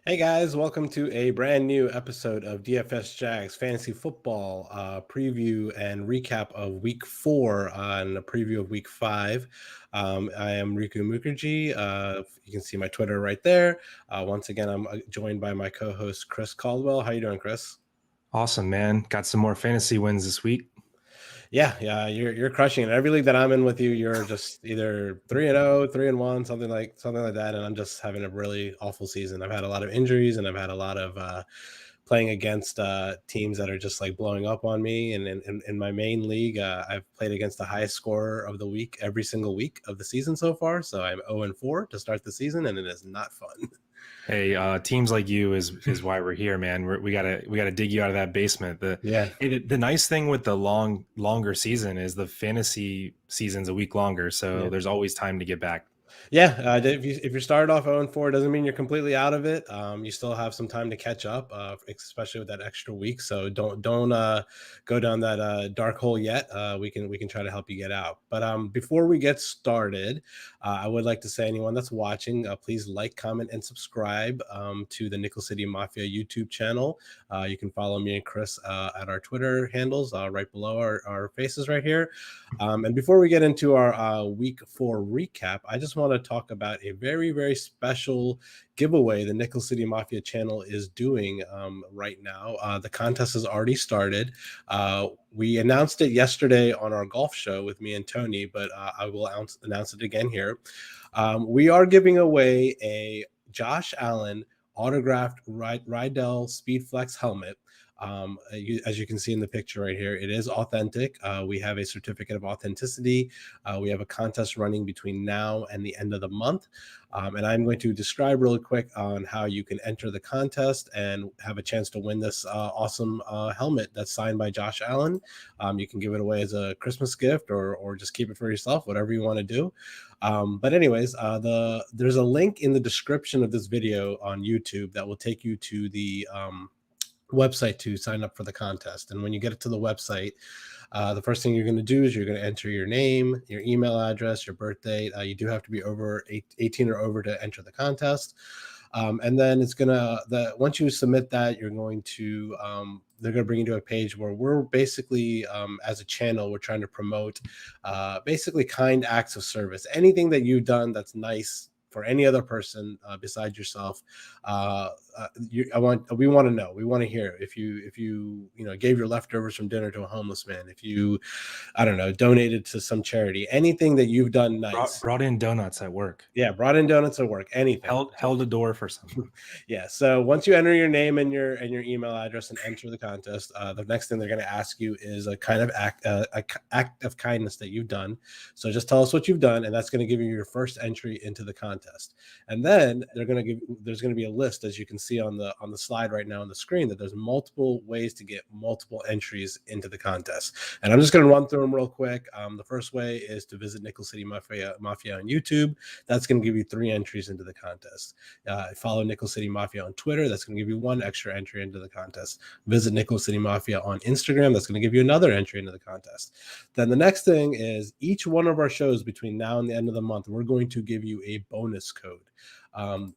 Hey guys, welcome to a brand new episode of DFS Jags Fantasy Football preview and recap of Week 4 and a preview of Week 5. I am Riku Mukherjee. You can see my Twitter right there. Once again, I'm joined by my co-host Chris Caldwell. How you doing, Chris? Awesome, man. Got some more fantasy wins this week. Yeah, you're crushing it. Every league that I'm in with you, you're just either 3-0, 3-1, something like that. And I'm just having a really awful season. I've had a lot of injuries, and I've had a lot of playing against teams that are just like blowing up on me. And in my main league, I've played against the highest scorer of the week every single week of the season so far. So I'm 0-4 to start the season, and it is not fun. Hey, teams like you is why we're here, man. We gotta dig you out of that basement. Yeah. The nice thing with the longer season is the fantasy season's a week longer, so there's always time to get back. Yeah, if you started off 0-4, doesn't mean you're completely out of it. You still have some time to catch up, especially with that extra week. So don't go down that dark hole yet. We can try to help you get out. But before we get started, I would like to say anyone that's watching, please like, comment, and subscribe to the Nickel City Mafia YouTube channel. You can follow me and Chris at our Twitter handles right below our faces right here. And before we get into our Week 4 recap, I just want to talk about a very, very special giveaway the Nickel City Mafia channel is doing right now. The contest has already started. We announced it yesterday on our golf show with me and Tony, but I will announce it again here. We are giving away a Josh Allen autographed Riddell Speedflex helmet. As you can see in the picture right here, it is authentic. We have a certificate of authenticity. We have a contest running between now and the end of the month. And I'm going to describe really quick on how you can enter the contest and have a chance to win this awesome helmet that's signed by Josh Allen. You can give it away as a Christmas gift or just keep it for yourself, whatever you want to do. But anyways, there's a link in the description of this video on YouTube that will take you to the website to sign up for the contest. And when you get it to the website, the first thing you're going to do is you're going to enter your name, your email address, your birth date. You do have to be over 18 or over to enter the contest. And then it's once you submit that, you're going to they're going to bring you to a page where we're basically as a channel, we're trying to promote basically kind acts of service. Anything that you've done that's nice for any other person besides yourself. We want to know. We want to hear if you gave your leftovers from dinner to a homeless man. If you, I don't know, donated to some charity. Anything that you've done nice. Brought in donuts at work. Yeah, brought in donuts at work. Anything. Held a door for someone. Yeah. So once you enter your name and your email address and enter the contest, the next thing they're going to ask you is a kind of act of kindness that you've done. So just tell us what you've done, and that's going to give you your first entry into the contest. And then there's going to be a list, as you can see on the slide right now on the screen, that there's multiple ways to get multiple entries into the contest. And I'm just going to run through them real quick. The first way is to visit Nickel City Mafia on YouTube. That's going to give you 3 entries into the contest. Follow Nickel City Mafia on Twitter. That's going to give you 1 extra entry into the contest. Visit Nickel City Mafia on Instagram. That's going to give you another entry into the contest. Then the next thing is each one of our shows between now and the end of the month, we're going to give you a bonus code.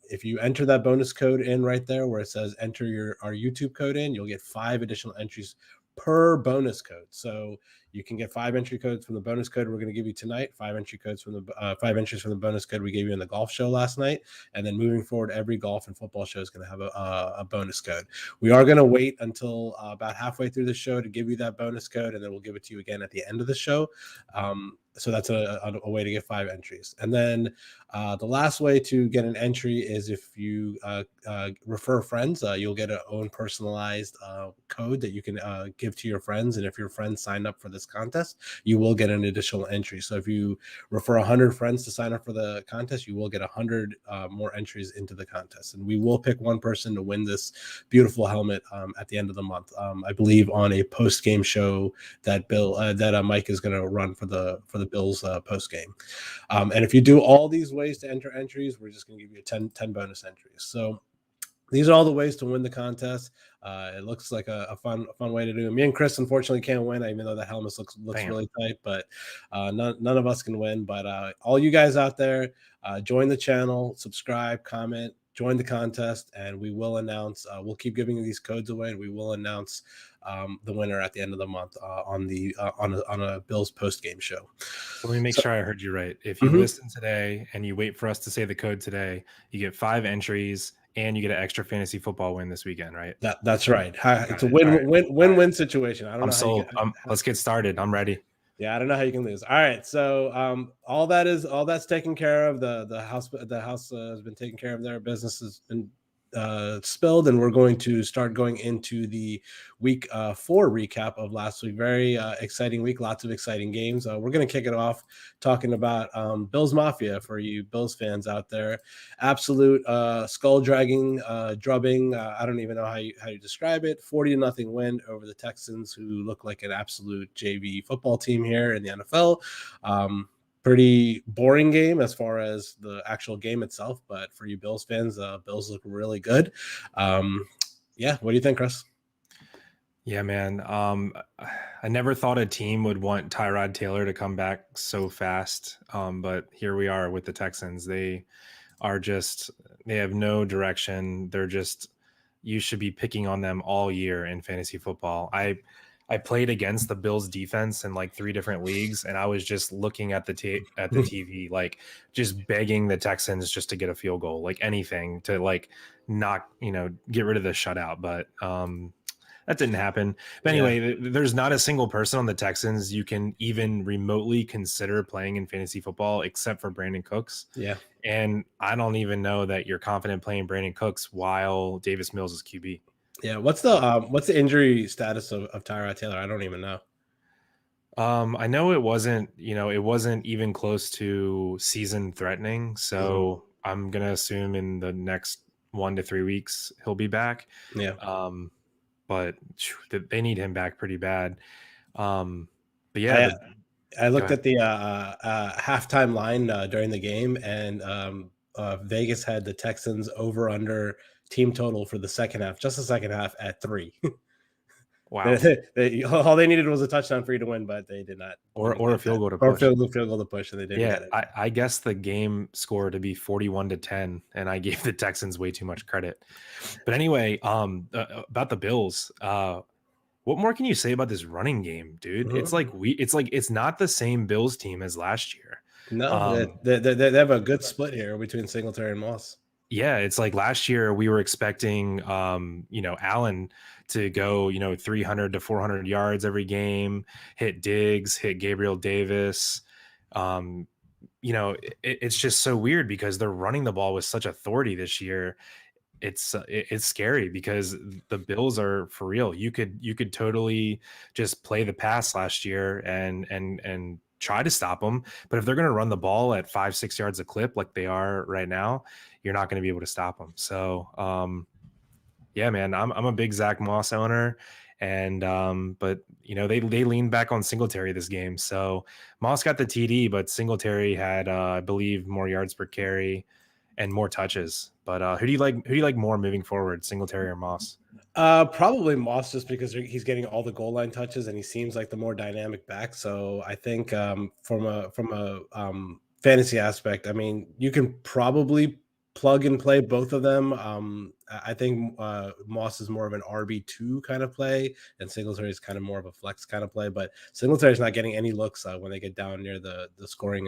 If you enter that bonus code in right there where it says enter our YouTube code in, you'll get 5 additional entries per bonus code. So you can get 5 entry codes from the bonus code we're going to give you tonight, 5 entry codes from the 5 entries from the bonus code we gave you in the golf show last night, and then moving forward, every golf and football show is going to have a bonus code. We are going to wait until about halfway through the show to give you that bonus code, and then we'll give it to you again at the end of the show. So that's a way to get 5 entries. And then the last way to get an entry is if you refer friends, you'll get an own personalized code that you can give to your friends. And if your friends sign up for this contest, you will get an additional entry. So if you refer 100 friends to sign up for the contest, you will get 100 more entries into the contest. And we will pick one person to win this beautiful helmet at the end of the month. I believe on a post-game show that Mike is going to run for the Bills post game. And if you do all these ways to enter entries, we're just going to give you 10 bonus entries. So these are all the ways to win the contest. It looks like a fun way to do it. Me and Chris unfortunately can't win, even though the helmet looks really tight, but none of us can win. But all you guys out there, join the channel, subscribe, comment, join the contest, and we will announce. We'll keep giving these codes away, and we will announce the winner at the end of the month on a Bills post game show. So let me make sure I heard you right. If you listen today and you wait for us to say the code today, you get 5 entries and you get an extra fantasy football win this weekend, right? That's right. It's a win-win situation. I don't know. I'm sold. Let's get started. I'm ready. Yeah, I don't know how you can lose. All right, so all that's taken care of. The house has been taken care of. Their business has been spilled, and we're going to start going into the week 4 recap of last week. Very exciting week, lots of exciting games. We're going to kick it off talking about Bills Mafia for you Bills fans out there. Absolute skull dragging, drubbing. I don't even know how you describe it. 40-0 win over the Texans, who look like an absolute JV football team here in the NFL. Pretty boring game as far as the actual game itself, but for you Bills fans, Bills look really good. Yeah, what do you think, Chris? Yeah, man. I never thought a team would want Tyrod Taylor to come back so fast, but here we are with the Texans. They have no direction. You should be picking on them all year in fantasy football. I played against the Bills defense in like 3 different leagues, and I was just looking at the TV, like just begging the Texans just to get a field goal, like anything to like not, get rid of the shutout. But that didn't happen. But anyway, there's not a single person on the Texans you can even remotely consider playing in fantasy football except for Brandon Cooks. Yeah. And I don't even know that you're confident playing Brandon Cooks while Davis Mills is QB. Yeah, what's the injury status of Tyrod Taylor? I don't even know. I know it wasn't even close to season threatening. So I'm gonna assume in the next 1 to 3 weeks he'll be back. Yeah. But they need him back pretty bad. But yeah, I looked at the halftime line during the game, and Vegas had the Texans over under team total for the second half, just the second half, at 3. Wow. All they needed was a touchdown for you to win, but they did not. Or a field goal to push. Or field goal to push, and they didn't get it. I guess the game score to be 41-10, and I gave the Texans way too much credit. But anyway, about the Bills, what more can you say about this running game, dude? It's like it's not the same Bills team as last year. No, they have a good split here between Singletary and Moss. Yeah, it's like last year we were expecting, Allen to go, 300 to 400 yards every game, hit Diggs, hit Gabriel Davis. It's just so weird because they're running the ball with such authority this year. It's scary because the Bills are for real. You could totally just play the pass last year and try to stop them. But if they're going to run the ball at 5-6 yards a clip like they are right now, you're not going to be able to stop them. So, yeah, man, I'm a big Zach Moss owner, and but they leaned back on Singletary this game. So Moss got the TD, but Singletary had I believe more yards per carry and more touches. But who do you like more moving forward, Singletary or Moss? Probably Moss, just because he's getting all the goal line touches and he seems like the more dynamic back. So I think from a fantasy aspect, I mean, you can probably plug and play both of them. I think Moss is more of an RB2 kind of play, and Singletary is kind of more of a flex kind of play. But Singletary is not getting any looks when they get down near the scoring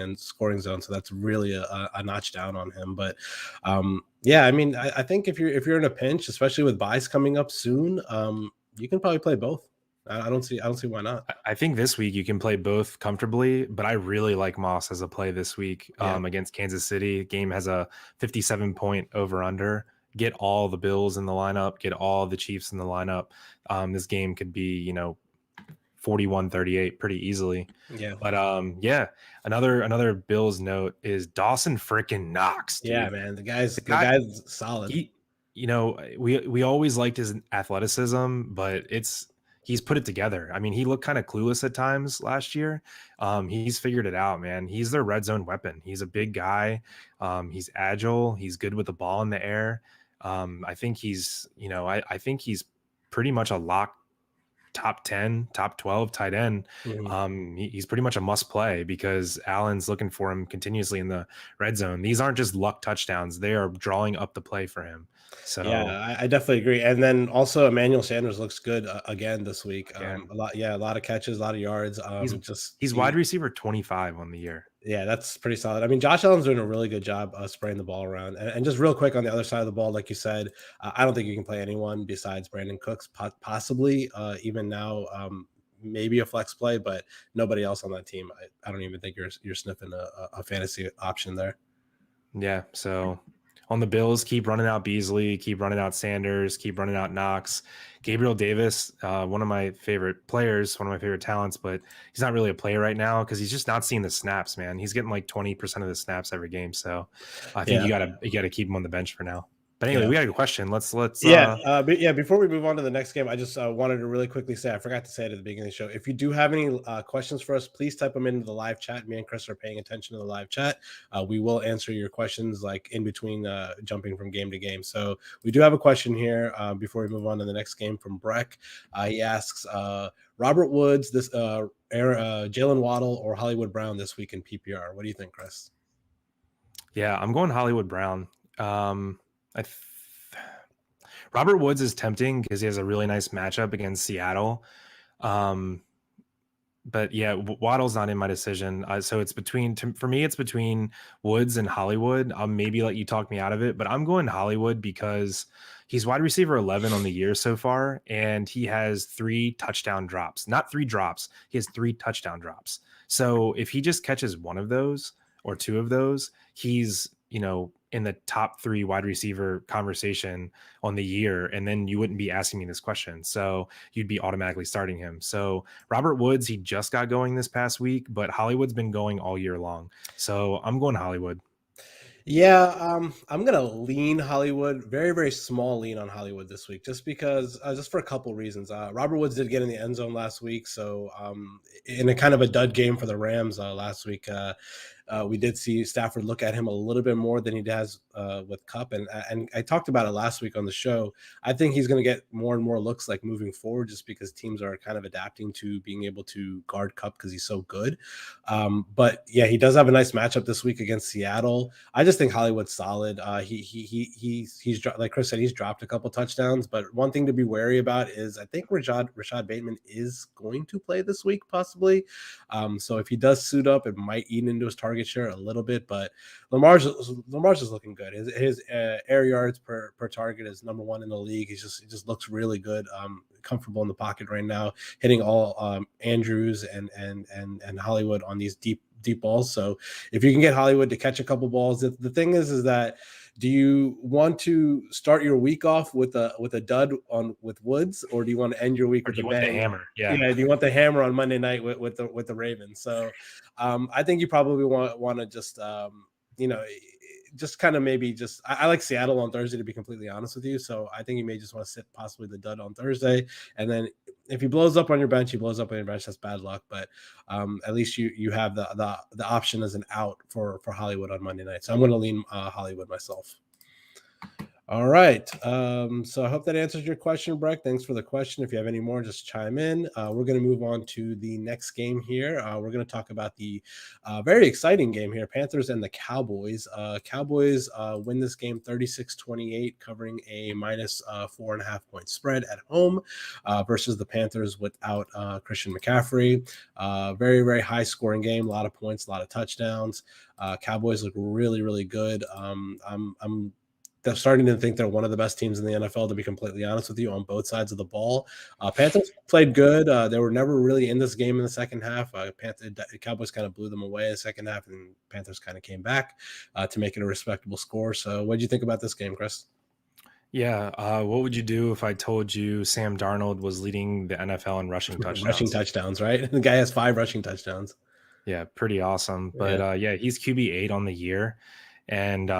zone, so that's really a notch down on him. But yeah, I mean, I think if you're in a pinch, especially with buys coming up soon, you can probably play both. I don't see why not. I think this week you can play both comfortably, but I really like Moss as a play this week against Kansas City. Game has a 57-point over/under. Get all the Bills in the lineup. Get all the Chiefs in the lineup. This game could be 41-38 pretty easily. Yeah. But another Bills note is Dawson freaking Knox. Dude. Yeah, man, the guy's solid. We always liked his athleticism, but he's put it together. I mean, he looked kind of clueless at times last year. He's figured it out, man. He's their red zone weapon. He's a big guy. He's agile. He's good with the ball in the air. I think he's pretty much a lock top 10, top 12 tight end, he's pretty much a must play because Allen's looking for him continuously in the red zone. These aren't just luck touchdowns. They are drawing up the play for him. Yeah, So I definitely agree. And then also Emmanuel Sanders looks good again this week. again, A lot of catches, a lot of yards. he's Just he's wide receiver 25 on the year. Yeah, that's pretty solid. I mean, Josh Allen's doing a really good job spraying the ball around. And just real quick on the other side of the ball, like you said, I don't think you can play anyone besides Brandon Cooks, possibly even now, maybe a flex play, but nobody else on that team. I don't even think you're sniffing a fantasy option there. Yeah. So on the Bills, keep running out Beasley, keep running out Sanders, keep running out Knox. Gabriel Davis, one of my favorite players, one of my favorite talents, but he's not really a player right now because he's just not seeing the snaps, man. He's getting like 20% of the snaps every game. So I think you gotta keep him on the bench for now. But anyway, we got a question. Let's but before we move on to the next game, I just wanted to really quickly say, I forgot to say it at the beginning of the show. If you do have any questions for us, please type them into the live chat. Me and Chris are paying attention to the live chat. We will answer your questions like in between jumping from game to game. So we do have a question here before we move on to the next game from Breck. He asks Robert Woods, Jalen Waddle, or Hollywood Brown this week in PPR. What do you think, Chris? Yeah, I'm going Hollywood Brown. Robert Woods is tempting because he has a really nice matchup against Seattle. But yeah, Waddle's not in my decision. So it's for me, it's between Woods and Hollywood. I'll maybe let you talk me out of it, but I'm going Hollywood because he's wide receiver 11 on the year so far, and he has 3 touchdown drops. Not 3 drops. He has 3 touchdown drops. So if he just catches one of those or 2 of those, he's, in the top 3 wide receiver conversation on the year. And then you wouldn't be asking me this question. So you'd be automatically starting him. So Robert Woods, he just got going this past week, but Hollywood's been going all year long. So I'm going Hollywood. Yeah, I'm gonna lean Hollywood. Very, very small lean on Hollywood this week, just because, just for a couple reasons. Robert Woods did get in the end zone last week, so in a kind of a dud game for the Rams last week, we did see Stafford look at him a little bit more than he does with Kupp, and I talked about it last week on the show. I think he's going to get more and more looks like moving forward, just because teams are kind of adapting to being able to guard Kupp because he's so good. But yeah, he does have a nice matchup this week against Seattle. I just think Hollywood's solid. He's like Chris said, he's dropped a couple touchdowns, but one thing to be wary about is I think Rashad Bateman is going to play this week, possibly. So if he does suit up, it might eat into his target share a little bit, but Lamar's is looking good. His air yards per target is number 1 in the league. He just looks really good, comfortable in the pocket right now, hitting all Andrews and Hollywood on these deep balls. So if you can get Hollywood to catch a couple balls, the thing is that, do you want to start your week off with a dud with Woods, or do you want to end your week with a bang? The hammer? Yeah. Do you want the hammer on Monday night with the Ravens? So I think you probably want to just just kind of maybe just I like Seattle on Thursday, to be completely honest with you. So I think you may just want to sit possibly the dud on Thursday, and then if he blows up on your bench, he blows up on your bench. That's bad luck, but at least you have the option as an out for Hollywood on Monday night. So I'm going to lean Hollywood myself. All right. So I hope that answers your question, Breck. Thanks for the question. If you have any more, just chime in. We're going to move on to the next game here. We're going to talk about the very exciting game here, Panthers and the Cowboys. Cowboys win this game 36-28, covering a minus 4.5 point spread at home versus the Panthers without Christian McCaffrey. Very, very high scoring game, a lot of points, a lot of touchdowns. Cowboys look really, really good. They're starting to think they're one of the best teams in the NFL, to be completely honest with you, on both sides of the ball. Panthers played good. They were never really in this game in the second half. Cowboys kind of blew them away in the second half, and Panthers kind of came back to make it a respectable score. So what did you think about this game, Chris? Yeah. What would you do if I told you Sam Darnold was leading the NFL in rushing touchdowns? Rushing touchdowns, right? The guy has 5 rushing touchdowns. Yeah, pretty awesome. But he's QB8 on the year. And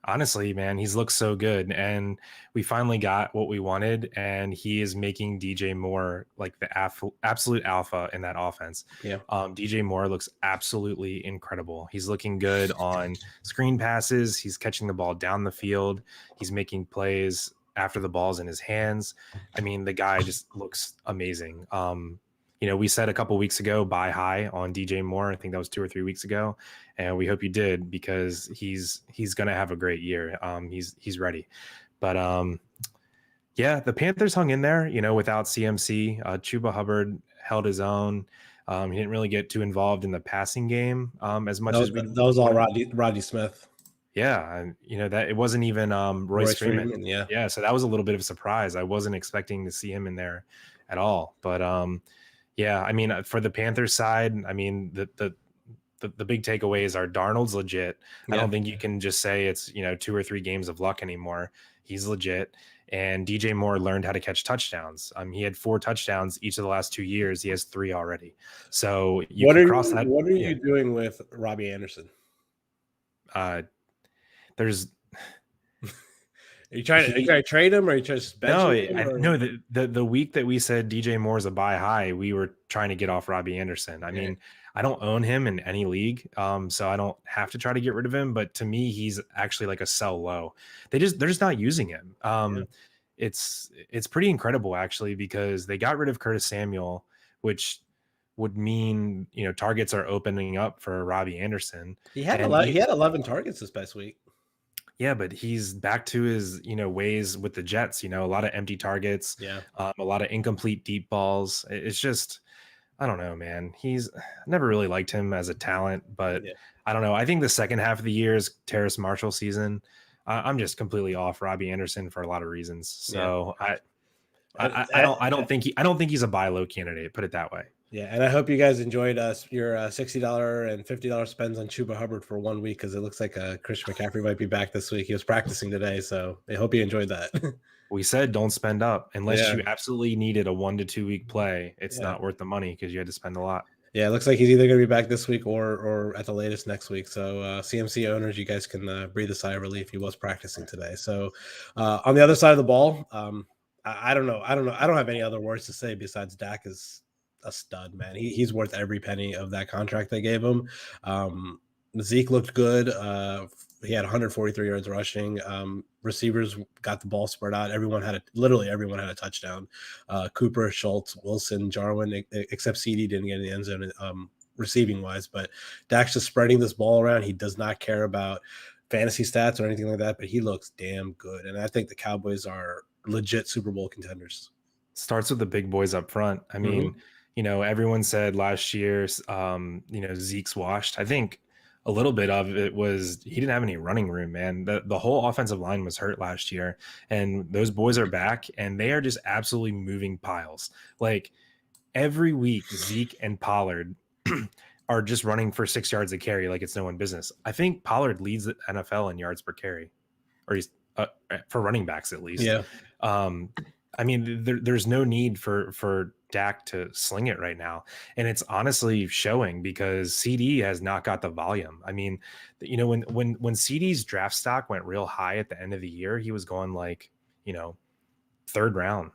honestly, man, he's looked so good, and we finally got what we wanted, and he is making DJ Moore like the absolute alpha in that offense. Yeah. DJ Moore looks absolutely incredible. He's looking good on screen passes. He's catching the ball down the field. He's making plays after the ball's in his hands. I mean, the guy just looks amazing. We said a couple weeks ago, buy high on DJ Moore. I think that was 2 or 3 weeks ago, and we hope you did, because he's going to have a great year. He's ready, but yeah, the Panthers hung in there, without CMC. Chuba Hubbard held his own. He didn't really get too involved in the passing game as much as we. That was all Rodney Smith. Yeah, and that it wasn't even Royce Freeman. Yeah. Yeah, so that was a little bit of a surprise. I wasn't expecting to see him in there at all. But yeah, I mean, for the Panthers side, I mean, the big takeaways are Darnold's legit. Yeah. I don't think you can just say it's 2 or 3 games of luck anymore. He's legit. And DJ Moore learned how to catch touchdowns. He had 4 touchdowns each of the last 2 years. He has 3 already. So What are you doing with Robbie Anderson? There's. Are you trying to trade him, or are you trying to bench him? No. The week that we said DJ Moore's a buy high, we were trying to get off Robbie Anderson. I mean, I don't own him in any league, so I don't have to try to get rid of him. But to me, he's actually like a sell low. They're just not using him. It's pretty incredible actually, because they got rid of Curtis Samuel, which would mean targets are opening up for Robbie Anderson. He had 11 targets this past week. Yeah, but he's back to his, ways with the Jets, a lot of empty targets, a lot of incomplete deep balls. It's just, I don't know, man. I never really liked him as a talent, but I don't know. I think the second half of the year is Terrace Marshall season. I'm just completely off Robbie Anderson for a lot of reasons. So I don't think he's a buy low candidate. Put it that way. Yeah, and I hope you guys enjoyed your $60 and $50 spends on Chuba Hubbard for 1 week, because it looks like Christian McCaffrey might be back this week. He was practicing today, so I hope you enjoyed that. We said don't spend up unless you absolutely needed a 1 to 2 week play. It's not worth the money because you had to spend a lot. Yeah, it looks like he's either going to be back this week or at the latest next week. So CMC owners, you guys can breathe a sigh of relief. He was practicing today. So on the other side of the ball, I don't know. I don't have any other words to say besides Dak is a stud, man. He's worth every penny of that contract they gave him. Zeke looked good. He had 143 yards rushing. Receivers got the ball spread out. Literally everyone had a touchdown. Cooper, Schultz, Wilson, Jarwin, except CD didn't get in the end zone receiving wise. But Dak's just spreading this ball around. He does not care about fantasy stats or anything like that, but he looks damn good. And I think the Cowboys are legit Super Bowl contenders. Starts with the big boys up front. I mean, everyone said last year, Zeke's washed. I think a little bit of it was he didn't have any running room, man. The whole offensive line was hurt last year, and those boys are back, and they are just absolutely moving piles. Like every week, Zeke and Pollard are just running for 6 yards a carry like it's no one's business. I think Pollard leads the NFL in yards per carry, or he's for running backs at least. Yeah. I mean, there's no need for Dak to sling it right now. And it's honestly showing because CD has not got the volume. I mean, when CD's draft stock went real high at the end of the year, he was going like, 3rd round,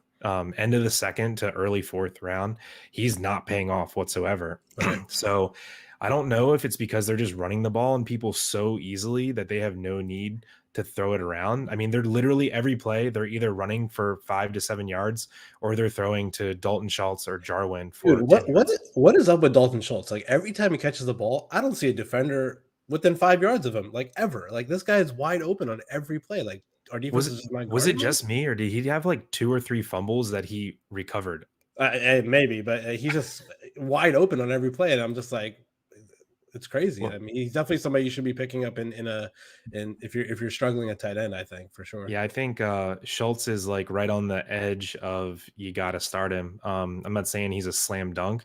end of the 2nd to early 4th round. He's not paying off whatsoever. So I don't know if it's because they're just running the ball and people so easily that they have no need to throw it around. I mean, they're literally every play, they're either running for 5 to 7 yards or they're throwing to Dalton Schultz or Jarwin for what is up with Dalton Schultz? Like every time he catches the ball, I don't see a defender within 5 yards of him, like ever. Like this guy is wide open on every play. Like our defense was it just me, or did he have like 2 or 3 fumbles that he recovered? Maybe, but he's just wide open on every play, and I'm just like, it's crazy. Well, I mean, he's definitely somebody you should be picking up in if you're struggling at tight end, I think, for sure. Yeah, I think Schultz is like right on the edge of you got to start him. I'm not saying he's a slam dunk,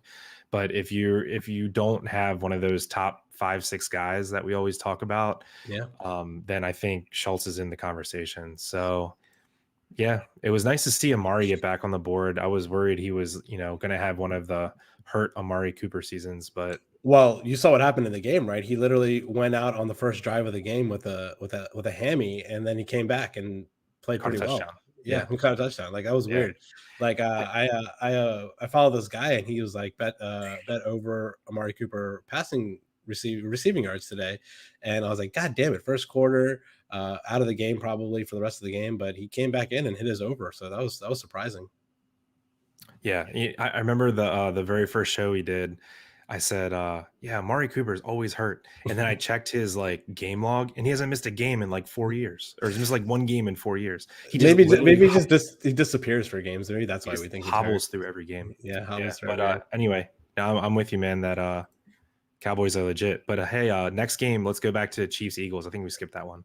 but if you don't have one of those top 5-6 guys that we always talk about, then I think Schultz is in the conversation. So yeah, it was nice to see Amari get back on the board. I was worried he was, going to have one of the hurt Amari Cooper seasons, but well, you saw what happened in the game, right? He literally went out on the first drive of the game with a hammy, and then he came back and played pretty well. Yeah, he caught a touchdown. Like that was weird. Like I follow this guy, and he was like bet over Amari Cooper passing receiving yards today, and I was like, God damn it! First quarter, out of the game probably for the rest of the game, but he came back in and hit his over, so that was surprising. Yeah, I remember the very first show he did. I said, "Yeah, Amari Cooper's always hurt," and then I checked his like game log, and he hasn't missed a game in like 4 years, or he's missed like one game in 4 years. He just He disappears for games. Maybe that's why we think he's hurt. hobbles through every game. Yeah, Yeah, through but every game. anyway, I'm with you, man. That Cowboys are legit. But hey, next game, let's go back to Chiefs Eagles. I think we skipped that one.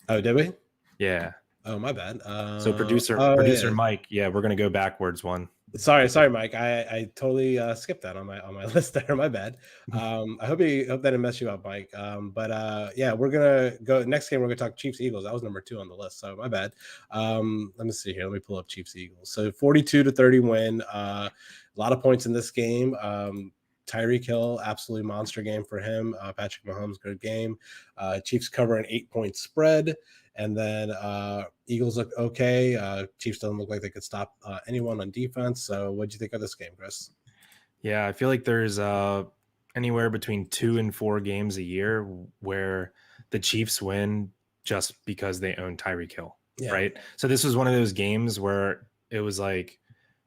Oh, did we? Yeah. Oh, my bad. So producer yeah. Mike, yeah, we're gonna go backwards one. Sorry, Mike. I totally skipped that on my list there. My bad. I hope that didn't mess you up, Mike. Yeah, we're gonna go next game. We're gonna talk Chiefs Eagles. That was number 2 on the list, so my bad. Let me see here. Let me pull up Chiefs Eagles. So 42-30 win. A lot of points in this game. Tyreek Hill, absolutely monster game for him. Patrick Mahomes, good game. Chiefs cover an 8-point spread. And then Eagles look okay. Chiefs don't look like they could stop anyone on defense. So what do you think of this game, Chris? Yeah, I feel like there's anywhere between 2 and 4 games a year where the Chiefs win just because they own Tyreek Hill, right? So this was one of those games where it was like,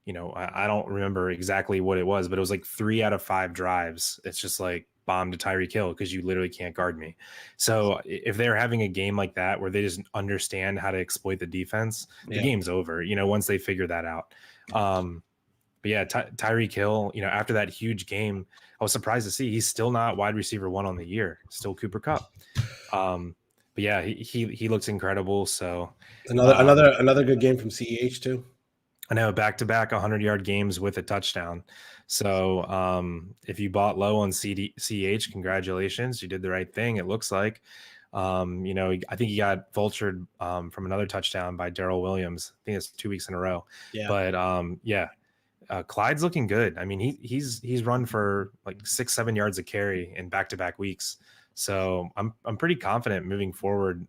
I don't remember exactly what it was, but it was like 3 out of 5 drives. It's just like bomb to Tyreek Hill because you literally can't guard me. So if they're having a game like that where they just understand how to exploit the defense, the game's over, once they figure that out. But yeah, Tyreek Hill, after that huge game, I was surprised to see he's still not wide receiver 1 on the year, still Cooper Kupp. But yeah, he looks incredible. So another good game from CEH too. I know, back-to-back 100-yard games with a touchdown. So if you bought low on CH, congratulations. You did the right thing, it looks like. I think he got vultured from another touchdown by Darrell Williams. I think it's 2 weeks in a row. Yeah. But Clyde's looking good. I mean, he's run for like 6-7 yards a carry in back-to-back weeks. So I'm pretty confident moving forward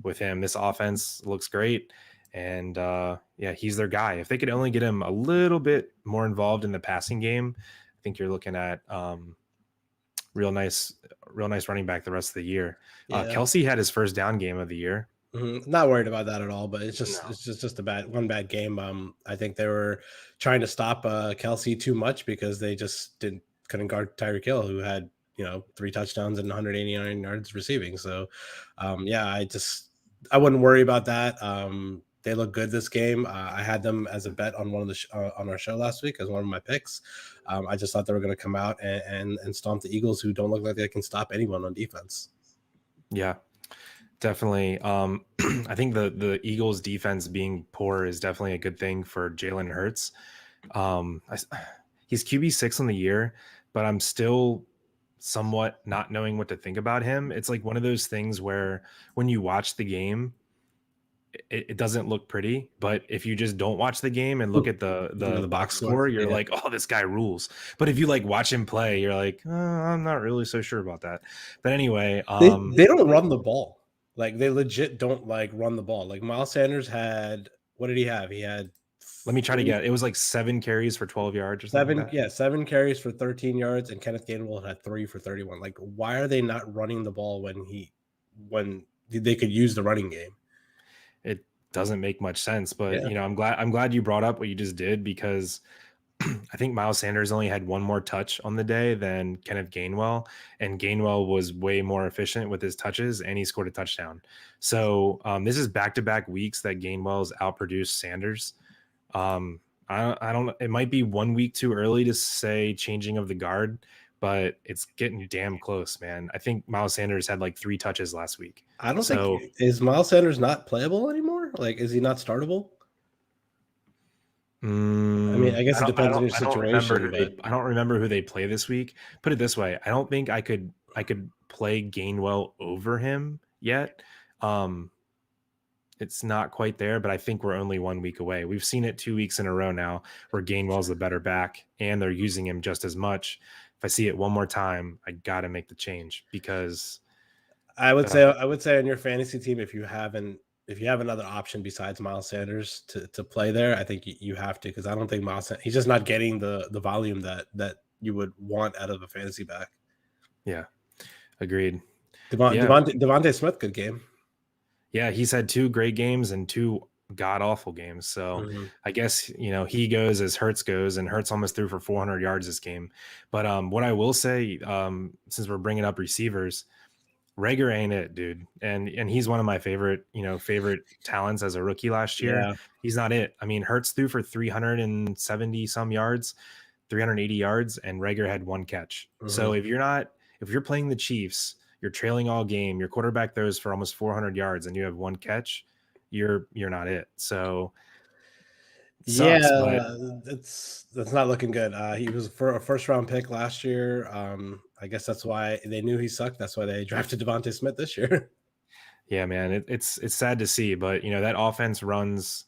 with him. This offense looks great. And he's their guy. If they could only get him a little bit more involved in the passing game, I think you're looking at real nice running back the rest of the year. Kelsey had his first down game of the year. Mm-hmm. Not worried about that at all, but it's just one bad game. I think they were trying to stop Kelsey too much because they just couldn't guard Tyreek Hill, who had 3 touchdowns and 189 yards receiving. So I wouldn't worry about that. They look good this game. I had them as a bet on one of the on our show last week as one of my picks. I just thought they were going to come out and stomp the Eagles, who don't look like they can stop anyone on defense. Yeah, definitely. I think the Eagles defense being poor is definitely a good thing for Jalen Hurts. He's QB6 on the year, but I'm still somewhat not knowing what to think about him. It's like one of those things where when you watch the game, it doesn't look pretty, but if you just don't watch the game and look at the box score, you're like, oh, this guy rules. But if you like watch him play, you're like, oh, I'm not really so sure about that. But anyway, they don't run the ball. Like they legit don't run the ball. Like Miles Sanders had, what did he have? He had, let me try to get, it was like 7 carries for 12 yards or something. 7 carries for 13 yards, and Kenneth Gainwell had 3 for 31. Like, why are they not running the ball when they could use the running game? It doesn't make much sense, but I'm glad you brought up what you just did, because I think Miles Sanders only had 1 more touch on the day than Kenneth Gainwell, and Gainwell was way more efficient with his touches, and he scored a touchdown. So this is back-to-back weeks that Gainwell's outproduced Sanders. I don't. It might be 1 week too early to say changing of the guard, but it's getting damn close, man. I think Miles Sanders had like 3 touches last week. I don't think, is Miles Sanders not playable anymore? Like, is he not startable? I mean, I guess it depends on your situation. I don't remember who they play this week. Put it this way: I don't think I could play Gainwell over him yet. It's not quite there, but I think we're only 1 week away. We've seen it 2 weeks in a row now where Gainwell's the better back, and they're using him just as much. If I see it one more time, I got to make the change, because I would say on your fantasy team, if you have another option besides Miles Sanders to play there, I think you have to, because I don't think he's just not getting the volume that you would want out of a fantasy back. Yeah, agreed. Yeah, Devontae Smith, good game. yeah, he's had 2 great games and 2 god awful games. So Mhm. I guess he goes as Hurts goes, and Hurts almost threw for 400 yards this game. But what I will say, since we're bringing up receivers, Rager ain't it, dude. And he's one of my favorite talents as a rookie last year. Yeah. He's not it. I mean, Hurts threw for 370 some yards, 380 yards, and Rager had 1 catch. Mhm. So if you're playing the Chiefs, you're trailing all game, your quarterback throws for almost 400 yards and you have 1 catch, you're not it. So it sucks, but Yeah, that's not looking good. He was for a first round pick last year. I guess that's why they knew he sucked. That's why they drafted Devontae Smith this year. yeah, man, it's sad to see, but that offense runs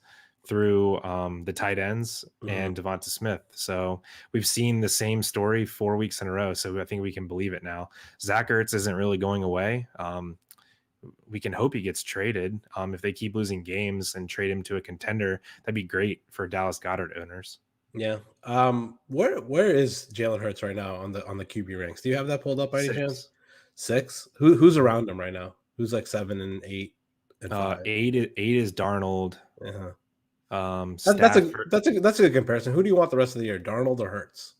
through the tight ends Mhm. and Devonta Smith. So we've seen the same story 4 weeks in a row. So I think we can believe it now. Zach Ertz isn't really going away. We can hope he gets traded. If they keep losing games and trade him to a contender, that'd be great for Dallas Goedert owners. Yeah. Where is Jalen Hurts right now on the QB ranks? Do you have that pulled up by any chance? 6. 6? Who's around him right now? Who's like 7 and 8 and 5? Eight is Darnold. Uh-huh. Stafford, That's a good comparison. Who do you want the rest of the year, Darnold or Hurts?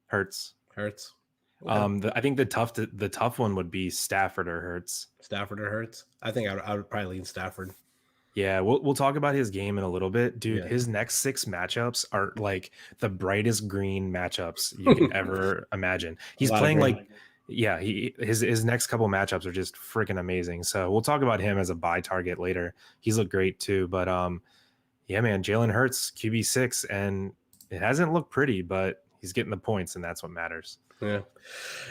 Hurts. Hurts. Okay. I think the tough one would be Stafford or Hurts. Stafford or Hurts? I think I would probably lean Stafford. Yeah, we'll talk about his game in a little bit, dude. Yeah. His next 6 matchups are like the brightest green matchups you could ever imagine. He's A lot of playing green. like, yeah, his next couple matchups are just freaking amazing. So we'll talk about him as a buy target later. He's looked great too, but yeah, man, Jalen Hurts QB6, and it hasn't looked pretty, but he's getting the points, and that's what matters. Yeah.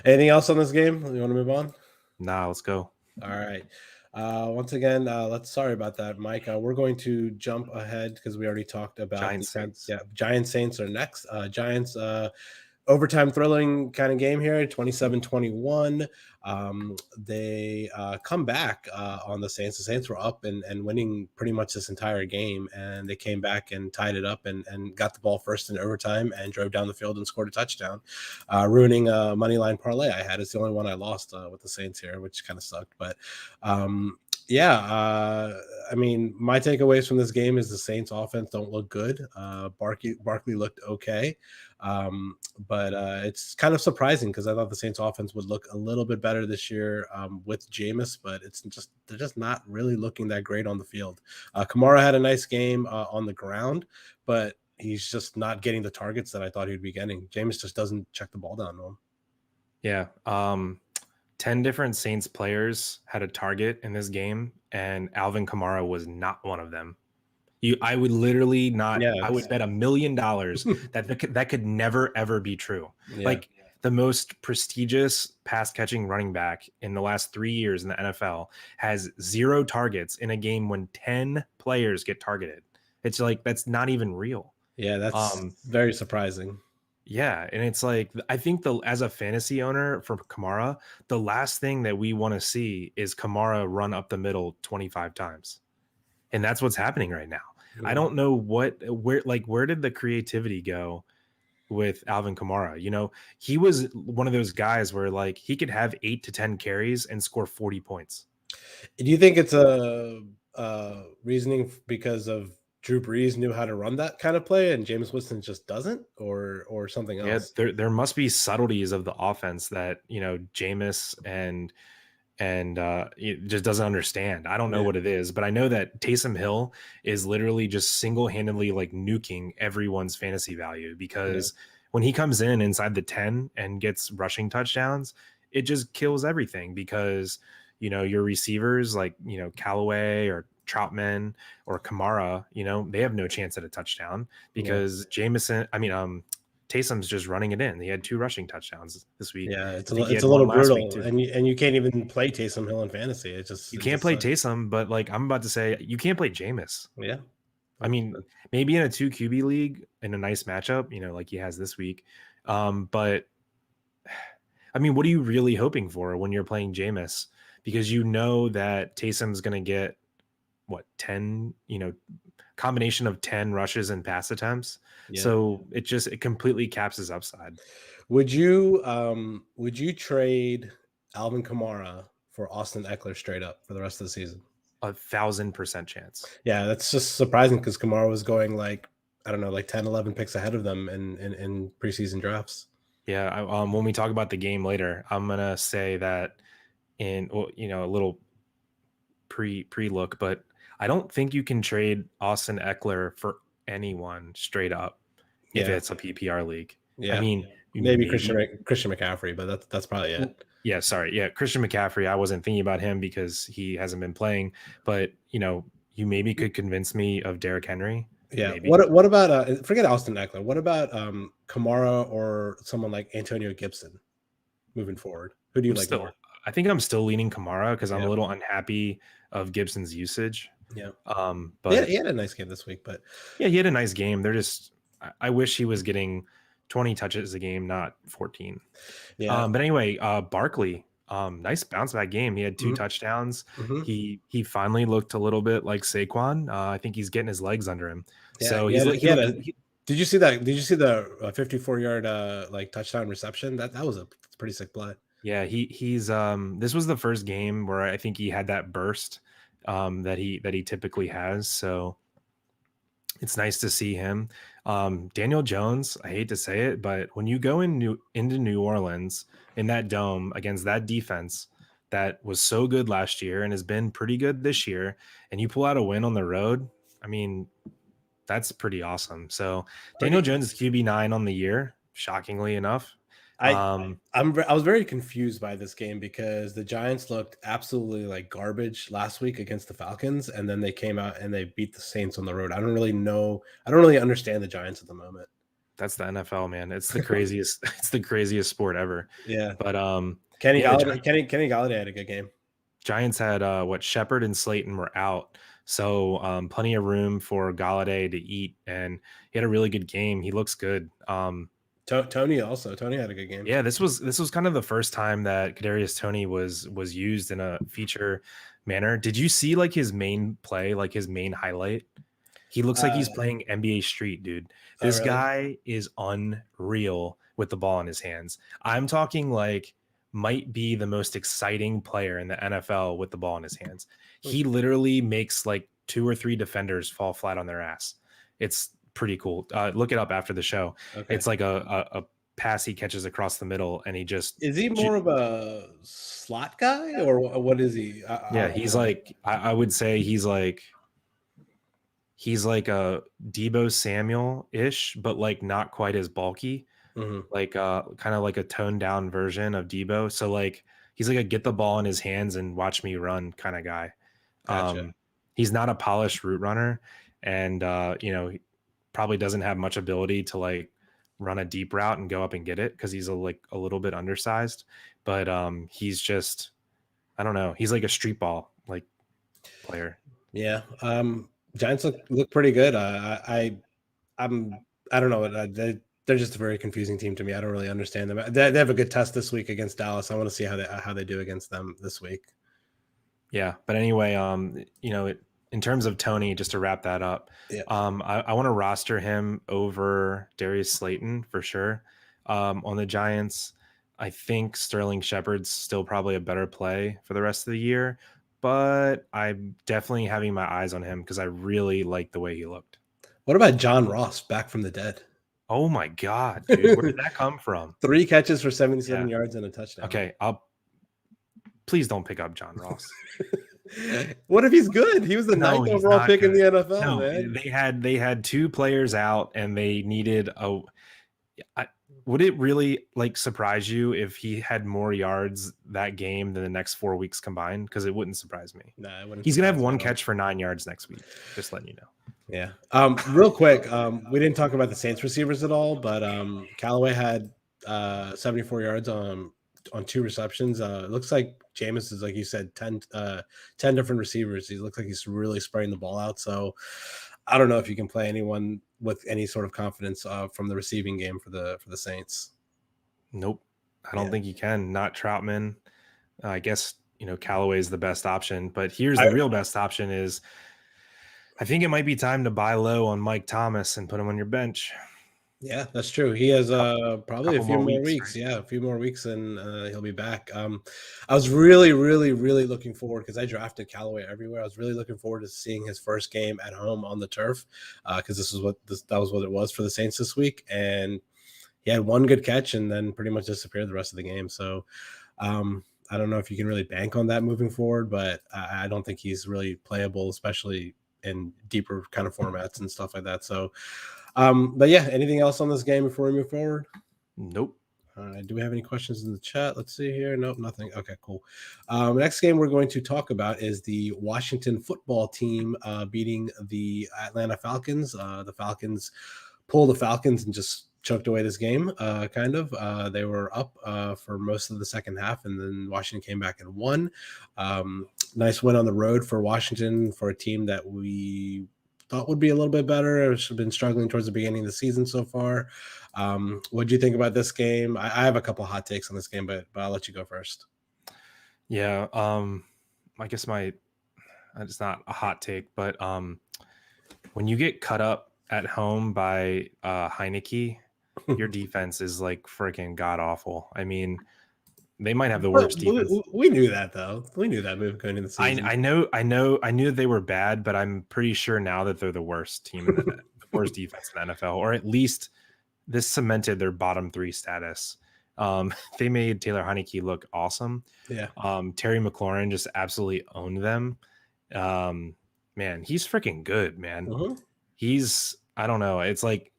Anything else on this game? You want to move on? Nah, let's go. All right. Once again, sorry about that, Mike. We're going to jump ahead because we already talked about Giants Saints. yeah, Giants Saints are next. Giants overtime thrilling kind of game here, 27-21. They come back on the Saints. The Saints were up and winning pretty much this entire game, and they came back and tied it up and got the ball first in overtime and drove down the field and scored a touchdown, ruining a money line parlay I had. It's the only one I lost with the Saints here, which kind of sucked. But yeah, I mean, my takeaways from this game is the Saints offense don't look good. Barkley looked okay. But it's kind of surprising because I thought the Saints offense would look a little bit better this year with Jameis, but they're just not really looking that great on the field. Kamara had a nice game on the ground, but he's just not getting the targets that I thought he'd be getting. Jameis just doesn't check the ball down to him. Yeah. 10 different Saints players had a target in this game, and Alvin Kamara was not one of them. I would literally not. Yeah, I would bet $1 million that could never ever be true. yeah. Like the most prestigious pass catching running back in the last 3 years in the NFL has 0 targets in a game when 10 players get targeted. It's like that's not even real. Yeah, that's very surprising. Yeah, and it's like I think as a fantasy owner for Kamara, the last thing that we want to see is Kamara run up the middle 25 times. And that's what's happening right now. I don't know where did the creativity go with Alvin Kamara? He was one of those guys where like he could have 8 to 10 carries and score 40 points. Do you think it's a reasoning because of Drew Brees knew how to run that kind of play and Jameis Winston just doesn't, or something else? Yeah, there must be subtleties of the offense that Jameis and it just doesn't understand. I don't know what it is, but I know that Taysom Hill is literally just single-handedly like nuking everyone's fantasy value because when he comes in inside the 10 and gets rushing touchdowns, it just kills everything because your receivers like Callaway or Troutman or Kamara, they have no chance at a touchdown because Taysom's just running it in. He had 2 rushing touchdowns this week. Yeah, it's a little brutal, and you can't even play Taysom Hill in fantasy. You can't play Taysom, but like I'm about to say, you can't play Jameis. Yeah, I mean, maybe in a 2 QB league in a nice matchup, like he has this week. But I mean, what are you really hoping for when you're playing Jameis? Because that Taysom's going to get 10, combination of 10 rushes and pass attempts. Yeah. So it completely caps his upside. Would you trade Alvin Kamara for Austin Eckler straight up for the rest of the season? 1,000% chance. Yeah, that's just surprising because Kamara was going like, I don't know, like 10, 11 picks ahead of them in preseason drafts. Yeah, when we talk about the game later, I'm gonna say that in a little pre look, but I don't think you can trade Austin Eckler for anyone straight up if Yeah, it's a PPR league. I yeah. mean, Maybe maybe. Christian McCaffrey, but that's probably it. Yeah, sorry. Yeah, Christian McCaffrey. I wasn't thinking about him because he hasn't been playing, but you maybe could convince me of Derrick Henry. Yeah. Maybe. What about forget Austin Eckler? What about Kamara or someone like Antonio Gibson moving forward? Who do you like more? I think I'm still leaning Kamara because I'm Yeah. a little unhappy of Gibson's usage. Yeah. But he had a nice game this week, but yeah, he had a nice game. I wish he was getting 20 touches a game, not 14. yeah. But anyway, Barkley, nice bounce back game. He had 2 Mhm. touchdowns. Mhm. He finally looked a little bit like Saquon. I think he's getting his legs under him. Yeah, So did you see that? Did you see the 54-yard like touchdown reception? That was a pretty sick play. yeah, he's this was the first game where I think he had that burst that he typically has. So it's nice to see him. Daniel Jones, I hate to say it, but when you go into New Orleans in that dome against that defense that was so good last year and has been pretty good this year, and you pull out a win on the road, I mean, that's pretty awesome. So Daniel Jones is QB9 on the year, shockingly enough. I was very confused by this game because the Giants looked absolutely like garbage last week against the Falcons, and then they came out and they beat the Saints on the road. I don't really understand the Giants at the moment. That's the NFL, man. It's the craziest. It's the craziest sport ever. Yeah, But Kenny yeah, Galladay had a good game. Giants had Shepard and Slayton were out, so plenty of room for Galladay to eat, and he had a really good game. He looks good. Tony had a good game. Yeah, this was kind of the first time that Kadarius Toney was used in a feature manner. Did you see like his main play, like his main highlight? He looks like he's playing NBA Street, dude. This really? guy is unreal with the ball in his hands. I'm talking like might be the most exciting player in the NFL with the ball in his hands. He literally makes like 2 or 3 defenders fall flat on their ass. It's pretty cool. Look it up after the show. Okay. It's like a pass he catches across the middle, and he just is he more of a slot guy or what is he? Yeah, he's like I would say he's like a Debo Samuel-ish, but like not quite as bulky. Like kind of like a toned down version of Debo. So like he's like a get the ball in his hands and watch me run kind of guy. Gotcha. He's not a polished route runner, and he probably doesn't have much ability to like run a deep route and go up and get it because he's a little bit undersized. But he's just, I don't know, he's like a street ball like player. Yeah. Giants look pretty good. I don't know. They're just a very confusing team to me. I don't really understand them. They have a good test this week against Dallas. I want to see how they do against them this week. Yeah, but anyway, in terms of Toney, just to wrap that up, yeah. I want to roster him over Darius Slayton for sure. On the Giants, I think Sterling Shepard's still probably a better play for the rest of the year, but I'm definitely having my eyes on him because I really like the way he looked. What about John Ross back from the dead? Oh my God, dude. Where did that come from? 3 catches for 77 yards and a touchdown. Okay, please don't pick up John Ross. What if he's good? He was the 9th overall pick in the NFL, no, man. They had 2 players out and they needed would it really like surprise you if he had more yards that game than the next 4 weeks combined? Because it wouldn't surprise me. Nah, it wouldn't. He's gonna have 1 catch for 9 yards next week. Just letting you know. Yeah. Real quick, we didn't talk about the Saints receivers at all, but Callaway had 74 yards on 2 receptions. It looks like Jameis is, like you said, 10 different receivers. He looks like he's really spraying the ball out. So I don't know if you can play anyone with any sort of confidence from the receiving game for the Saints. Nope. I don't think you can. Not Troutman. I guess, Callaway is the best option, but here's the real best option is I think it might be time to buy low on Mike Thomas and put him on your bench. Yeah, that's true. He has probably a Couple few more more weeks, weeks. right? Yeah, a few more weeks, and he'll be back. I was really, really, really looking forward because I drafted Callaway everywhere. I was really looking forward to seeing his first game at home on the turf because that was what it was for the Saints this week, and he had one good catch and then pretty much disappeared the rest of the game. So I don't know if you can really bank on that moving forward, but I don't think he's really playable, especially in deeper kind of formats and stuff like that. So, but yeah, anything else on this game before we move forward? Nope. All right. Do we have any questions in the chat? Let's see here. Nope, nothing. Okay, cool. Next game we're going to talk about is the Washington football team beating the Atlanta Falcons. The Falcons pulled the Falcons and just choked away this game, kind of. They were up for most of the second half, and then Washington came back and won. Nice win on the road for Washington for a team that we thought would be a little bit better. It's been struggling towards the beginning of the season so far. What do you think about this game? I have a couple hot takes on this game, but I'll let you go first. Yeah. I guess it's not a hot take, but when you get cut up at home by Heineke, your defense is like freaking god awful. I mean, they might have the worst defense. We knew that though. We knew that moving going into the season. I knew they were bad, but I'm pretty sure now that they're the worst team in the worst defense in the NFL, or at least this cemented their bottom 3 status. They made Taylor Heineke look awesome. Yeah. Terry McLaurin just absolutely owned them. Man, he's freaking good, man. I don't know. It's like,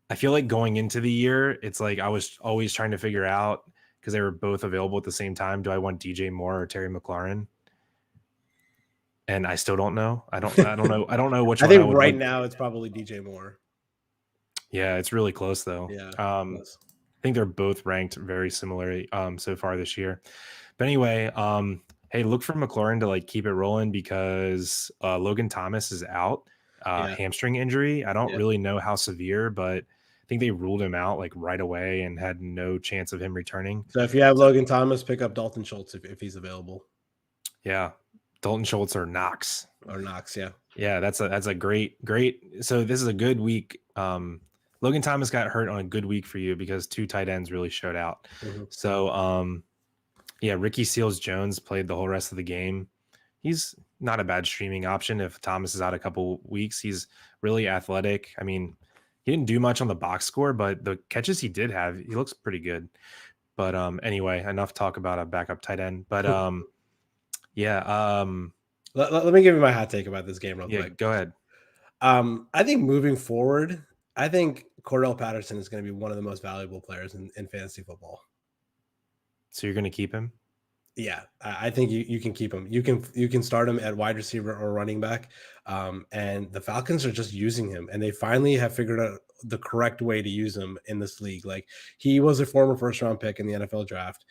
I feel like going into the year, it's like I was always trying to figure out, because they were both available at the same time, do I want DJ Moore or Terry McLaurin? And I still don't know. I don't know which I one I think would right like. now it's probably DJ Moore. Yeah, it's really close though. Yeah. I think they're both ranked very similarly so far this year. But anyway, hey, look for McLaurin to like keep it rolling because Logan Thomas is out, hamstring injury. I don't really know how severe, but I think they ruled him out like right away and had no chance of him returning. So if you have Logan Thomas, pick up Dalton Schultz if he's available. Yeah, Dalton Schultz or Knox. Yeah. Yeah, that's a great. So this is a good week. Logan Thomas got hurt on a good week for you because 2 tight ends really showed out. So yeah, Ricky Seals-Jones played the whole rest of the game. He's not a bad streaming option if Thomas is out a couple weeks. He's really athletic. I mean, he didn't do much on the box score, but the catches he did have, he looks pretty good. But anyway, enough talk about a backup tight end. But yeah. Let me give you my hot take about this game real quick. Go ahead. I think moving forward, I think Cordell Patterson is going to be one of the most valuable players in fantasy football. So you're going to keep him? Yeah, I think you can keep him. You can start him at wide receiver or running back. And the Falcons are just using him, and they finally have figured out the correct way to use him in this league. Like, he was a former first-round pick in the NFL draft.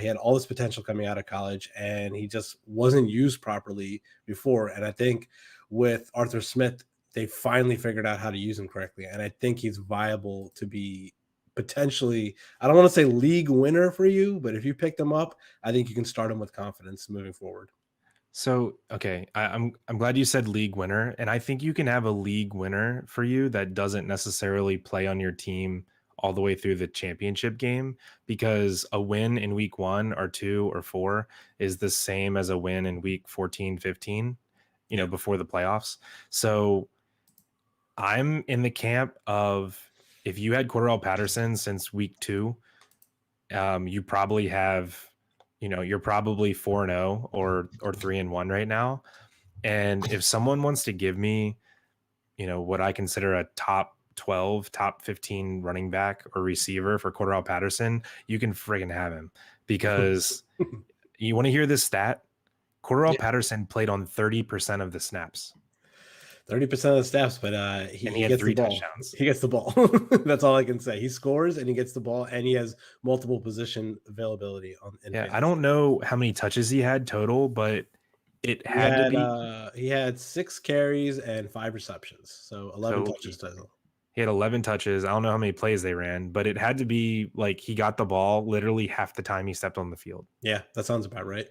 He had all this potential coming out of college, and he just wasn't used properly before. And I think with Arthur Smith, they finally figured out how to use him correctly. And I think he's viable to be potentially, I don't want to say league winner for you, but if you pick them up, I think you can start them with confidence moving forward. So, okay, I'm glad you said league winner, and I think you can have a league winner for you that doesn't necessarily play on your team all the way through the championship game, because a win in week 1 or 2 or 4 is the same as a win in week 14, 15, before the playoffs. So I'm in the camp of, if you had Cordell Patterson since week 2, you probably have, you're probably 4-0 or 3-1 right now. And if someone wants to give me, what I consider a top 12, top 15 running back or receiver for Cordell Patterson, you can friggin' have him, because you want to hear this stat? Cordell Patterson played on 30% of the snaps. 30% of the snaps, but he had gets 3 the ball. touchdowns. He gets the ball. That's all I can say. He scores and he gets the ball, and he has multiple position availability on. I don't know how many touches he had total, but it had to be. He had 6 carries and 5 receptions, so 11 touches total. He had 11 touches. I don't know how many plays they ran, but it had to be like he got the ball literally half the time he stepped on the field. Yeah, that sounds about right.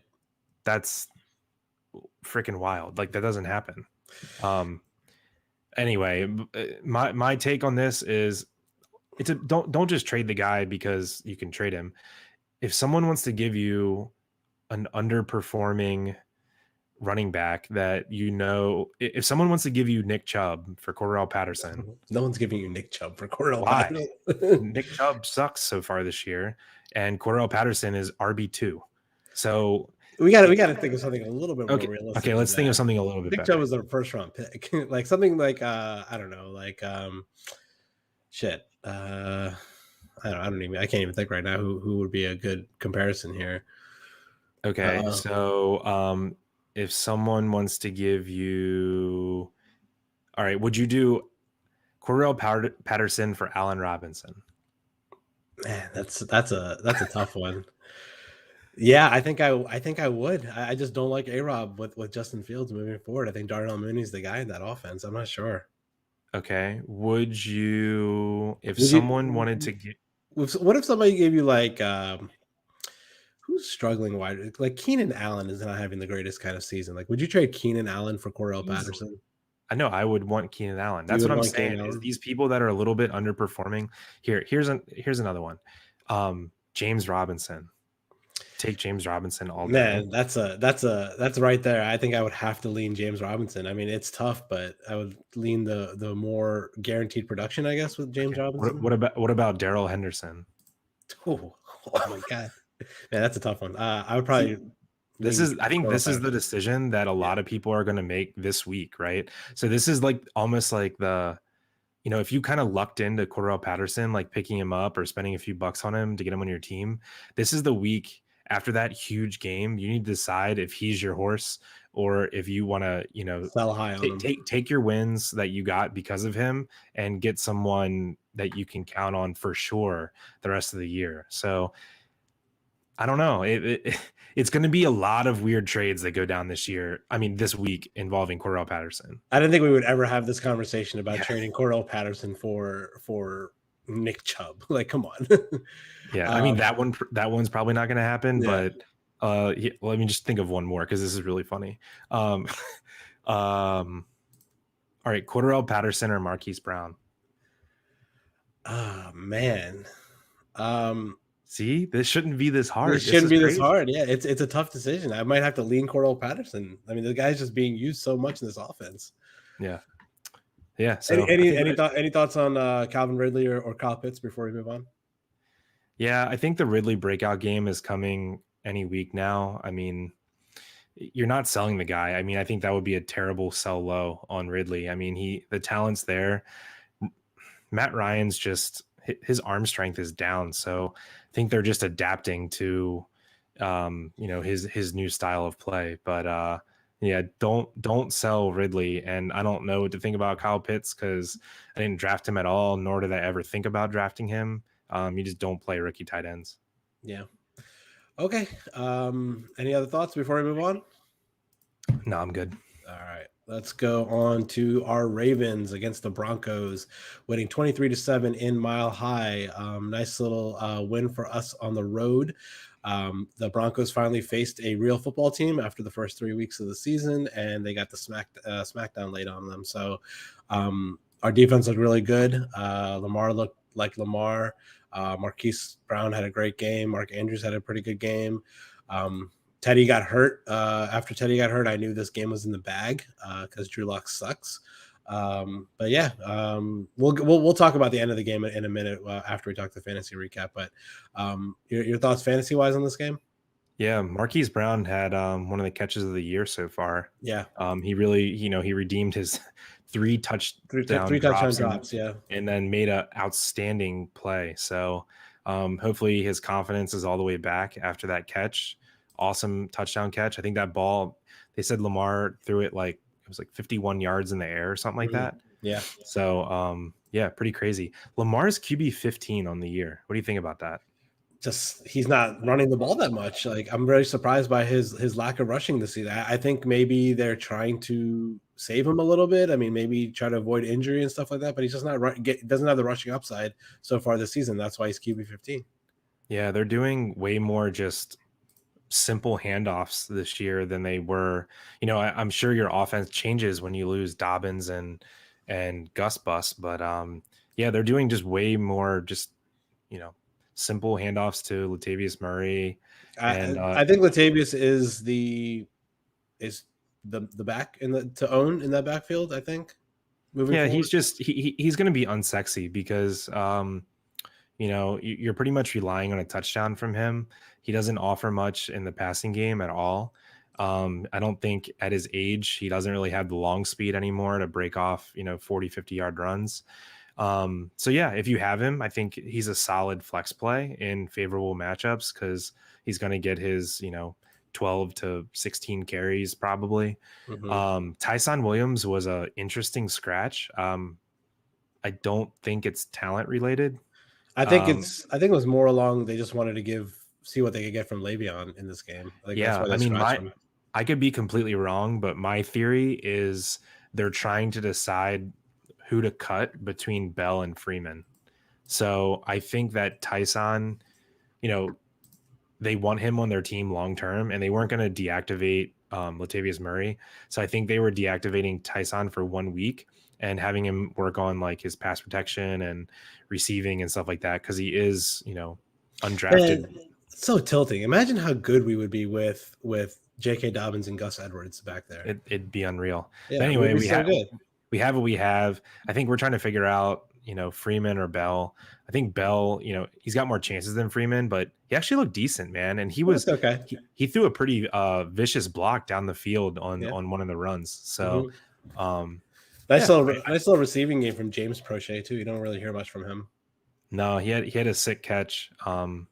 That's freaking wild. Like, that doesn't happen. Anyway, my take on this is don't just trade the guy because you can trade him. If someone wants to give you an underperforming running back that if someone wants to give you Nick Chubb for Cordarrelle Patterson, No one's giving you Nick Chubb for Cordell why? Patterson. Nick Chubb sucks so far this year, and Cordarrelle Patterson is RB2. So we got to think of something a little bit more realistic. Okay, let's think of something a little bit Nick better. Chubb was a first round pick, like something like I don't know, like shit. I can't even think right now who would be a good comparison here. Okay, so if someone wants to give you, all right, would you do Cordarrelle Patterson for Allen Robinson? Man, that's a tough one. Yeah, I think I would. I just don't like A-Rob with Justin Fields moving forward. I think Darnell Mooney's the guy in that offense. I'm not sure. Okay, would you, if Would someone wanted to get, what if somebody gave you like who's struggling wide? Like Keenan Allen is not having the greatest kind of season. Like, would you trade Keenan Allen for Cordell Patterson? I know I would want Keenan Allen. That's what I'm saying. Is these people that are a little bit underperforming. Here's another one. James Robinson. Take James Robinson all day. Man, that's right there. I think I would have to lean James Robinson. I mean, it's tough, but I would lean the more guaranteed production, I guess, with James Robinson. What about Darrell Henderson? Oh my god, man, that's a tough one. I would probably. I think this is the decision that a lot of people are going to make this week, right? So this is like almost like if you kind of lucked into Cordarrelle Patterson, like picking him up or spending a few bucks on him to get him on your team, this is the week after that huge game. You need to decide if he's your horse or if you want to, sell high on him. Take your wins that you got because of him and get someone that you can count on for sure the rest of the year. So I don't know. It's going to be a lot of weird trades that go down this week involving Cordarrelle Patterson. I didn't think we would ever have this conversation about trading Cordarrelle Patterson for Nick Chubb. Like, come on. Yeah, I mean that one's probably not going to happen. Yeah. But let me just think of one more because this is really funny. All right, Cordarrelle Patterson or Marquise Brown? Oh man. See, this shouldn't be this hard. This shouldn't be this hard. Yeah, it's a tough decision. I might have to lean Cordarrelle Patterson. I mean, the guy's just being used so much in this offense. Yeah. Yeah. So any thoughts on Calvin Ridley or Kyle Pitts before we move on? Yeah, I think the Ridley breakout game is coming any week now. I mean, you're not selling the guy. I mean, I think that would be a terrible sell low on Ridley. I mean, the talent's there. Matt Ryan's just his arm strength is down, so I think they're just adapting to his new style of play. But yeah, don't sell Ridley. And I don't know what to think about Kyle Pitts because I didn't draft him at all, nor did I ever think about drafting him. You just don't play rookie tight ends. Yeah. Okay. Any other thoughts before we move on? No, I'm good. All right. Let's go on to our Ravens against the Broncos, winning 23-7 in Mile High. Nice little win for us on the road. The Broncos finally faced a real football team after the first 3 weeks of the season, and they got the smackdown laid on them. So our defense looked really good. Lamar looked like Lamar. Marquise Brown had a great game. Mark Andrews had a pretty good game. Teddy got hurt. After Teddy got hurt, I knew this game was in the bag because Drew Lock sucks. But yeah, we'll talk about the end of the game in a minute after we talk the fantasy recap. But your thoughts fantasy wise on this game? Yeah, Marquise Brown had one of the catches of the year so far. Yeah, he really he redeemed his three touchdown drops. Yeah, and then made an outstanding play. So hopefully his confidence is all the way back after that catch. Awesome touchdown catch. I think that ball, they said Lamar threw it like it was like 51 yards in the air or something like that. Yeah. So yeah, pretty crazy. Lamar's QB 15 on the year. What do you think about that? Just he's not running the ball that much. Like I'm very surprised by his lack of rushing this season. I think maybe they're trying to save him a little bit. I mean, maybe try to avoid injury and stuff like that. But he's just not doesn't have the rushing upside so far this season. That's why he's QB 15. Yeah, they're doing way more just simple handoffs this year than they were. I'm sure your offense changes when you lose Dobbins and Gus Bus, but Yeah, they're doing just way more, just simple handoffs to Latavius Murray, and I think Latavius is the back in the to own in that backfield. I think moving yeah, forward. he's going to be unsexy because you're pretty much relying on a touchdown from him. He doesn't offer much in the passing game at all. I don't think at his age, he doesn't really have the long speed anymore to break off, 40, 50-yard runs. So yeah, if you have him, I think he's a solid flex play in favorable matchups because he's going to get his, 12 to 16 carries probably. Mm-hmm. Tyson Williams was a interesting scratch. I don't think it's talent related. I think it was more along they just wanted to see what they could get from Le'Veon in this game. Like that's Yeah, why I they mean, scratched him. I could be completely wrong, but my theory is they're trying to decide who to cut between Bell and Freeman. So I think that Tyson, you know, they want him on their team long term, and they weren't going to deactivate Latavius Murray. So I think they were deactivating Tyson for 1 week and having him work on like his pass protection and receiving and stuff like that because he is, undrafted. And it's so tilting. Imagine how good we would be with J.K. Dobbins and Gus Edwards back there. It'd be unreal. Yeah, But anyway, we'd be so good. We have what we have. I think we're trying to figure out, Freeman or Bell. I think Bell, he's got more chances than Freeman, but he actually looked decent, man. And That's okay. He threw a pretty vicious block down the field on one of the runs. So, nice little receiving game from James Prochet too. You don't really hear much from him. No, he had a sick catch on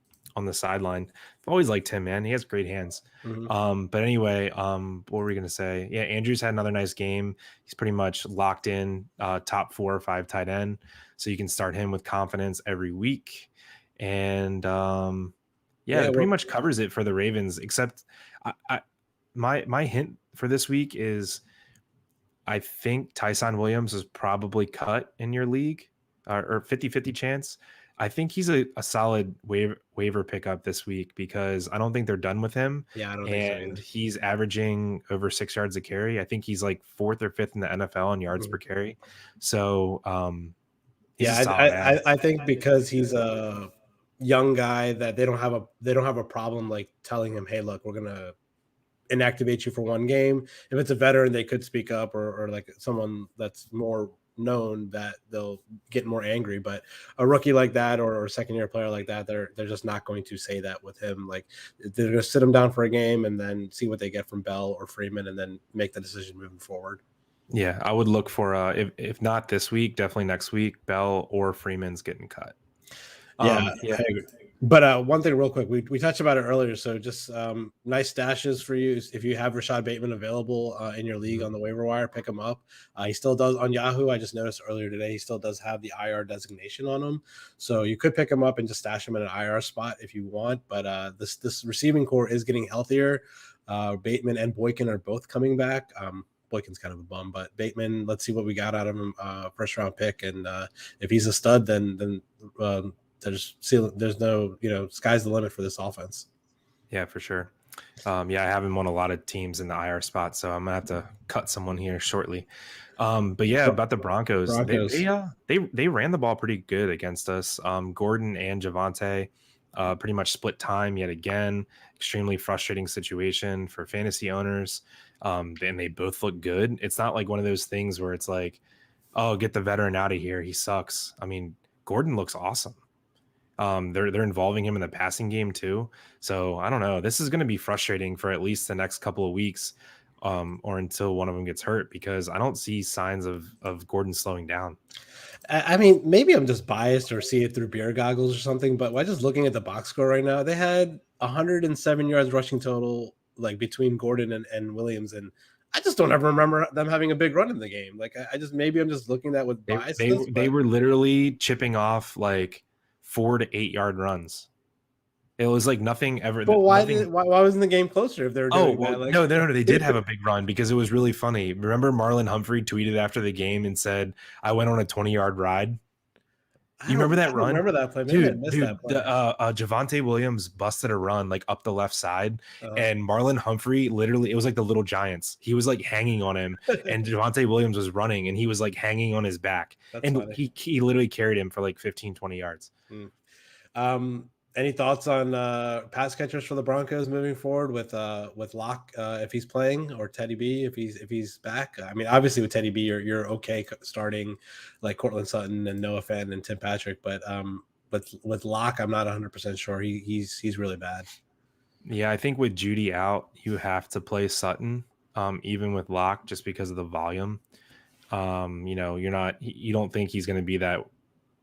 the sideline. I've always liked him, man. He has great hands. But anyway, what were we gonna say? Yeah, Andrews had another nice game. He's pretty much locked in top 4 or 5 tight end, so you can start him with confidence every week. And it pretty much covers it for the Ravens. Except my hint for this week is I think Tyson Williams is probably cut in your league or 50-50 chance. I think he's a solid waiver pickup this week because I don't think they're done with him. Yeah, I don't think so either. He's averaging over 6 yards a carry. I think he's like 4th or 5th in the NFL in yards per carry. So, I think because he's a young guy that they don't have a problem like telling him, hey, look, we're gonna inactivate you for 1 game. If it's a veteran, they could speak up or like someone that's more known that they'll get more angry, but a rookie like that or a second-year player like that, they're just not going to say that with him. Like they're going to sit him down for a game and then see what they get from Bell or Freeman and then make the decision moving forward. Yeah, I would look for if not this week, definitely next week, Bell or Freeman's getting cut. I agree. But one thing real quick, we touched about it earlier. So just nice stashes for you. If you have Rashad Bateman available in your league on the waiver wire, pick him up. He still does on Yahoo. I just noticed earlier today, he still does have the IR designation on him. So you could pick him up and just stash him in an IR spot if you want. But this receiving core is getting healthier. Bateman and Boykin are both coming back. Boykin's kind of a bum, but Bateman, let's see what we got out of him. First round pick. And if he's a stud, then there's no, sky's the limit for this offense. Yeah, for sure. I have him on a lot of teams in the IR spot, so I'm gonna have to cut someone here shortly. But yeah, about the Broncos. They ran the ball pretty good against us. Gordon and Javonte pretty much split time yet again. Extremely frustrating situation for fantasy owners. And they both look good. It's not like one of those things where it's like, oh, get the veteran out of here, he sucks. I mean, Gordon looks awesome. They're involving him in the passing game too. So I don't know. This is going to be frustrating for at least the next couple of weeks, or until one of them gets hurt, because I don't see signs of Gordon slowing down. I mean, maybe I'm just biased or see it through beer goggles or something, but by just looking at the box score right now, they had 107 yards rushing total, like between Gordon and Williams, and I just don't ever remember them having a big run in the game. Like maybe I'm just looking at with bias. They were literally chipping off like 4 to 8 yard runs. It was like nothing ever. But why wasn't the game closer if they were doing that? Like, no, they did have a big run because it was really funny. Remember Marlon Humphrey tweeted after the game and said, I went on a 20-yard ride. You remember that I don't run? remember that play. Maybe I Dude, missed that play. Javonte Williams busted a run like up the left side, Uh, and Marlon Humphrey literally, it was like the Little Giants. He was like hanging on him, and Javonte Williams was running, and he was like hanging on his back, that's and funny. he literally carried him for like 15, 20 yards. Mm. Any thoughts on pass catchers for the Broncos moving forward with Locke if he's playing, or Teddy B if he's back? I mean, obviously with Teddy B, you're okay starting like Cortland Sutton and Noah Fenton and Tim Patrick, but with Locke, I'm not 100% sure. He's really bad. Yeah, I think with Judy out, you have to play Sutton, even with Locke, just because of the volume. You don't think he's going to be that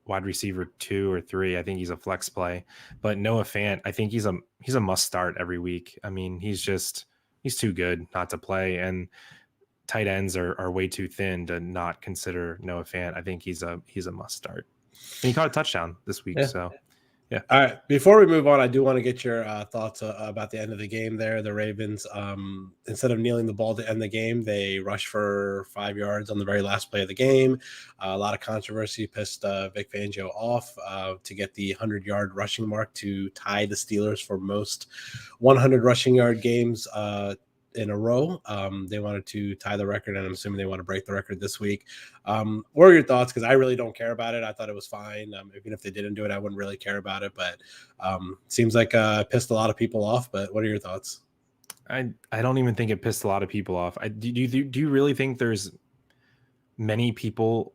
wide receiver 2 or 3. I think he's a flex play, but Noah Fant, I think he's a must start every week. I mean, he's too good not to play, and tight ends are way too thin to not consider Noah Fant. I think he's a must start, and he caught a touchdown this week. Yeah. So yeah. All right. Before we move on, I do want to get your thoughts about the end of the game there. The Ravens, instead of kneeling the ball to end the game, they rushed for 5 yards on the very last play of the game. A lot of controversy pissed Vic Fangio off to get the 100-yard rushing mark to tie the Steelers for most 100 rushing yard games in a row. They wanted to tie the record, and I'm assuming they want to break the record this week. What are your thoughts? Because I really don't care about it. I thought it was fine. Even if they didn't do it, I wouldn't really care about it. But seems like pissed a lot of people off. But what are your thoughts? I don't even think it pissed a lot of people off. Do you really think there's many people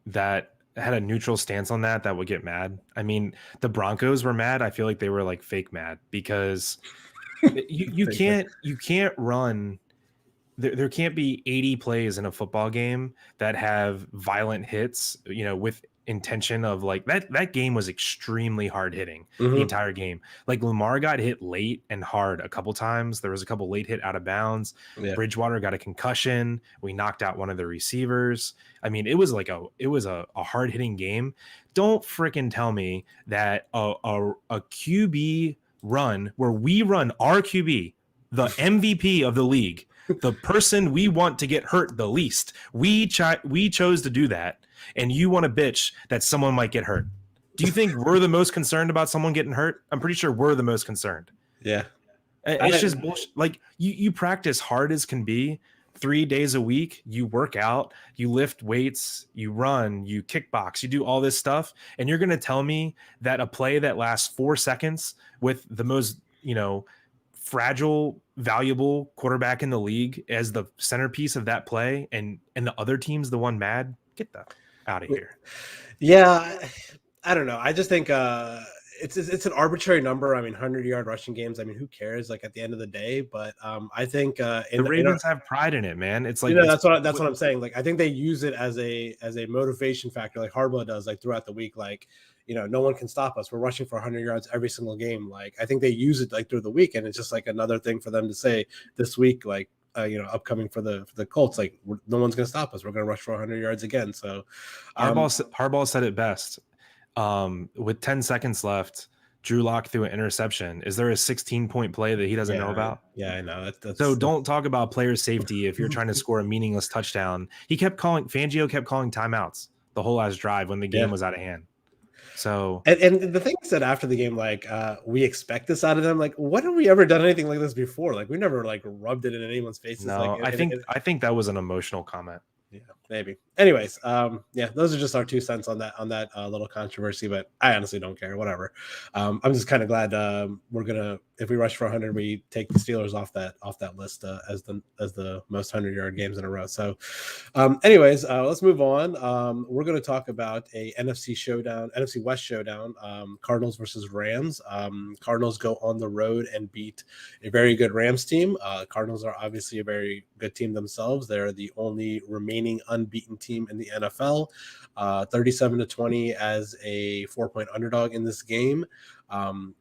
that had a neutral stance on that would get mad? I mean, the Broncos were mad. I feel like they were like fake mad, because you can't run. There can't be 80 plays in a football game that have violent hits, with intention of like that game was extremely hard hitting the entire game. Like Lamar got hit late and hard a couple times. There was a couple late hit out of bounds. Yeah. Bridgewater got a concussion. We knocked out one of the receivers. I mean, it was a hard hitting game. Don't freaking tell me that a QB run where we run our QB, the MVP of the league, the person we want to get hurt the least, we chose to do that, and you want to bitch that someone might get hurt. Do you think we're the most concerned about someone getting hurt? I'm pretty sure we're the most concerned. Yeah. It's just bullshit. Like you practice hard as can be 3 days a week, you work out, you lift weights, you run, you kickbox, you do all this stuff, and you're going to tell me that a play that lasts 4 seconds with the most, fragile, valuable quarterback in the league as the centerpiece of that play, and the other team's the one mad? Get that out of here. Yeah, I don't know. I just think it's an arbitrary number. I mean, 100-yard rushing games. I mean, who cares? Like at the end of the day, but I think the Ravens have pride in it, man. It's like that's what I'm saying. Like I think they use it as a motivation factor, like Harbaugh does, like throughout the week. Like no one can stop us. We're rushing for 100 yards every single game. Like I think they use it like through the week, and it's just like another thing for them to say this week, like. Upcoming for the Colts, like no one's going to stop us. We're going to rush for 100 yards again. So Harbaugh said it best. With 10 seconds left, Drew Lock threw an interception. Is there a 16-point play that he doesn't know about? Yeah, I know. So don't talk about player safety if you're trying to score a meaningless touchdown. Fangio kept calling timeouts the whole last drive when the game was out of hand. So and the thing said after the game, like we expect this out of them. Like, what have we ever done anything like this before? Like we never like rubbed it in anyone's faces. No, like, I think that was an emotional comment. Yeah, maybe. Anyways, those are just our 2 cents on that little controversy, but I honestly don't care. Whatever. I'm just kind of glad we're gonna, if we rush for 100, we take the Steelers off that list as the most 100-yard games in a row. So, anyways, let's move on. We're going to talk about a NFC West showdown. Cardinals versus Rams. Cardinals go on the road and beat a very good Rams team. Cardinals are obviously a very good team themselves. They're the only remaining unbeaten team in the NFL. 37-20 as a 4-point underdog in this game.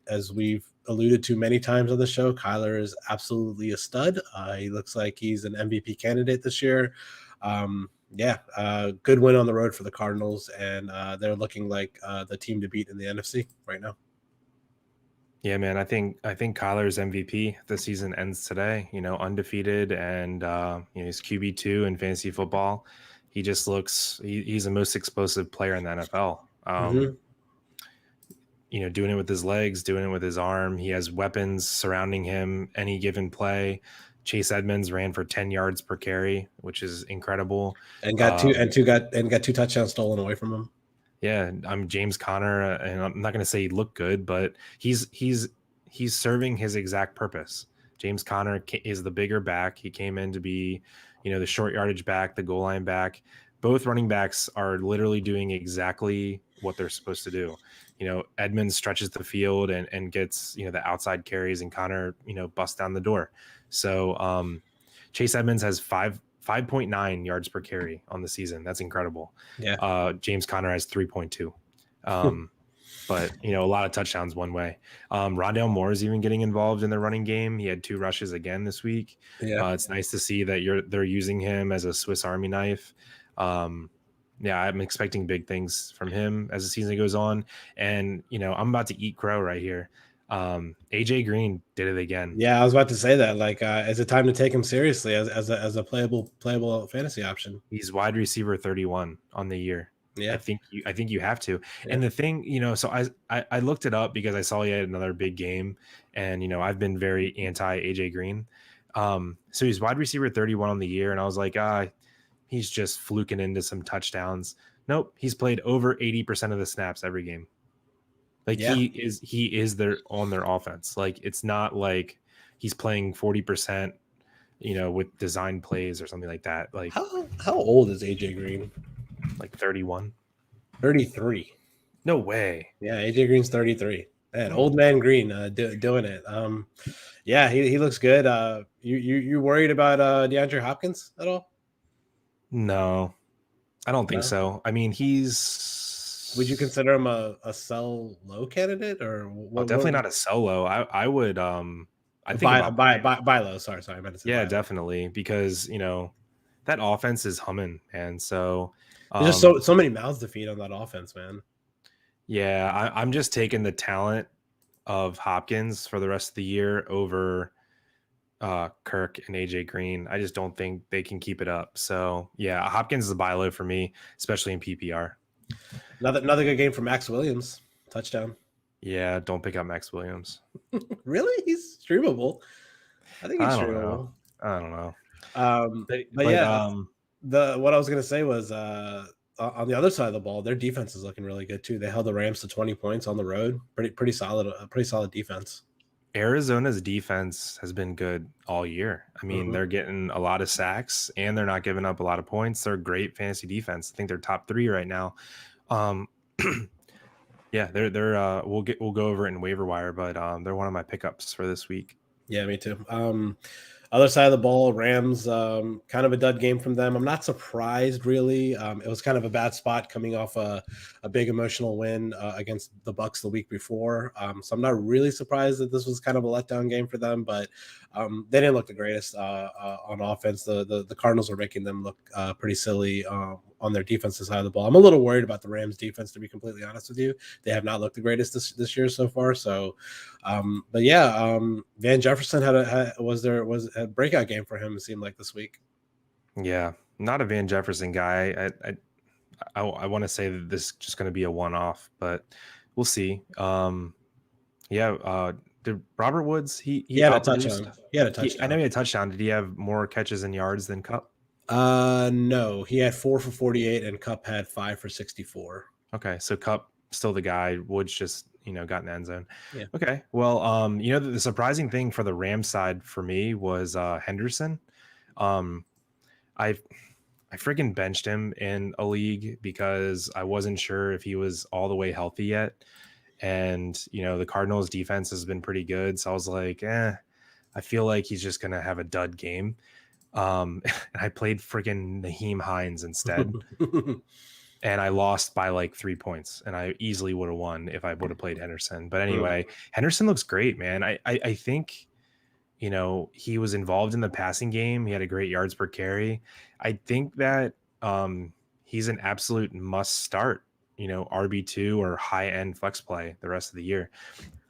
As we've alluded to many times on the show, Kyler is absolutely a stud. He looks like he's an MVP candidate this year. Good win on the road for the Cardinals, and they're looking like the team to beat in the NFC right now. Yeah, man, I think Kyler's MVP. The season ends today, undefeated, and he's QB2 in fantasy football. He just looks, he's the most explosive player in the NFL. Mhm. Doing it with his legs, doing it with his arm. He has weapons surrounding him any given play. Chase Edmonds ran for 10 yards per carry, which is incredible. And got two touchdowns stolen away from him. Yeah, I'm James Conner, and I'm not going to say he looked good, but he's serving his exact purpose. James Conner is the bigger back. He came in to be, the short yardage back, the goal line back. Both running backs are literally doing exactly what they're supposed to do. Edmonds stretches the field and gets, the outside carries, and Conner, busts down the door. So Chase Edmonds has 5.9 yards per carry on the season. That's incredible. Yeah. James Conner has 3.2. But a lot of touchdowns one way. Rondale Moore is even getting involved in the running game. He had 2 rushes again this week. Yeah. It's nice to see that they're using him as a Swiss Army knife. Yeah, I'm expecting big things from him as the season goes on. And I'm about to eat crow right here. AJ Green did it again. Yeah, I was about to say that. Like, is it time to take him seriously as a playable fantasy option? He's wide receiver 31 on the year. Yeah, I think you have to. Yeah. And the thing, so I looked it up because I saw he had another big game, and I've been very anti AJ Green. So he's wide receiver 31 on the year, and I was like, he's just fluking into some touchdowns. Nope, he's played over 80% of the snaps every game. Like, yeah. he is on their offense. Like, it's not like he's playing 40%, with design plays or something like that. Like, how old is AJ Green? Like 31. 33. No way. Yeah, AJ Green's 33. Man, old man Green doing it. Yeah, he looks good. You worried about DeAndre Hopkins at all? No, I don't think so. I mean, would you consider him a sell low candidate, or definitely not a sell low. I would I think buy low. Sorry, I meant to say yeah, definitely, because that offense is humming, and so there's just so many mouths to feed on that offense, man. Yeah, I'm just taking the talent of Hopkins for the rest of the year over Kirk and AJ Green. I just don't think they can keep it up. So yeah, Hopkins is a buy low for me, especially in PPR. Another good game for Max Williams, touchdown. Yeah, don't pick up Max Williams. Really? He's streamable. I think he's streamable. I don't know. But yeah, what I was gonna say was on the other side of the ball, their defense is looking really good too. They held the Rams to 20 points on the road. Pretty solid, pretty solid defense. Arizona's defense has been good all year. I mean, they're getting a lot of sacks and they're not giving up a lot of points. They're a great fantasy defense. I think they're top 3 right now. Yeah, they're we'll go over it in waiver wire, but they're one of my pickups for this week. Yeah, me too. Other side of the ball, Rams, kind of a dud game from them. I'm not surprised, really. It was kind of a bad spot coming off a big emotional win against the Bucs the week before. So I'm not really surprised that this was kind of a letdown game for them, but they didn't look the greatest on offense. The Cardinals are making them look pretty silly on their defensive side of the ball. I'm a little worried about the Rams defense, to be completely honest with you. They have not looked the greatest this year so far. So, but yeah, Van Jefferson was a breakout game for him, it seemed like, this week. Yeah, not a Van Jefferson guy. I want to say that this is just going to be a one-off, but we'll see. Yeah, did Robert Woods, he had a touchdown. He had a touchdown. I know he had a touchdown. Did he have more catches and yards than Kupp? No, he had 4 for 48 and Kupp had 5 for 64. Okay, so Kupp still the guy. Woods just got in the end zone. Yeah. Okay, well, the surprising thing for the Rams side for me was Henderson. I freaking benched him in a league because I wasn't sure if he was all the way healthy yet, and the Cardinals defense has been pretty good, so I was like, I feel like he's just gonna have a dud game. And I played freaking Naheem Hines instead. And I lost by like 3 points, and I easily would have won if I would have played Henderson. But anyway, Henderson looks great, man. I think, he was involved in the passing game. He had a great yards per carry. I think that he's an absolute must start, RB2 or high end flex play the rest of the year.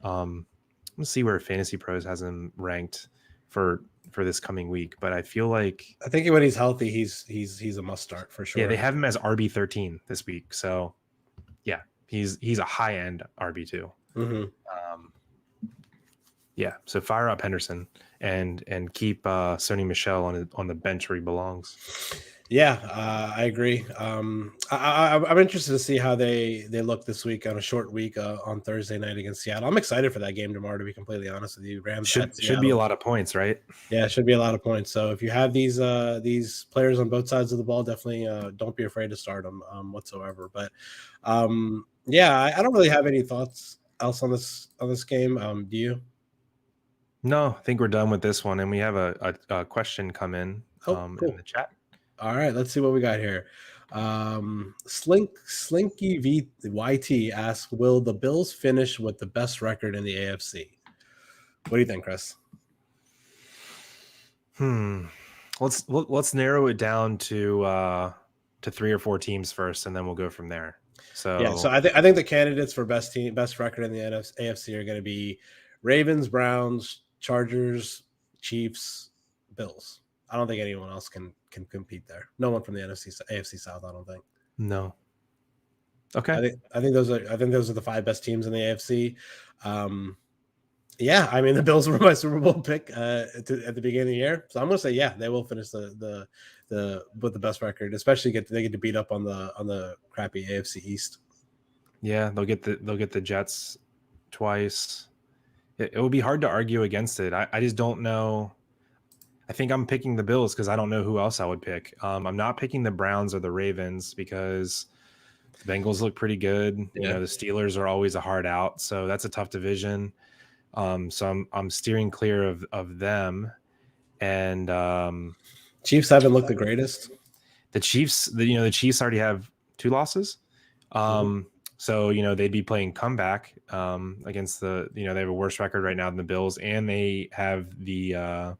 Let's see where Fantasy Pros has him ranked for this coming week, but I feel like when he's healthy, he's a must start for sure. Yeah, they have him as RB13 this week, so yeah, He's a high end RB2. Mm-hmm. Yeah, so fire up Henderson and keep Sony Michel on the bench where he belongs. Yeah, I agree. I'm interested to see how they look this week on a short week on Thursday night against Seattle. I'm excited for that game tomorrow, to be completely honest with you. Rams at Should be a Seattle. lot of points, right? Yeah, it should be a lot of points. So if you have these players on both sides of the ball, definitely don't be afraid to start them whatsoever. But yeah, I don't really have any thoughts else on this game. Do you? No, I think we're done with this one, and we have a question come in Oh, cool. in the chat. All right, let's see what we got here. Slinky VYT asks, will the Bills finish with the best record in the AFC? What do you think, Chris? Let's narrow it down to 3 or 4 teams first, and then we'll go from there. So yeah, so I think the candidates for best record in the AFC are going to be Ravens, Browns, Chargers, Chiefs, Bills. I don't think anyone else can compete there. No one from the AFC South, I don't think. No. Okay. I think those are the 5 best teams in the AFC. Yeah, I mean the Bills were my Super Bowl pick at the beginning of the year, so I'm gonna say yeah, they will finish the with the best record, especially they get to beat up on the crappy AFC East. Yeah, they'll get the Jets twice. It would be hard to argue against it. I just don't know. I think I'm picking the Bills because I don't know who else I would pick. I'm not picking the Browns or the Ravens because the Bengals look pretty good. Yeah. You know, the Steelers are always a hard out, so that's a tough division. So I'm steering clear of them. And Chiefs haven't looked the greatest. The Chiefs, the Chiefs already have 2 losses. So, they'd be playing comeback against they have a worse record right now than the Bills, and they have the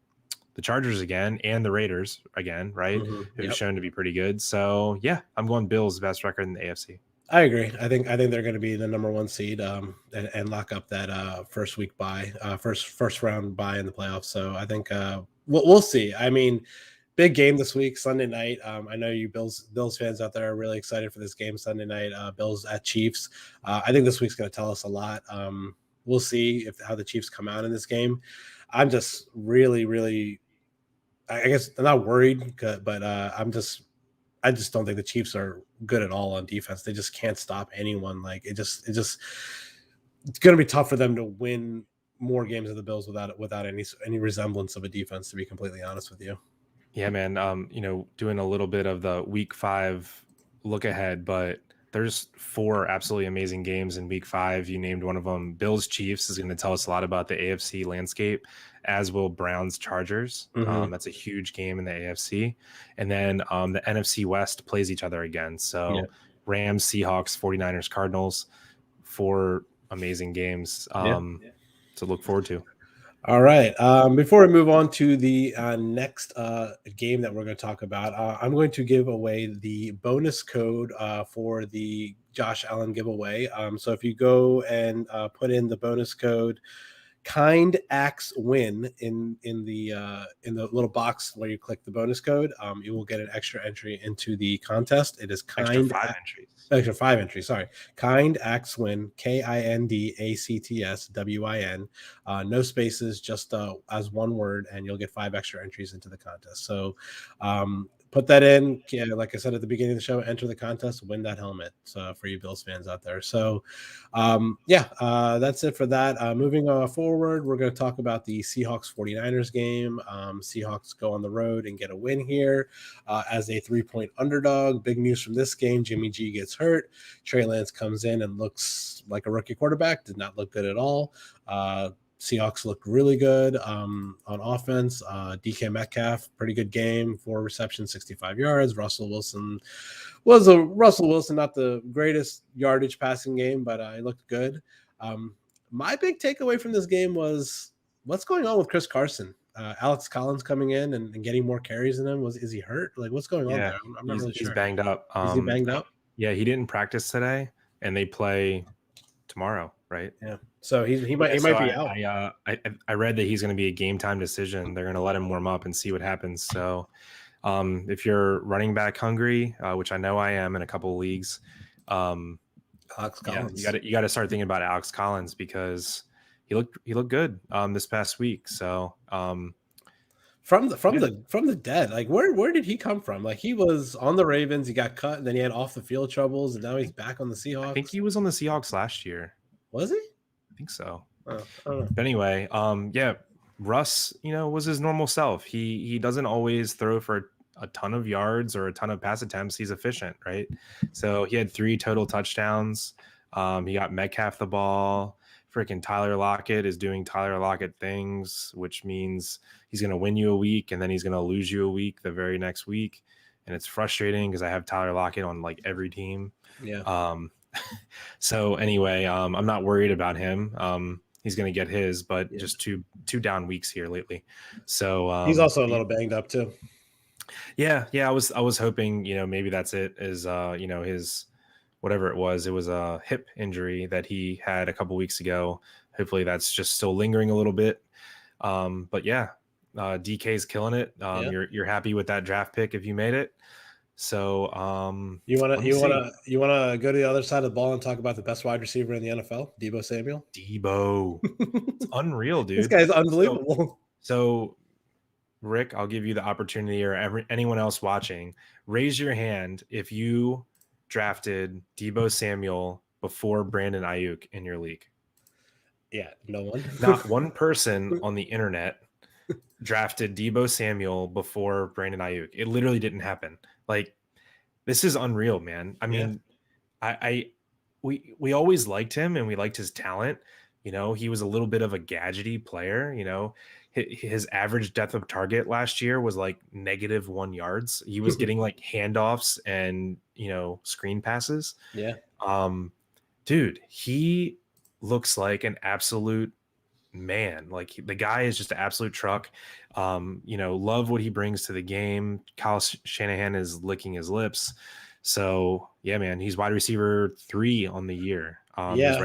Chargers again and the Raiders again, right? Who've shown to be pretty good. So, yeah, I'm going Bills, best record in the AFC. I agree. I think they're going to be the number 1 seed and lock up that first week bye, first round bye in the playoffs. So I think we'll see. I mean, big game this week, Sunday night. I know you Bills fans out there are really excited for this game Sunday night. Bills at Chiefs. I think this week's going to tell us a lot. We'll see how the Chiefs come out in this game. I'm just really, really, I guess I'm not worried, but I just don't think the Chiefs are good at all on defense. They just can't stop anyone. Like it's going to be tough for them to win more games of the Bills without any resemblance of a defense, to be completely honest with you. Yeah, man. Doing a little bit of the week 5 look ahead, but there's 4 absolutely amazing games in week 5. You named one of them. Bills Chiefs is going to tell us a lot about the AFC landscape, as will Browns Chargers. That's a huge game in the AFC. And then the NFC West plays each other again. So Rams, Seahawks, 49ers, Cardinals, 4 amazing games to look forward to. All right. Before we move on to the next game that we're going to talk about, I'm going to give away the bonus code for the Josh Allen giveaway. So if you go and put in the bonus code Kind Acts Win in the little box where you click the bonus code, you will get an extra entry into the contest. It is extra 5 entries. Sorry, Kind Acts Win, KINDACTS WIN. No spaces, just as one word, and you'll get 5 extra entries into the contest. So put that in. Like I said at the beginning of the show, enter the contest, win that helmet for you Bills fans out there. So that's it for that. Moving forward, we're going to talk about the Seahawks 49ers game. Seahawks go on the road and get a win here as a 3-point underdog. Big news from this game: Jimmy G gets hurt. Trey Lance comes in and looks like a rookie quarterback. Did not look good at all. Seahawks looked really good on offense. DK Metcalf, pretty good game, 4 receptions, 65 yards. Russell Wilson, not the greatest yardage passing game, but it looked good. My big takeaway from this game was what's going on with Chris Carson. Alex Collins coming in and getting more carries than him. Is he hurt? Like, what's going on there? I'm not really sure. He's banged up. Is he banged up? Yeah, he didn't practice today, and they play tomorrow, right? Yeah. So he might be out. I read that he's going to be a game time decision. They're going to let him warm up and see what happens. So if you're running back hungry, which I know I am in a couple of leagues, Alex Yeah, Collins. you got to start thinking about Alex Collins because he looked good this past week. So From the dead. Like where did he come from? Like he was on the Ravens, he got cut, and then he had off the field troubles, and now he's back on the I think Seahawks. he was on the Seahawks last year. Was he? I think so. Oh, I don't know. But anyway, yeah, Russ, was his normal self. He doesn't always throw for a ton of yards or a ton of pass attempts. He's efficient, right? So he had 3 total touchdowns. He got Metcalf the ball. Freaking Tyler Lockett is doing Tyler Lockett things, which means he's going to win you a week and then he's going to lose you a week the very next week. And it's frustrating because I have Tyler Lockett on like every team. Yeah. So anyway, I'm not worried about him. He's going to get his, but just two down weeks here lately. So he's also a little banged up too. Yeah. I was hoping, maybe that's it. Is his whatever it was a hip injury that he had a couple weeks ago. Hopefully that's just still lingering a little bit. But yeah, DK's killing it. You're happy with that draft pick if you made it. So you want to go to the other side of the ball and talk about the best wide receiver in the NFL, Deebo Samuel. It's unreal, dude. This guy's unbelievable. So Rick, I'll give you the opportunity, or anyone else watching, raise your hand if you drafted Deebo Samuel before Brandon Ayuk in your league. Yeah, no one. Not one person on the internet drafted Deebo Samuel before Brandon Ayuk. It literally didn't happen. Like, this is unreal, man. I mean, we always liked him and we liked his talent. He was a little bit of a gadgety player. His average depth of target last year was like -1 yards. He was getting like handoffs and, screen passes. Yeah. Dude, he looks like an absolute man. Like the guy is just an absolute truck. Love what he brings to the game. Kyle Shanahan is licking his lips. So yeah, man, he's wide receiver 3 on the year. He's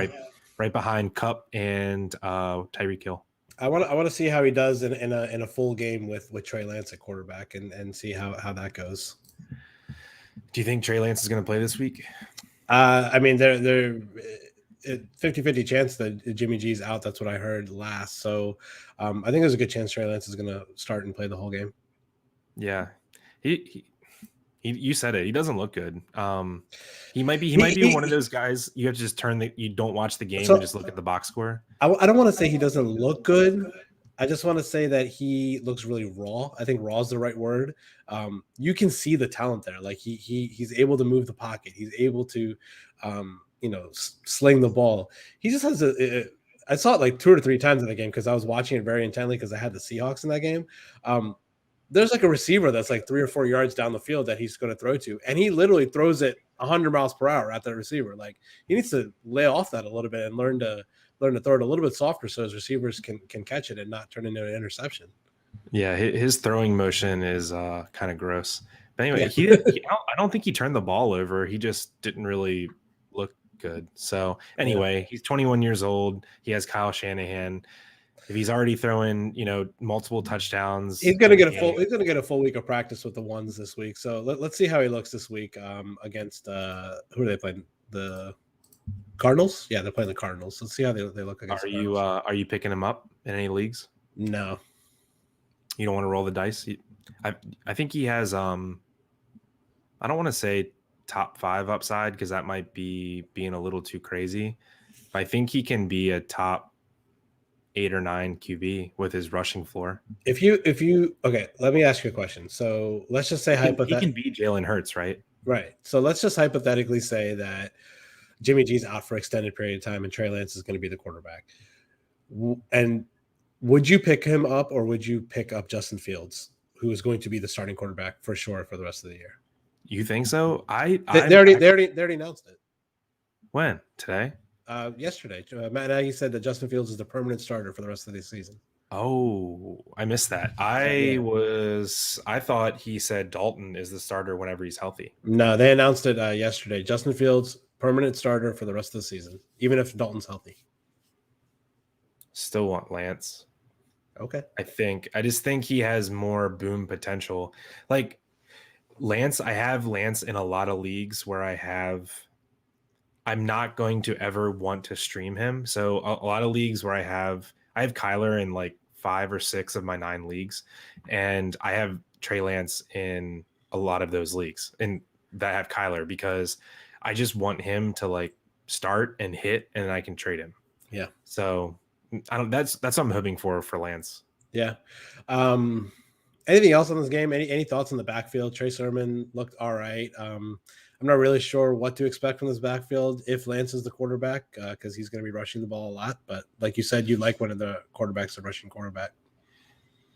right behind Kupp and Tyreek Hill. I want to see how he does in a full game with Trey Lance at quarterback and see how that goes. Do you think Trey Lance is going to play this week? I mean, they're 50-50 chance that Jimmy G's out. That's what I heard last. So I think there's a good chance Trey Lance is going to start and play the whole game. Yeah, you said it. He doesn't look good. He might be one of those guys you have to just you don't watch the game and just look at the box score. I don't want to say he doesn't look good. I just want to say that he looks really raw. I think raw is the right word. You can see the talent there. Like he's able to move the pocket. He's able to, sling the ball. He just has I saw it like 2 or 3 times in the game because I was watching it very intently because I had the Seahawks in that game. There's like a receiver that's like 3 or 4 yards down the field that he's going to throw to, and he literally throws it 100 miles per hour at that receiver. Like he needs to lay off that a little bit and learn to throw it a little bit softer so his receivers can catch it and not turn into an interception. Yeah, his throwing motion is kind of gross. But anyway, I don't think he turned the ball over. He just didn't really look good. So anyway, he's 21 years old. He has Kyle Shanahan. If he's already throwing, multiple touchdowns, he's gonna get a full week of practice with the ones this week. So let's see how he looks this week against who are they playing? The Cardinals? Yeah, they're playing the Cardinals. Let's see how they look against. Are you picking him up in any leagues? No. You don't want to roll the dice? I think he has I don't want to say top 5 upside because that might be being a little too crazy. I think he can be a top 8 or 9 QB with his rushing floor. If you okay, let me ask you a question. So let's just say he can be Jalen Hurts, right? Right. So let's just hypothetically say that Jimmy G's out for extended period of time and Trey Lance is going to be the quarterback. And would you pick him up or would you pick up Justin Fields, who is going to be the starting quarterback for sure for the rest of the year? You think so? They already announced it. When? Today? Yesterday. Matt Nagy said that Justin Fields is the permanent starter for the rest of the season. Oh, I missed that. I thought he said Dalton is the starter whenever he's healthy. No, they announced it yesterday. Justin Fields, permanent starter for the rest of the season, even if Dalton's healthy. Still want Lance. Okay. I just think he has more boom potential. Like Lance, I have Lance in a lot of leagues where I have I'm not going to ever want to stream him. So a lot of leagues where I have Kyler in like 5 or 6 of my 9 leagues, and I have Trey Lance in a lot of those leagues, and that have Kyler because I just want him to like start and hit, and I can trade him. Yeah. So I don't. That's what I'm hoping for Lance. Yeah. Anything else on this game? Any thoughts on the backfield? Trey Sermon looked all right. I'm not really sure what to expect from this backfield if Lance is the quarterback because he's going to be rushing the ball a lot. But like you said, you like one of the quarterbacks, a rushing quarterback.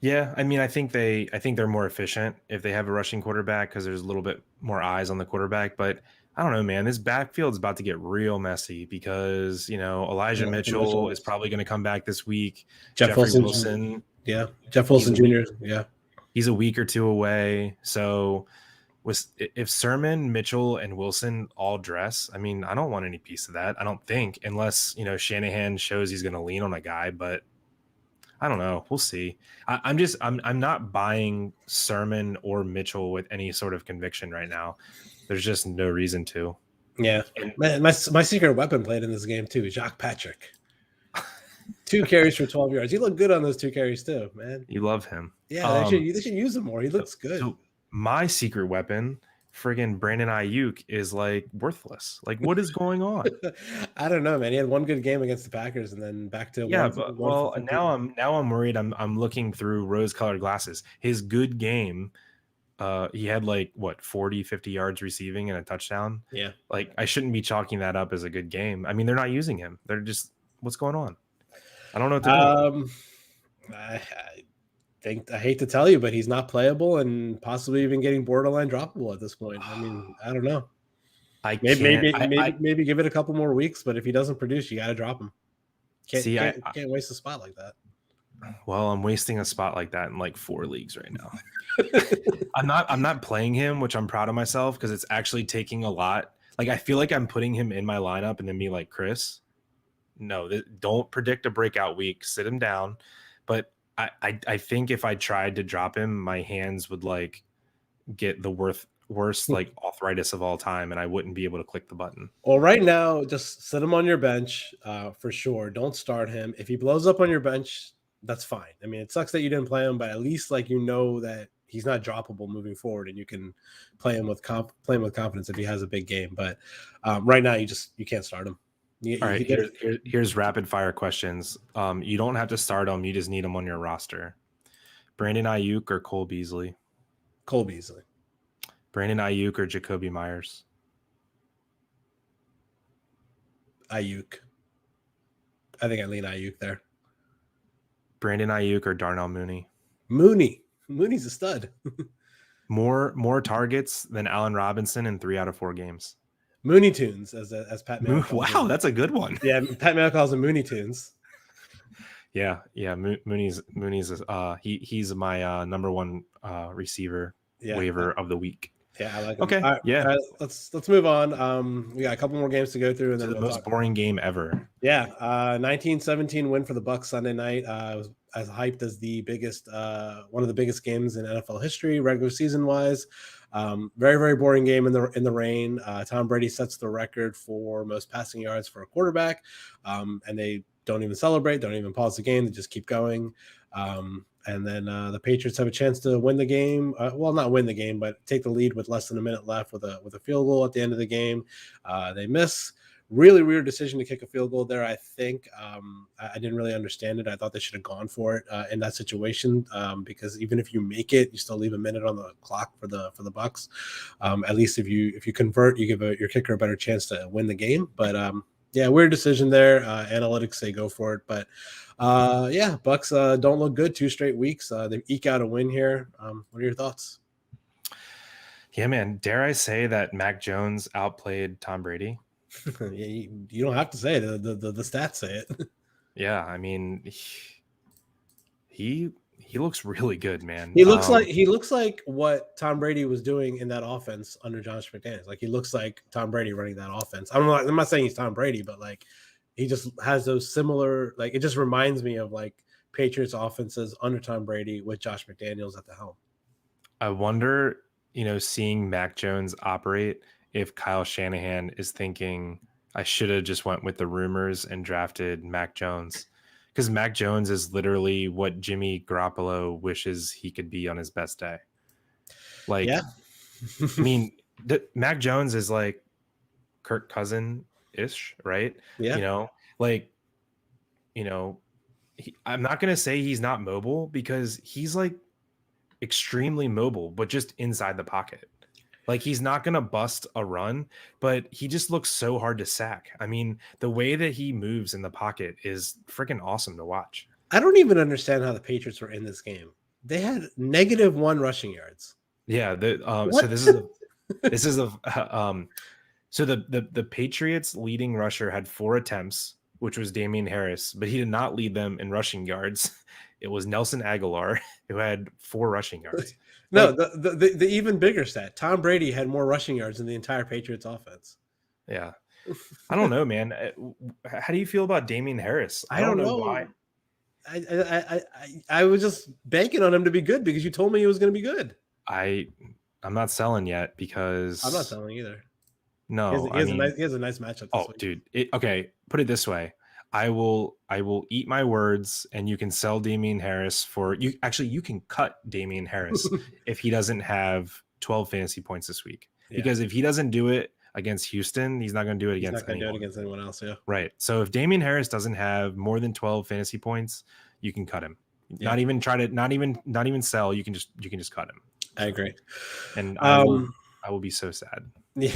Yeah, I mean, I think they're more efficient if they have a rushing quarterback because there's a little bit more eyes on the quarterback. But I don't know, man. This backfield's about to get real messy because Elijah Mitchell is probably going to come back this week. Jeff Wilson, yeah, Jeff Wilson Jr. Yeah, he's a week or two away. So if Sermon, Mitchell, and Wilson all dress, I mean, I don't want any piece of that. I don't think, unless Shanahan shows he's going to lean on a guy, but I don't know. We'll see. I'm not buying Sermon or Mitchell with any sort of conviction right now. There's just no reason to. Yeah. My secret weapon played in this game too, Jacques Patrick. 2 carries for 12 yards. He looked good on those 2 carries too, man. You love him. Yeah, they should use him more. He looks good. So my secret weapon, friggin' Brandon Ayuk, is like worthless. Like, what is going on? I don't know, man. He had one good game against the Packers and then back to now I'm worried. I'm looking through rose-colored glasses. His good game, he had like 40, 50 yards receiving and a touchdown. Yeah. Like, I shouldn't be chalking that up as a good game. I mean, they're not using him. They're just, what's going on? I don't know what to do. I hate to tell you, but he's not playable and possibly even getting borderline droppable at this point. I mean, I don't know. Maybe give it a couple more weeks, but if he doesn't produce, you got to drop him. Can't waste a spot like that. Well, I'm wasting a spot like that in like 4 leagues right now. I'm not playing him, which I'm proud of myself because it's actually taking a lot. Like, I feel like I'm putting him in my lineup and then be like, Chris, no, don't predict a breakout week. Sit him down. But I think if I tried to drop him, my hands would like get the worst like arthritis of all time, and I wouldn't be able to click the button. Well, right now, just sit him on your bench for sure. Don't start him. If he blows up on your bench, that's fine. I mean, it sucks that you didn't play him, but at least like that he's not droppable moving forward, and you can play him with confidence if he has a big game. But right now, you can't start him. All right, here's rapid fire questions. You don't have to start him; you just need him on your roster. Brandon Ayuk or Cole Beasley? Cole Beasley. Brandon Ayuk or Jacoby Myers? Ayuk. I think I lean Ayuk there. Brandon Ayuk or Darnell Mooney? Mooney's a stud. More targets than Allen Robinson in 3 out of 4 games. Mooney Tunes, as Pat Mayo calls Wow, him. That's a good one. Yeah, Pat Mayo calls him Mooney Tunes. Yeah. Mooney's he's my number 1 receiver waiver of the week. Yeah, I like him. Okay. All right, yeah. all right, let's move on. We got a couple more games to go through, and then the most boring game ever. Yeah, 19-17 win for the Bucs Sunday night. It was as hyped as the biggest, one of the biggest games in NFL history, regular season wise. Very, very boring game in the rain. Tom Brady sets the record for most passing yards for a quarterback, and they don't even celebrate, don't even pause the game, they just keep going. And then the Patriots have a chance to win the game. Well, not win the game, but take the lead with less than a minute left with a field goal at the end of the game. They miss. Really weird decision to kick a field goal there. I think I didn't really understand it. I thought they should have gone for it in that situation because even if you make it, you still leave a minute on the clock for the Bucs. At least if you convert, you give your kicker a better chance to win the game. But yeah, weird decision there. Analytics say go for it, but yeah, Bucs don't look good 2 straight weeks. They eke out a win here. What are your thoughts? Yeah, man. Dare I say that Mac Jones outplayed Tom Brady? You don't have to say it. The stats say it. Yeah, I mean, he looks really good, man. He looks like what Tom Brady was doing in that offense under Josh McDaniels. Like he looks like Tom Brady running that offense. I'm not saying he's Tom Brady, but like he just has those similar. Like it just reminds me of like Patriots offenses under Tom Brady with Josh McDaniels at the helm. I wonder, seeing Mac Jones operate, if Kyle Shanahan is thinking, I should have just went with the rumors and drafted Mac Jones, because Mac Jones is literally what Jimmy Garoppolo wishes he could be on his best day. Like, Yeah. I mean, Mac Jones is like Kirk Cousin-ish, right? Yeah. You know, like, you know, I'm not going to say he's not mobile, because he's like extremely mobile, but just inside the pocket. Like, he's not going to bust a run, but he just looks so hard to sack. I mean, the way that he moves in the pocket is freaking awesome to watch. I don't even understand how the Patriots were in this game. They had -1 rushing yards. Yeah. What? So the Patriots leading rusher had 4 attempts, which was Damian Harris, but he did not lead them in rushing yards. It was Nelson Aguilar, who had 4 rushing yards. No, the even bigger stat. Tom Brady had more rushing yards than the entire Patriots offense. Yeah. I don't know, man. How do you feel about Damian Harris? I don't know why. I was just banking on him to be good because you told me he was going to be good. I'm not selling yet, because I'm not selling either. No, he has a nice matchup. Oh, week. Dude. Okay, put it this way. I will eat my words, and you can sell Damian Harris for you. Actually, you can cut Damian Harris if he doesn't have 12 fantasy points this week. Yeah. Because if he doesn't do it against Houston, he's not going to do it against anyone. Do it against anyone else. Yeah. Right. So if Damian Harris doesn't have more than 12 fantasy points, you can cut him. Yeah. Not even sell. You can just cut him. I agree. And I will be so sad. Yeah.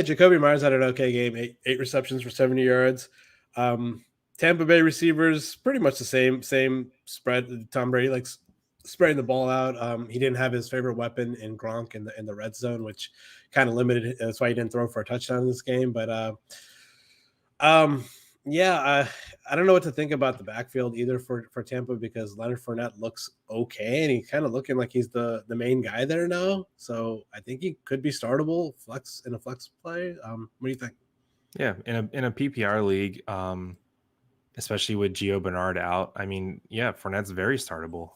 Jacoby Myers had an okay game. 8 receptions for 70 yards. Tampa Bay receivers pretty much the same spread. Tom Brady likes spreading the ball out. He didn't have his favorite weapon in Gronk in the red zone, which kind of limited. That's why he didn't throw for a touchdown in this game. But I don't know what to think about the backfield either for Tampa, because Leonard Fournette looks okay, and he's kind of looking like he's the main guy there now. So I think he could be startable in a flex play. What do you think? Yeah, in a PPR league, especially with Gio Bernard out, I mean, yeah, Fournette's very startable.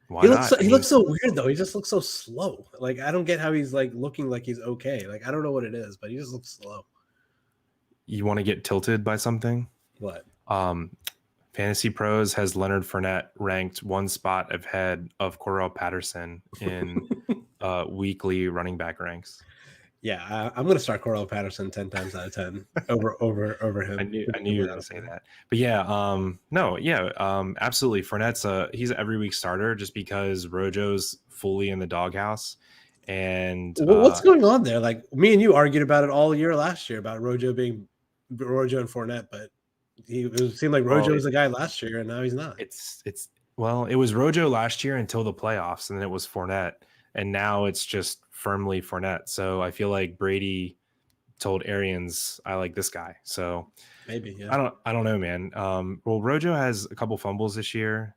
Why not? He looks so weird though. He just looks so slow. Like, I don't get how he's like looking like he's okay. Like, I don't know what it is, but he just looks slow. You want to get tilted by something? What? Fantasy Pros has Leonard Fournette ranked 1 spot ahead of Cordarrelle Patterson in weekly running back ranks. Yeah, I'm going to start Cordarrelle Patterson 10 times out of 10 over him. I knew you were going to say that. But yeah, absolutely. Fournette's he's an every week starter, just because Rojo's fully in the doghouse. And what's going on there? Like, me and you argued about it all year last year about Rojo and Fournette, but it seemed like Rojo was the guy last year, and now he's not. It was Rojo last year until the playoffs, and then it was Fournette, and now it's just firmly Fournette. So I feel like Brady told Arians, I like this guy. So maybe, yeah. I don't know, man. Well, Rojo has a couple fumbles this year,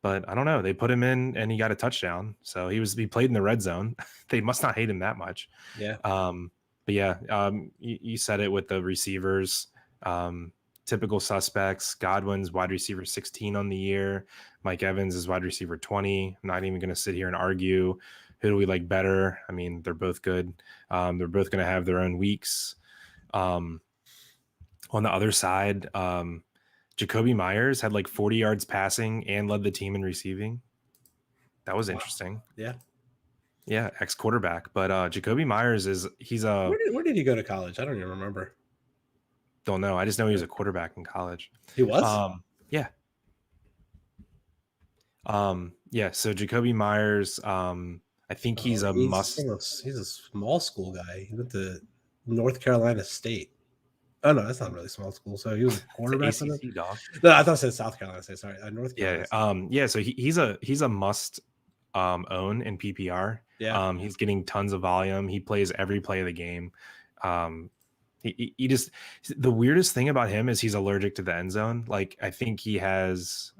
but I don't know. They put him in and he got a touchdown. So he played in the red zone. They must not hate him that much. Yeah. But yeah, you said it with the receivers. Typical suspects. Godwin's wide receiver 16 on the year. Mike Evans is wide receiver 20. I'm not even going to sit here and argue who do we like better. I mean, they're both good. They're both going to have their own weeks. On the other side, Jacoby Myers had like 40 yards passing and led the team in receiving. That was interesting. Yeah. Yeah, ex-quarterback. But Jacoby Myers where did he go to college? I don't even remember. Don't know. I just know he was a quarterback in college. He was? Yeah. Yeah, so Jacoby Myers, I think he's a must. He's a small school guy. He went to North Carolina State. Oh no, that's not really small school. So he was a quarterback. ACC dog. No, I thought it said South Carolina State. Sorry, North Carolina. Yeah. So he's a must own in PPR. Yeah. He's getting tons of volume. He plays every play of the game. He just, the weirdest thing about him is he's allergic to the end zone. Like, I think he has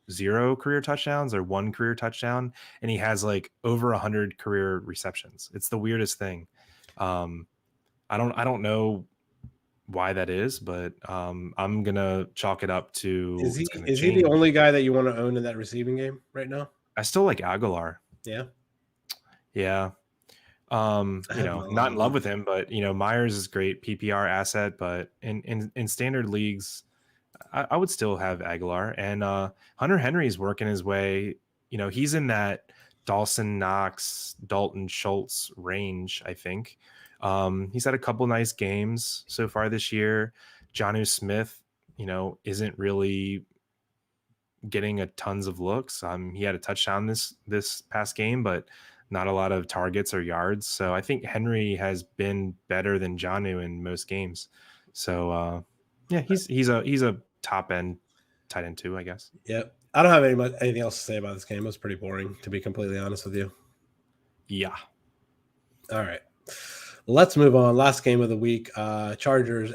0 career touchdowns or 1 career touchdown, and he has like over 100 career receptions. It's the weirdest thing. I don't know why that is, but I'm gonna chalk it up to. Is he the only guy that you want to own in that receiving game right now? I still like Aguilar. Yeah. Yeah. Not in love with him, but Myers is great PPR asset, but in standard leagues, I would still have Aguilar. And Hunter Henry's working his way. He's in that Dawson Knox, Dalton Schultz range, I think. He's had a couple nice games so far this year. Jonnu Smith, isn't really getting a tons of looks. He had a touchdown this past game, but not a lot of targets or yards. So I think Henry has been better than Jonnu in most games. So he's a top end tight end too, I guess. Yep. I don't have anything else to say about this game. It was pretty boring, to be completely honest with you. Yeah. All right. Let's move on. Last game of the week. Chargers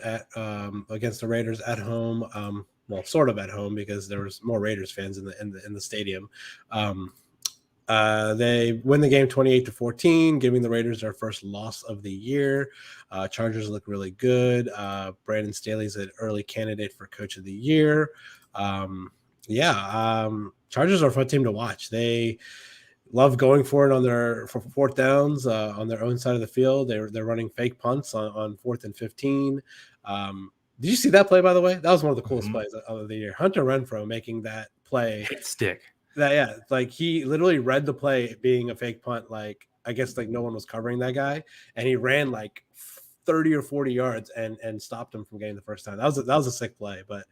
against the Raiders at home. Well, sort of at home because there was more Raiders fans in the stadium. They win the game 28-14, giving the Raiders their first loss of the year. Chargers look really good. Brandon Staley's an early candidate for Coach of the Year. Chargers are a fun team to watch. They love going for it for fourth downs on their own side of the field. They're running fake punts on 4th and 15. Did you see that play, by the way? That was one of the coolest plays of the year. Hunter Renfrow making that play. Hit stick. Like he literally read the play being a fake punt. Like I guess like no one was covering that guy, and he ran like 30 or 40 yards and stopped him from getting the first time. That was a sick play. But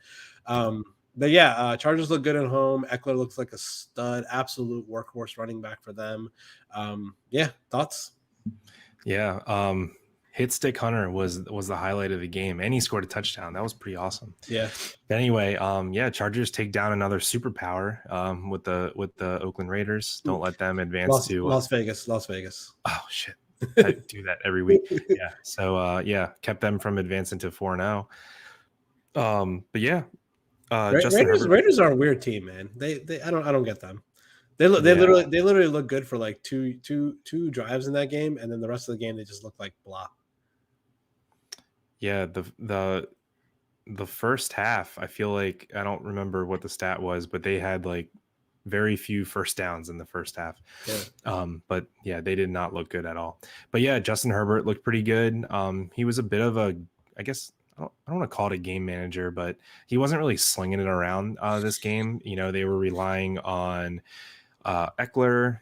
Chargers look good at home. Eckler looks like a stud, absolute workhorse running back for them. Thoughts? Yeah. Hit stick Hunter was the highlight of the game, and he scored a touchdown. That was pretty awesome. Yeah. But anyway, Chargers take down another superpower with the Oakland Raiders. Don't let them advance to Las Vegas. Oh shit. I do that every week. Yeah. So kept them from advancing to 4-0. Raiders are a weird team, man. They I don't get them. They literally look good for like two drives in that game, and then the rest of the game they just look like blah. Yeah, the first half, I feel like I don't remember what the stat was, but they had like very few first downs in the first half. Yeah. But yeah, they did not look good at all. But yeah, Justin Herbert looked pretty good. He was a bit of a, I guess, I don't want to call it a game manager, but he wasn't really slinging it around this game. They were relying on Eckler.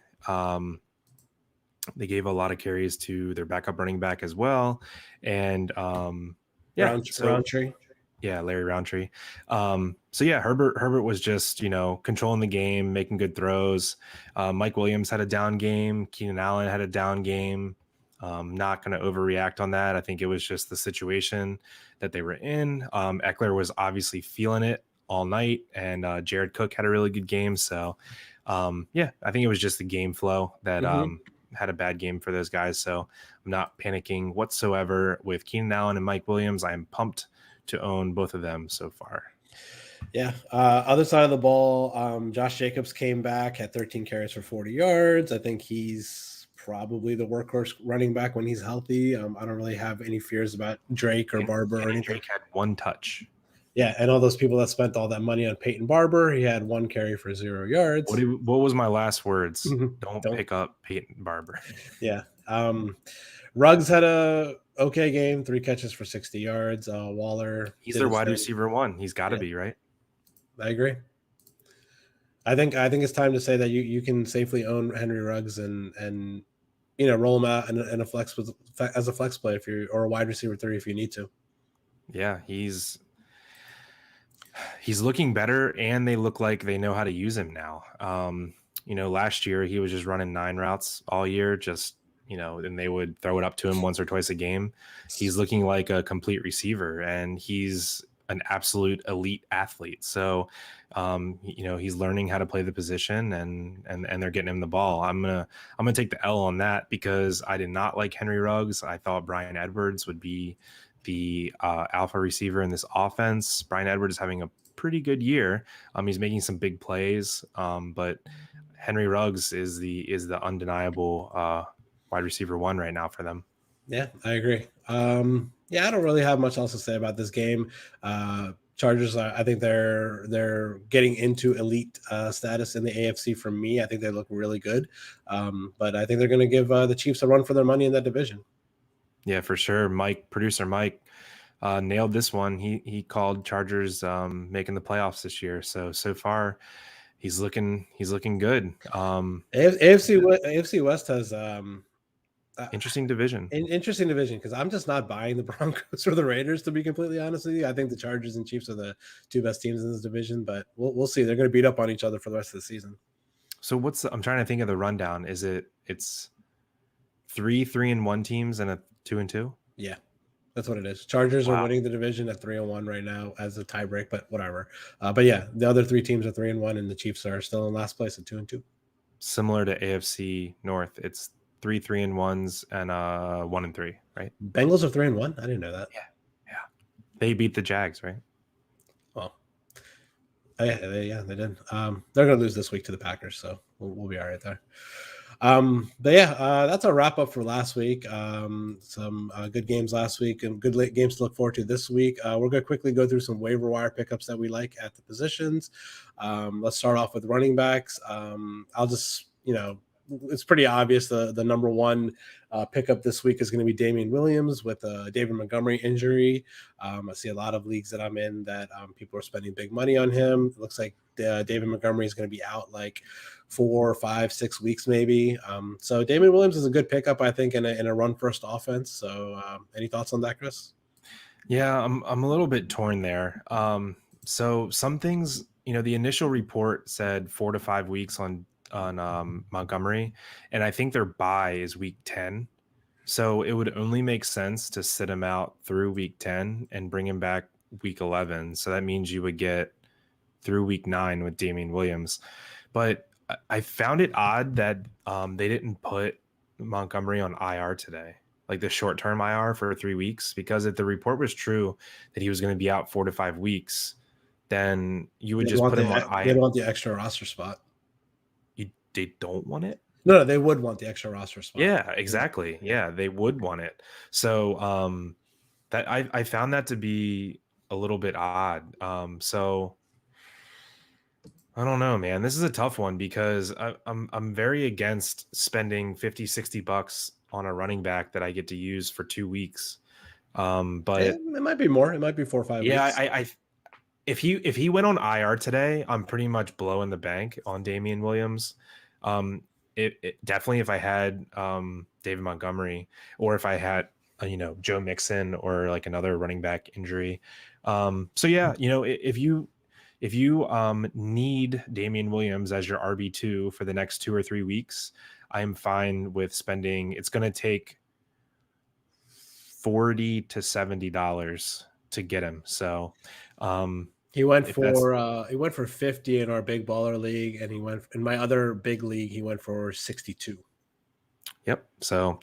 They gave a lot of carries to their backup running back as well. And Roundtree. Yeah, Larry Roundtree. Herbert was just, controlling the game, making good throws. Mike Williams had a down game. Keenan Allen had a down game. Not going to overreact on that. I think it was just the situation that they were in. Eckler was obviously feeling it all night, and Jared Cook had a really good game. So, I think it was just the game flow that had a bad game for those guys. So I'm not panicking whatsoever with Keenan Allen and Mike Williams. I'm pumped to own both of them so far. Yeah. Other side of the ball, Josh Jacobs came back, had 13 carries for 40 yards. I think he's probably the workhorse running back when he's healthy. I don't really have any fears about Drake or Barber or anything. Drake had one touch. Yeah, and all those people that spent all that money on Peyton Barber, he had one carry for 0 yards. What was my last words? Don't pick up Peyton Barber. Yeah. Ruggs had a okay game, 3 catches for 60 yards. Waller. He's their wide receiver 1. He's got to be, right? I agree. I think it's time to say that you can safely own Henry Ruggs and roll him out in a flex as a flex play or a wide receiver 3 if you need to. Yeah, he's looking better, and they look like they know how to use him now. Last year he was just running 9 routes all year, and they would throw it up to him once or twice a game. He's looking like a complete receiver, and he's an absolute elite athlete. So, he's learning how to play the position, and they're getting him the ball. I'm gonna take the L on that because I did not like Henry Ruggs. I thought Bryan Edwards would be the alpha receiver in this offense. Bryan Edwards is having a pretty good year. He's making some big plays, but Henry Ruggs is the undeniable wide receiver 1 right now for them. Yeah, I agree. I don't really have much else to say about this game. Chargers, I think they're getting into elite status in the AFC. For me, I think they look really good, but I think they're going to give the Chiefs a run for their money in that division. Yeah, for sure. Producer Mike, nailed this one. He called Chargers making the playoffs this year. So far, he's looking good. AFC West has interesting division. Interesting division, because I'm just not buying the Broncos or the Raiders, to be completely honest with you. I think the Chargers and Chiefs are the two best teams in this division, but we'll see. They're going to beat up on each other for the rest of the season. So I'm trying to think of the rundown. It's 3-3-1 teams and a 2-2? Yeah, that's what it is. Chargers are winning the division at 3-1 right now as a tiebreak, but whatever. But yeah, the other three teams are 3-1, and the Chiefs are still in last place at 2-2. Similar to AFC North, it's 3-3-1s and 1-3, right? Bengals are 3-1. I didn't know that. Yeah. They beat the Jags, right? Well, yeah, they did. They're going to lose this week to the Packers, so we'll be all right there. But yeah, that's a wrap up for last week. Some good games last week and good late games to look forward to this week. We're going to quickly go through some waiver wire pickups that we like at the positions. Let's start off with running backs. I'll just, it's pretty obvious the number one pickup this week is going to be Damian Williams with a David Montgomery injury. I see a lot of leagues that I'm in that people are spending big money on him. It looks like David Montgomery is going to be out like 4, 5, 6 weeks maybe. So Damian Williams is a good pickup, I think, in a run first offense. So any thoughts on that, Chris? Yeah, I'm a little bit torn there. So some things, the initial report said 4 to 5 weeks on Montgomery, and I think their bye is week 10. So it would only make sense to sit him out through week 10 and bring him back week 11. So that means you would get through week 9 with Damian Williams. But I found it odd that they didn't put Montgomery on IR today, like the short-term IR for 3 weeks, because if the report was true that he was going to be out 4 to 5 weeks, then you would just put him on IR. They don't want the extra roster spot. They don't want it? No, they would want the extra roster spot. Yeah, exactly. Yeah, they would want it. So that I found that to be a little bit odd. So I don't know, man. This is a tough one because I'm very against spending $50-$60 on a running back that I get to use for 2 weeks. But it might be more. It might be 4 or 5 weeks. Yeah, if he went on IR today, I'm pretty much blowing the bank on Damian Williams. It definitely, if I had David Montgomery, or if I had Joe Mixon or like another running back injury. So yeah, if you need Damian Williams as your RB2 for the next 2 or 3 weeks, I'm fine with spending. It's going to take $40 to $70 to get him. So he went for 50 in our big baller league, and he went in my other big league. He went for 62. Yep. So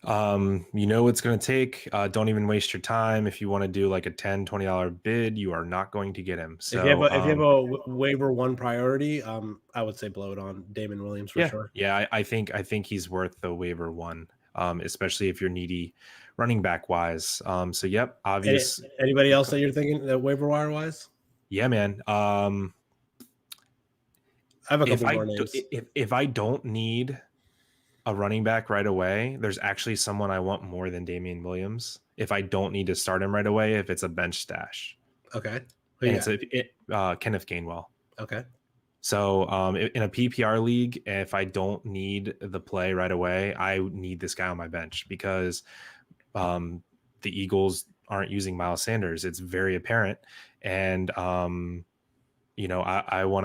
it's going to take. Don't even waste your time. If you want to do like a $10-$20 bid, you are not going to get him. So if you have a waiver one priority, I would say blow it on Damian Williams for sure. Yeah, I think he's worth the waiver one, especially if you're needy running back wise. So yep, obvious. Anybody else that you're thinking that waiver wire wise? Yeah, man. I have a couple more names. If I don't need a running back right away, there's actually someone I want more than Damian Williams. If I don't need to start him right away, if it's a bench stash. Okay. It's Kenneth Gainwell. Okay. So in a PPR league, if I don't need the play right away, I need this guy on my bench because the Eagles aren't using Miles Sanders. It's very apparent. And, I want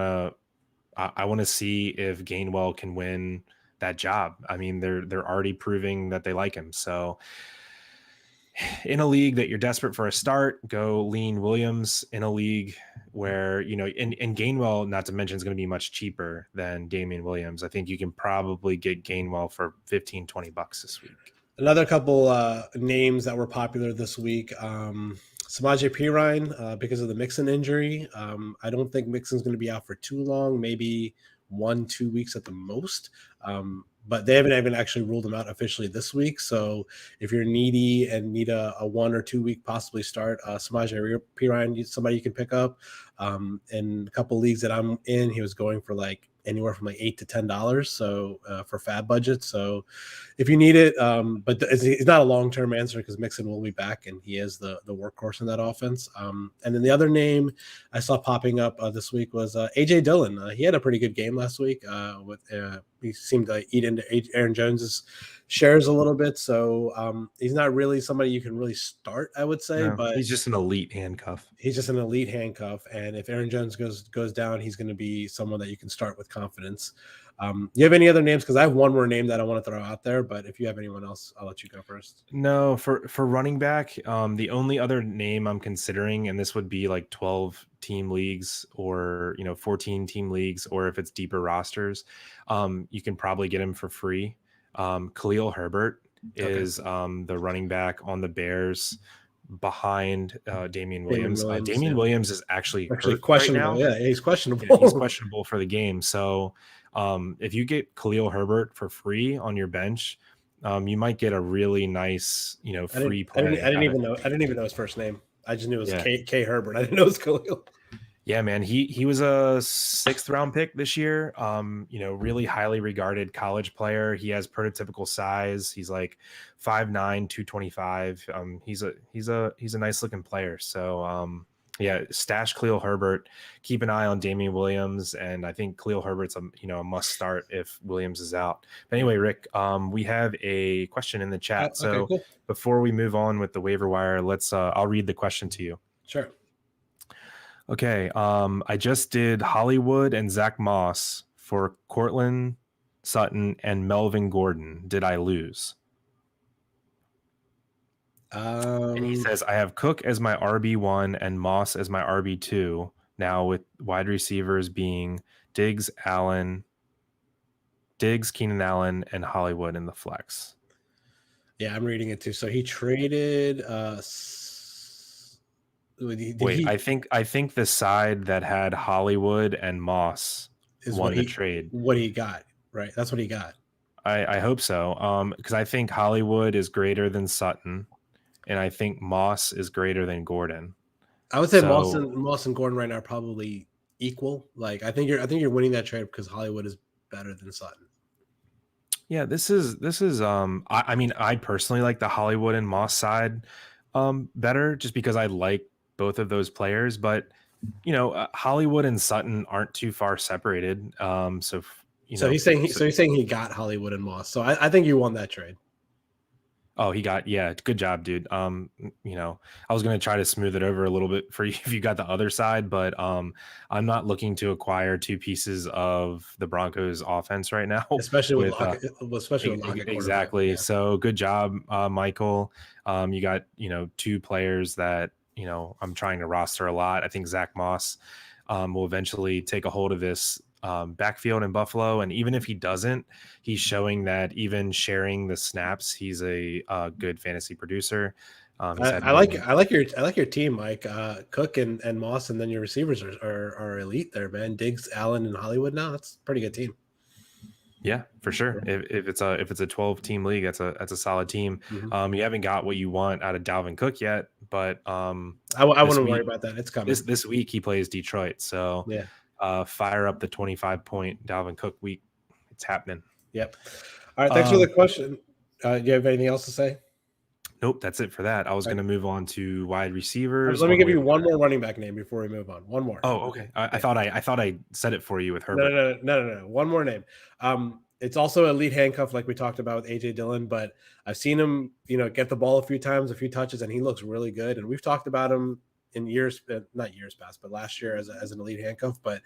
to see if Gainwell can win that job. I mean, they're already proving that they like him. So in a league that you're desperate for a start, go lean Williams. In a league where, and Gainwell, not to mention, is going to be much cheaper than Damian Williams. I think you can probably get Gainwell for $15-$20 this week. Another couple names that were popular this week. Samaje Perine, because of the Mixon injury. I don't think Mixon's going to be out for too long, maybe 1-2 weeks at the most. but they haven't even actually ruled him out officially this week. So if you're needy and need a 1 or 2 week possibly start, Samaje Perine, somebody you can pick up. In a couple leagues that I'm in, he was going for like anywhere from like $8 to $10. So for fab budget. So if you need it, but it's not a long-term answer because Mixon will be back and he is the workhorse in that offense. And then the other name I saw popping up this week was AJ Dillon. He had a pretty good game last week. He seemed to eat into Aaron Jones's shares a little bit. So he's not really somebody you can really start, I would say, but he's just an elite handcuff. He's just an elite handcuff, and if Aaron Jones goes down, he's going to be someone that you can start with confidence. You have any other names? Because I have one more name that I want to throw out there, but if you have anyone else, I'll let you go first. No, for running back, the only other name I'm considering, and this would be like 12-team leagues or 14-team leagues, or if it's deeper rosters, you can probably get him for free. Khalil Herbert is the running back on the Bears behind Damian Williams. Damian Williams is actually questionable. Right now. Yeah, he's questionable. Yeah, he's questionable for the game. So if you get Khalil Herbert for free on your bench, you might get a really nice, free play. I didn't even know his first name. I just knew it was K Herbert. I didn't know it was Khalil. Yeah, man. He was a 6th round pick this year. Really highly regarded college player. He has prototypical size. He's like 5'9", 225. He's a nice looking player. So stash Khalil Herbert. Keep an eye on Damian Williams, and I think Khalil Herbert's a must start if Williams is out. But anyway, Rick, we have a question in the chat. So cool. Before we move on with the waiver wire, let's I'll read the question to you. Sure. Okay, I just did Hollywood and Zach Moss for Cortland Sutton and Melvin Gordon. Did I lose? And he says, I have Cook as my RB1 and Moss as my RB2 now, with wide receivers being Diggs, Keenan Allen, and Hollywood in the flex. Yeah, I'm reading it too. So he traded I think the side that had Hollywood and Moss won the trade. What he got, right? That's what he got. I hope so. Because I think Hollywood is greater than Sutton, and I think Moss is greater than Gordon. I would say Moss and Gordon right now are probably equal. Like I think you're winning that trade because Hollywood is better than Sutton. Yeah, this is I personally like the Hollywood and Moss side better, just because I like both of those players, but Hollywood and Sutton aren't too far separated. So he's saying he got Hollywood and Moss. So I think you won that trade. Oh, good job, dude. I was going to try to smooth it over a little bit for you if you got the other side, but I'm not looking to acquire 2 pieces of the Broncos offense right now, especially with Lockett. Exactly. Yeah. So good job, Michael. You got 2 players that I'm trying to roster a lot. I think Zach Moss will eventually take a hold of this backfield in Buffalo, and even if he doesn't, he's showing that even sharing the snaps, he's a good fantasy producer. I like your team, Mike. Cook and Moss, and then your receivers are elite there, man. Diggs, Allen, and Hollywood. Now that's a pretty good team. Yeah, for sure. If it's a 12-team league, that's a solid team. Mm-hmm. You haven't got what you want out of Dalvin Cook yet, but I wouldn't worry about that. It's coming. This week he plays Detroit, so yeah. Fire up the 25-point Dalvin Cook week. It's happening. Yep. All right. Thanks for the question. Do you have anything else to say? Nope. That's it for that. I was going to move on to wide receivers. Let me give you one more running back name before we move on. One more. Oh, okay. I thought I said it for you with Herbert. No. One more name. It's also a lead handcuff, like we talked about with AJ Dillon, but I've seen him, get the ball a few touches, and he looks really good. And we've talked about him in not years past, but last year as an elite handcuff. But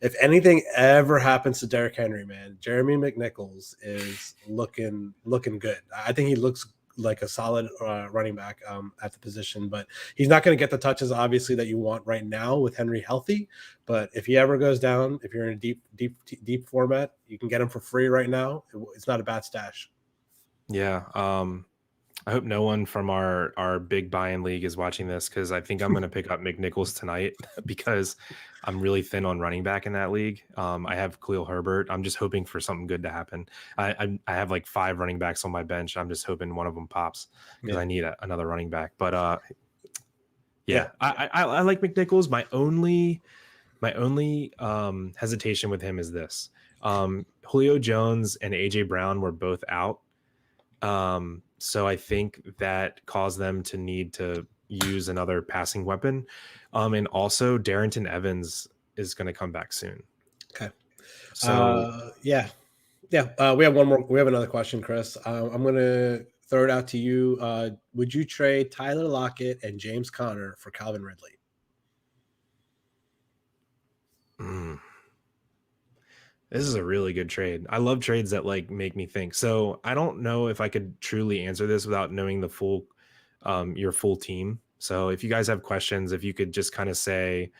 if anything ever happens to Derrick Henry, man, Jeremy McNichols is looking good. I think he looks like a solid running back at the position, but he's not going to get the touches obviously that you want right now with Henry healthy. But if he ever goes down, if you're in a deep format, you can get him for free right now. It's not a bad stash. Yeah. I hope no one from our big buy-in league is watching this, because I think I'm going to pick up McNichols tonight because I'm really thin on running back in that league. I have Khalil Herbert. I'm just hoping for something good to happen. I have like 5 running backs on my bench. I'm just hoping one of them pops because I need another running back. But I like McNichols. My only hesitation with him is this. Julio Jones and AJ Brown were both out. So I think that caused them to need to use another passing weapon. And also Darrington Evans is going to come back soon. Okay. So we have one more. We have another question, Chris. I'm going to throw it out to you. Would you trade Tyler Lockett and James Conner for Calvin Ridley? This is a really good trade. I love trades that like make me think. So I don't know if I could truly answer this without knowing the full, your full team. So if you guys have questions, if you could just kind of say,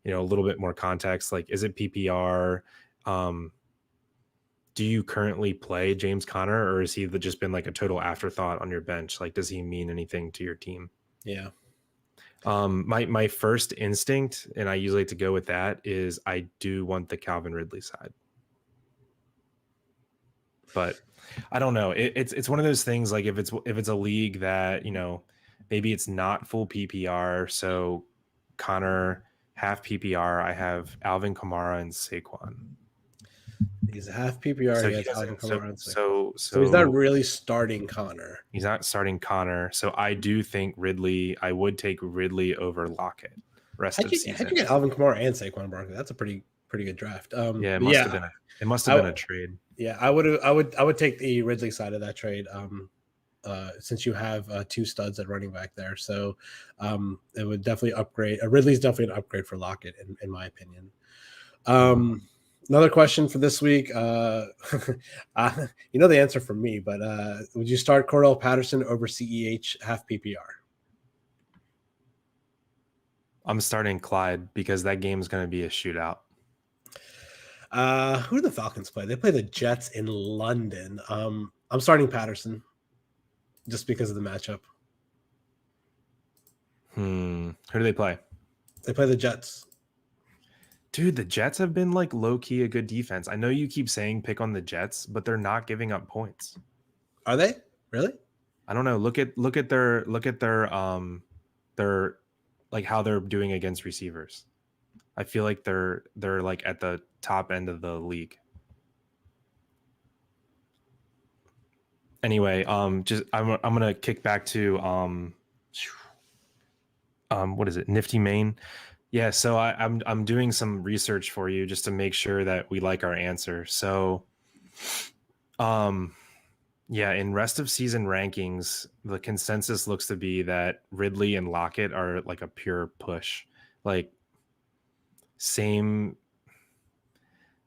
a little bit more context, like, is it PPR? Do you currently play James Conner, or is he just been like a total afterthought on your bench? Like, does he mean anything to your team? Yeah. My first instinct, and I usually like to go with that, is I do want the Calvin Ridley side. But I don't know. It's one of those things, like if it's a league that, maybe it's not full PPR. So Connor, half PPR, I have Alvin Kamara and Saquon. He's a half PPR. So he has Alvin Kamara and so he's not really starting Connor. He's not starting Connor. So I do think I would take Ridley over Lockett rest of season. How'd you get Alvin Kamara and Saquon Barkley? That's a pretty good draft. It must have been a trade. Yeah, I would take the Ridley side of that trade. Since you have 2 studs at running back there, so it would definitely upgrade. Ridley's definitely an upgrade for Lockett, in my opinion. Another question for this week. You know the answer from me, but would you start Cordell Patterson over CEH half PPR? I'm starting Clyde because that game is going to be a shootout. Who do the Falcons play? They play the Jets in London. I'm starting Patterson just because of the matchup. Who do they play? They play the Jets. Dude, the Jets have been like low-key a good defense. I know you keep saying pick on the Jets, but they're not giving up points. Are they? Really? I don't know. Look at their like how they're doing against receivers. I feel like they're like at the top end of the league. Anyway, just I'm gonna kick back to what is it? Nifty Main. Yeah, so I'm doing some research for you just to make sure that we like our answer. So, in rest of season rankings, the consensus looks to be that Ridley and Lockett are like a pure push, like same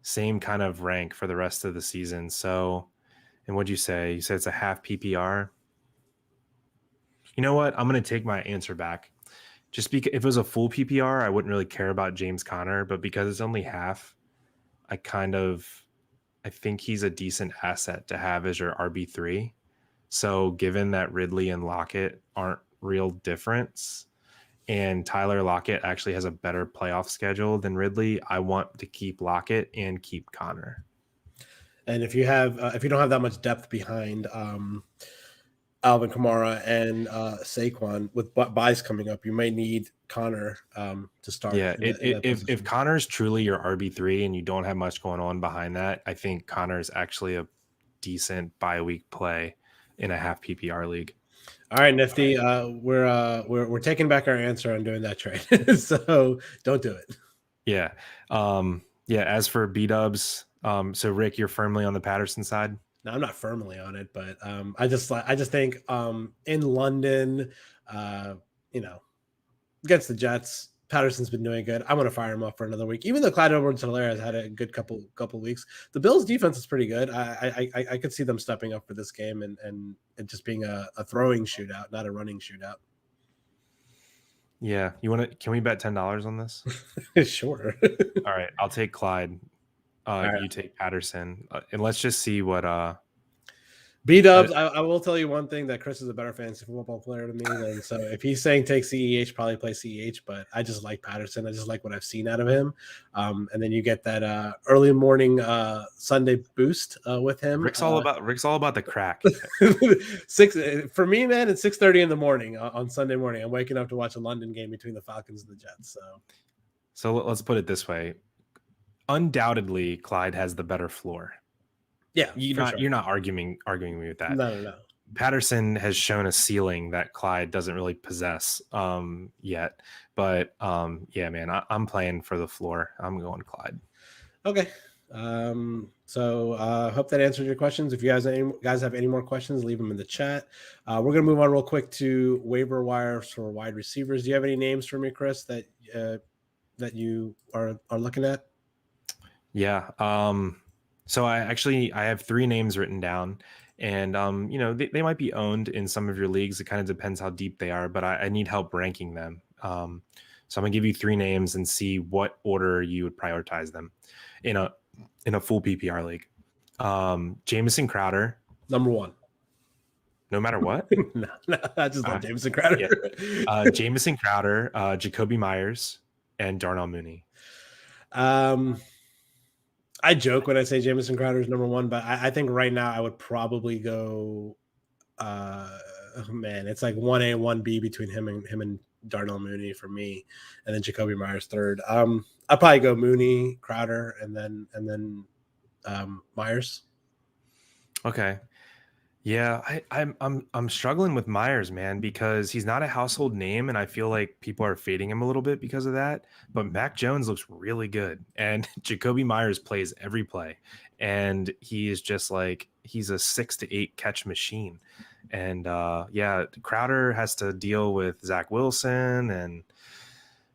kind of rank for the rest of the season. So, and what'd you say? You said it's a half PPR. You know what? I'm going to take my answer back. Just because if it was a full PPR, I wouldn't really care about James Conner, but because it's only half, I think he's a decent asset to have as your RB3. So given that Ridley and Lockett aren't real difference, and Tyler Lockett actually has a better playoff schedule than Ridley, I want to keep Lockett and keep Conner. And if you don't have that much depth behind Alvin Kamara and Saquon with buys coming up, you may need Conner to start. Yeah, if Conner's truly your RB3 and you don't have much going on behind that, I think Conner's actually a decent bye week play in a half PPR league. All right, Nifty, we're taking back our answer on doing that trade, so don't do it. Yeah, As for B-dubs, so Rick, you're firmly on the Patterson side. No, I'm not firmly on it, but I just think in London, against the Jets, Patterson's been doing good. I'm going to fire him up for another week, even though Clyde Edwards-Helaire has had a good couple weeks. The Bills' defense is pretty good. I could see them stepping up for this game and just being a throwing shootout, not a running shootout. Yeah, can we bet $10 on this? Sure. All right, I'll take Clyde. You take Patterson, and let's just see what. B-dubs, I will tell you one thing, that Chris is a better fantasy football player to me than, so if he's saying take CEH, probably play CEH, but I just like Patterson. I just like what I've seen out of him. And then you get that early morning Sunday boost with him. Rick's all about the crack. For me, man, it's 6:30 in the morning on Sunday morning. I'm waking up to watch a London game between the Falcons and the Jets. So let's put it this way. Undoubtedly, Clyde has the better floor. Yeah, you're not arguing me with that. No. Patterson has shown a ceiling that Clyde doesn't really possess yet. But yeah, man, I'm playing for the floor. I'm going Clyde. Okay. So hope that answered your questions. If you guys have any more questions, leave them in the chat. We're gonna move on real quick to waiver wires for wide receivers. Do you have any names for me, Chris, that you are looking at? Yeah. So I have 3 names written down, and they might be owned in some of your leagues. It kind of depends how deep they are, but I need help ranking them. So I'm gonna give you 3 names and see what order you would prioritize them in a full PPR league. Jamison Crowder, number 1. No matter what. No, I just love Jamison Crowder. Yeah. Jamison Crowder, Jacoby Myers, and Darnell Mooney. I joke when I say Jamison Crowder is number 1, but I think right now I would probably go. It's like 1A, 1B between him and Darnell Mooney for me, and then Jacoby Myers third. I'll probably go Mooney, Crowder, and then Myers. Okay. Yeah, I'm struggling with Myers, man, because he's not a household name, and I feel like people are fading him a little bit because of that. But Mac Jones looks really good, and Jacoby Myers plays every play, and he is just like, he's a 6 to 8 catch machine. And yeah, Crowder has to deal with Zach Wilson, and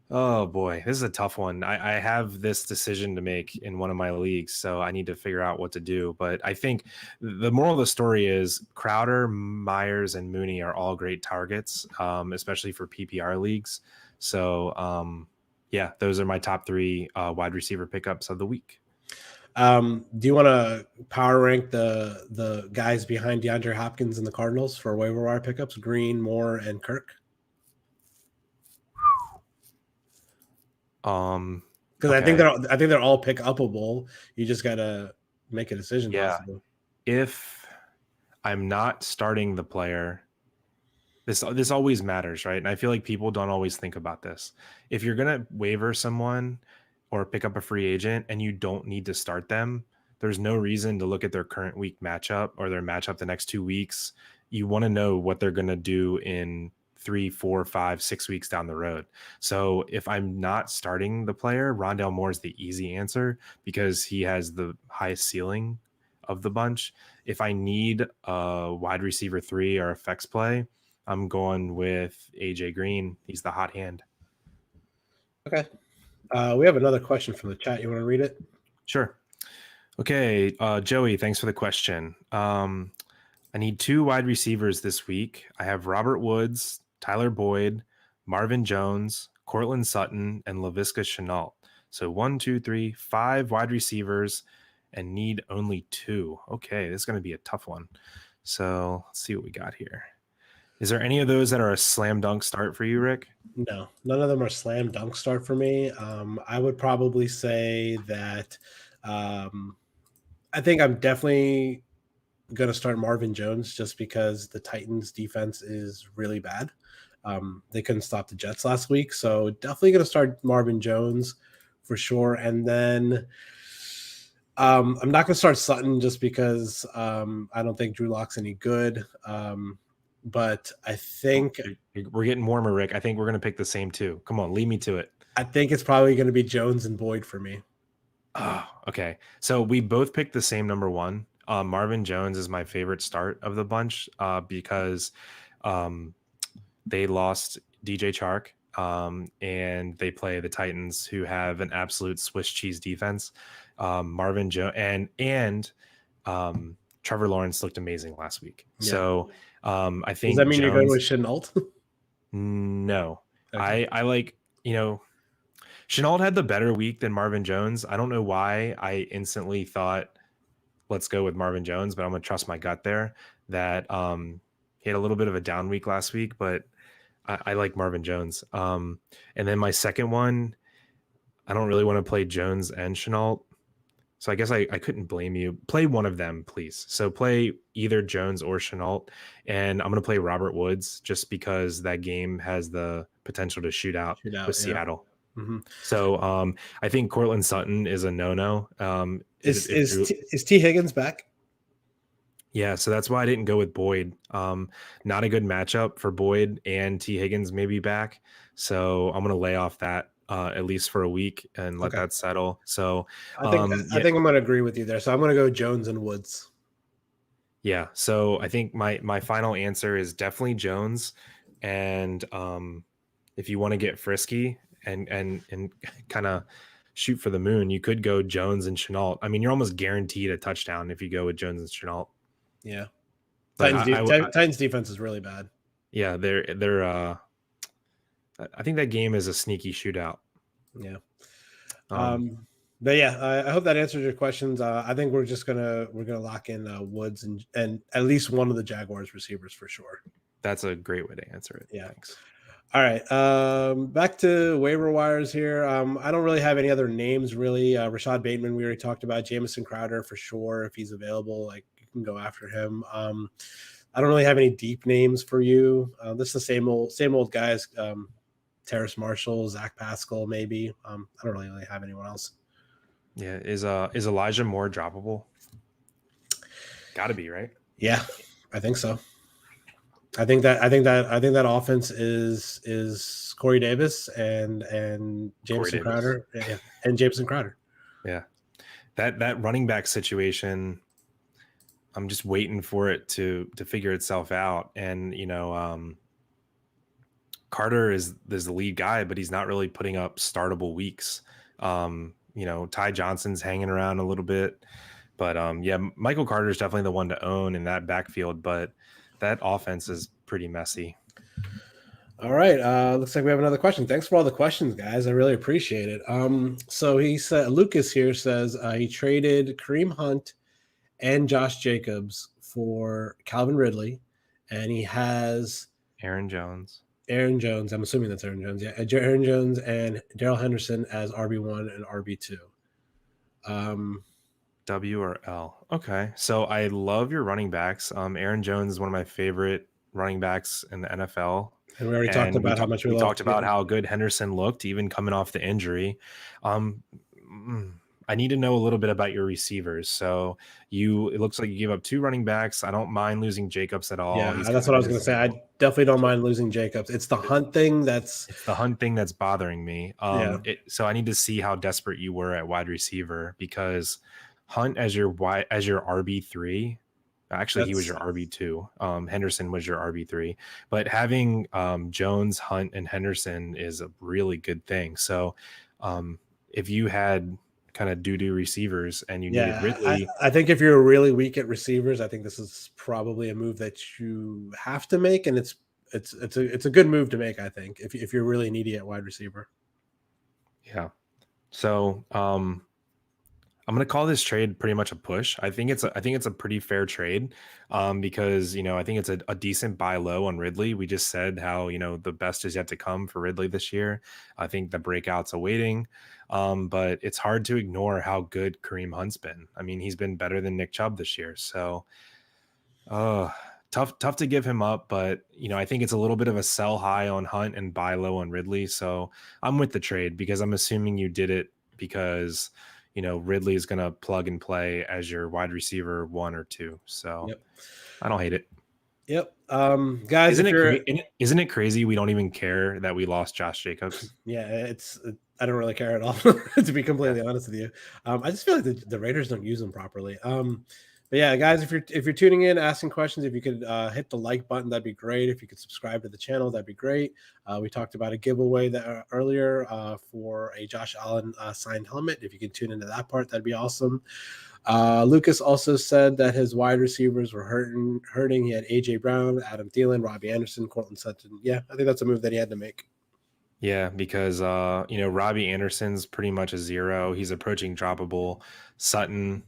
oh boy, this is a tough one. I have this decision to make in one of my leagues, so I need to figure out what to do. But I think the moral of the story is Crowder, Myers, and Mooney are all great targets, especially for PPR leagues. So yeah, those are my top 3 wide receiver pickups of the week. Do you want to power rank the guys behind DeAndre Hopkins and the Cardinals for waiver wire pickups? Green, Moore, and Kirk. Because okay. I think they're all pick upable. You just gotta make a decision. Yeah. If I'm not starting the player, this always matters, right? And I feel like people don't always think about this. If you're gonna waiver someone or pick up a free agent and you don't need to start them, there's no reason to look at their current week matchup or their matchup the next 2 weeks. You want to know what they're gonna do in 3, 4, 5, 6 weeks down the road. So if I'm not starting the player, Rondale Moore is the easy answer because he has the highest ceiling of the bunch. If I need a wide receiver 3 or a flex play, I'm going with AJ Green. He's the hot hand. Okay. We have another question from the chat. You want to read it? Sure. Okay. Joey, thanks for the question. I need 2 wide receivers this week. I have Robert Woods, Tyler Boyd, Marvin Jones, Cortland Sutton, and Laviska Shenault. So 1, 2, 3, 5 wide receivers and need only 2. Okay, this is going to be a tough one. So let's see what we got here. Is there any of those that are a slam dunk start for you, Rick? No, none of them are slam dunk start for me. I would probably say that I think I'm definitely going to start Marvin Jones just because the Titans defense is really bad. They couldn't stop the Jets last week. So definitely going to start Marvin Jones for sure. And then I'm not going to start Sutton just because I don't think Drew Lock's any good. But I think we're getting warmer, Rick. I think we're going to pick the same 2. Come on, lead me to it. I think it's probably going to be Jones and Boyd for me. Oh, okay. So we both picked the same number 1. Marvin Jones is my favorite start of the bunch because they lost DJ Chark and they play the Titans, who have an absolute Swiss cheese defense. Marvin Jones and Trevor Lawrence looked amazing last week. Yeah. So I think. Does that mean you're going with Shenault? No, okay. I like, Shenault had the better week than Marvin Jones. I don't know why I instantly thought, let's go with Marvin Jones, but I'm going to trust my gut there. that he had a little bit of a down week last week, but I like Marvin Jones. And then my second one, I don't really want to play Jones and Chenault. So I guess I couldn't blame you. Play one of them, please. So play either Jones or Chenault. And I'm going to play Robert Woods just because that game has the potential to shoot out with Yeah. Seattle. Mm-hmm. So I think Cortland Sutton is a no-no. Is T. Higgins back? Yeah, so that's why I didn't go with Boyd. Not a good matchup for Boyd, and T. Higgins may be back. So I'm going to lay off that at least for a week and let that settle. So I think I'm going to agree with you there. So I'm going to go Jones and Woods. Yeah, so I think my final answer is definitely Jones. And if you want to get frisky and kind of shoot for the moon, you could go Jones and Chenault. I mean, you're almost guaranteed a touchdown if you go with Jones and Chenault. Yeah. But Titans defense is really bad. Yeah, they're I think that game is a sneaky shootout. Yeah. But yeah, I hope that answers your questions. I think we're gonna lock in Woods and at least one of the Jaguars receivers for sure. That's a great way to answer it. Yeah. Thanks. All right. Back to waiver wires here. I don't really have any other names really. Rashad Bateman, we already talked about. Jamison Crowder for sure. If he's available, like you can go after him. I don't really have any deep names for you. This is the same old guys. Terrace Marshall, Zach Pascal, maybe. I don't really have anyone else. Yeah, is Elijah Moore droppable? Got to be, right? Yeah, I think so. I think that offense is Corey Davis and Jameson Crowder. Yeah, and Jameson Crowder. Yeah, that running back situation, I'm just waiting for it to figure itself out. And Carter is the lead guy, but he's not really putting up startable weeks. Ty Johnson's hanging around a little bit, but Michael Carter is definitely the one to own in that backfield, but that offense is pretty messy. All right. Looks like we have another question. Thanks for all the questions, guys. I really appreciate it. So he said, Lucas here says he traded Kareem Hunt and Josh Jacobs for Calvin Ridley, and he has Aaron Jones. I'm assuming that's Aaron Jones. Yeah. Aaron Jones and Darrell Henderson as RB1 and RB2. W or L. Okay. So I love your running backs. Aaron Jones is one of my favorite running backs in the NFL. And we already talked about how much we talked about how good Henderson looked, even coming off the injury. I need to know a little bit about your receivers. So it looks like you gave up 2 running backs. I don't mind losing Jacobs at all. Yeah, that's what I was going to say. I definitely don't mind losing Jacobs. It's the Hunt thing that's bothering me. So I need to see how desperate you were at wide receiver, because Hunt as your RB3. Actually, he was your RB2. Henderson was your RB3. But having Jones, Hunt, and Henderson is a really good thing. So if you had kind of doo-doo receivers and you needed Ridley, I think if you're really weak at receivers, I think this is probably a move that you have to make, and it's a good move to make, I think, if you're really needy at wide receiver. Yeah. So I'm going to call this trade pretty much a push. I think it's a pretty fair trade because, I think it's a decent buy low on Ridley. We just said how, the best is yet to come for Ridley this year. I think the breakout's awaiting, but it's hard to ignore how good Kareem Hunt's been. I mean, he's been better than Nick Chubb this year. So tough to give him up, but I think it's a little bit of a sell high on Hunt and buy low on Ridley. So I'm with the trade because I'm assuming you did it because Ridley is going to plug and play as your wide receiver 1 or 2. So I don't hate it. Yep. Guys, isn't it crazy? We don't even care that we lost Josh Jacobs. Yeah, I don't really care at all, to be completely honest with you. I just feel like the Raiders don't use them properly. But yeah, guys, if you're tuning in, asking questions, if you could hit the like button, that'd be great. If you could subscribe to the channel, that'd be great. We talked about a giveaway earlier for a Josh Allen signed helmet. If you could tune into that part, that'd be awesome. Lucas also said that his wide receivers were hurting. He had AJ Brown, Adam Thielen, Robbie Anderson, Cortland Sutton. Yeah, I think that's a move that he had to make. Yeah, because Robbie Anderson's pretty much a 0. He's approaching droppable. Sutton,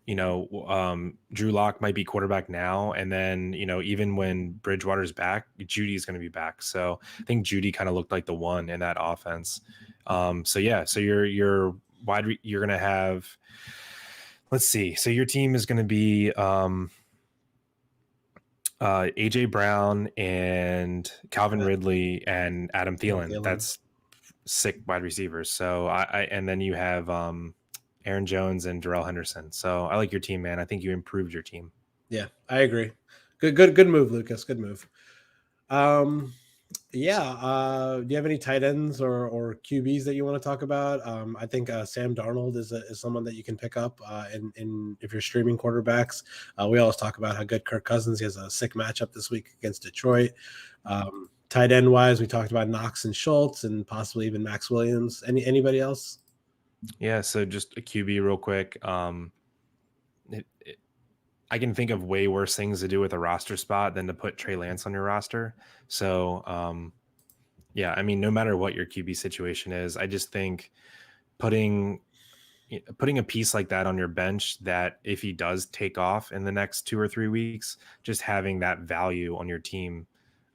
Drew Lock might be quarterback now, and then even when Bridgewater's back, Judy's going to be back. So I think Judy kind of looked like the one in that offense. So you're going to have. Let's see. So your team is going to be AJ Brown and Calvin Ridley and Adam Thielen. That's sick wide receivers. So and then you have Aaron Jones and Darrell Henderson. So I like your team, man. I think you improved your team. Yeah, I agree. Good move, Lucas. Good move. Do you have any tight ends or QBs that you want to talk about? I think Sam Darnold is someone that you can pick up in if you're streaming quarterbacks. We always talk about how good Kirk Cousins. He has a sick matchup this week against Detroit. Tight end wise, we talked about Knox and Schultz and possibly even Max Williams. Anybody else? Yeah, so just a QB real quick. I can think of way worse things to do with a roster spot than to put Trey Lance on your roster. So, I mean, no matter what your QB situation is, I just think putting a piece like that on your bench, that if he does take off in the next 2 or 3 weeks, just having that value on your team,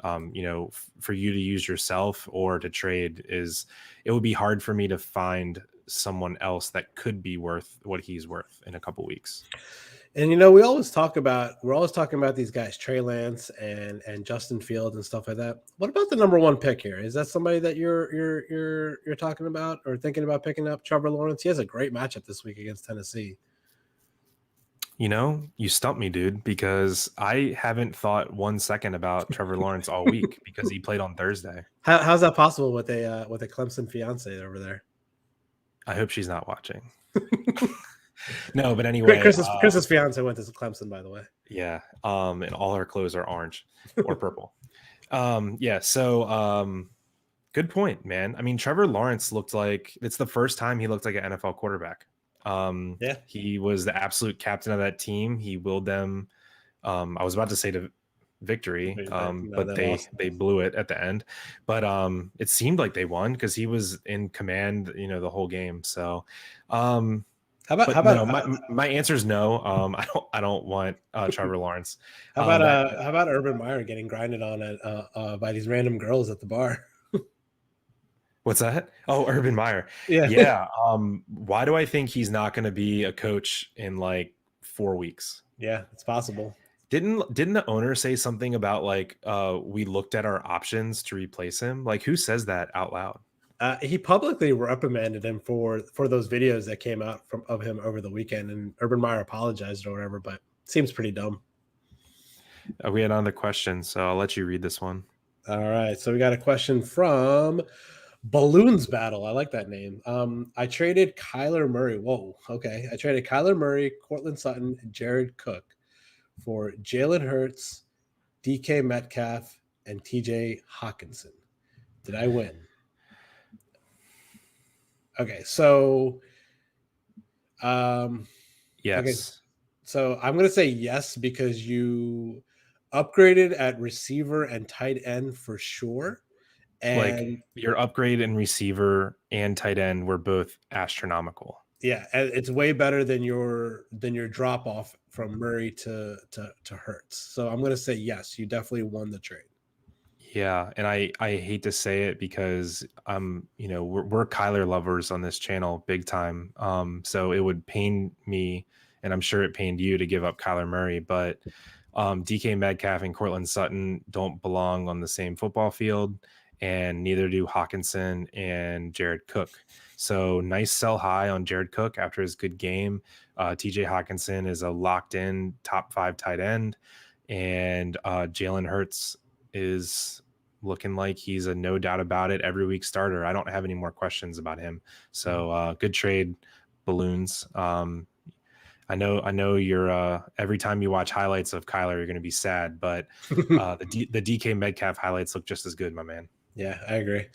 for you to use yourself or to trade, it would be hard for me to find someone else that could be worth what he's worth in a couple weeks. And we're always talking about these guys, Trey Lance and Justin Fields and stuff like that. What about the number 1 pick here? Is that somebody that you're talking about or thinking about picking up? Trevor Lawrence. He has a great matchup this week against Tennessee. You stumped me, dude, because I haven't thought 1 second about Trevor Lawrence all week because he played on Thursday. How's that possible with a Clemson fiance over there? I hope she's not watching. No, but anyway, Chris's fiance went to Clemson, by the way. Yeah, and all her clothes are orange or purple. So good point, man. I mean, Trevor Lawrence looked like it's the first time he looked like an NFL quarterback. He was the absolute captain of that team. He willed them. I was about to say to victory, but they blew it at the end. But it seemed like they won because he was in command, the whole game. So. My answer is no. I don't want Trevor Lawrence. How about Urban Meyer getting grinded on by these random girls at the bar? What's that? Oh, Urban Meyer. Yeah. Why do I think he's not going to be a coach in like 4 weeks? Yeah, it's possible. Didn't the owner say something about like we looked at our options to replace him? Like, who says that out loud? He publicly reprimanded him for those videos that came out of him over the weekend, and Urban Meyer apologized or whatever, but it seems pretty dumb. We had another question, so I'll let you read this one. All right, so we got a question from Balloons Battle. I like that name. I traded Kyler Murray. Whoa, okay. I traded Kyler Murray, Cortland Sutton, and Jared Cook for Jalen Hurts, DK Metcalf, and TJ Hawkinson. Did I win? Okay, so yes. Okay, so I'm going to say yes because you upgraded at receiver and tight end for sure. And like your upgrade in receiver and tight end were both astronomical. Yeah, it's way better than your drop off from Murray to Hurts. So I'm going to say yes, you definitely won the trade. Yeah, and I hate to say it because we're Kyler lovers on this channel big time. So it would pain me, and I'm sure it pained you to give up Kyler Murray, but DK Metcalf and Cortland Sutton don't belong on the same football field, and neither do Hawkinson and Jared Cook. So nice sell high on Jared Cook after his good game. TJ Hawkinson is a locked in top 5 tight end, and Jalen Hurts is looking like he's a no doubt about it every week starter. I don't have any more questions about him. So good trade, Balloons. I know you're every time you watch highlights of Kyler, you're going to be sad, but the DK Metcalf highlights look just as good, my man. Yeah, I agree.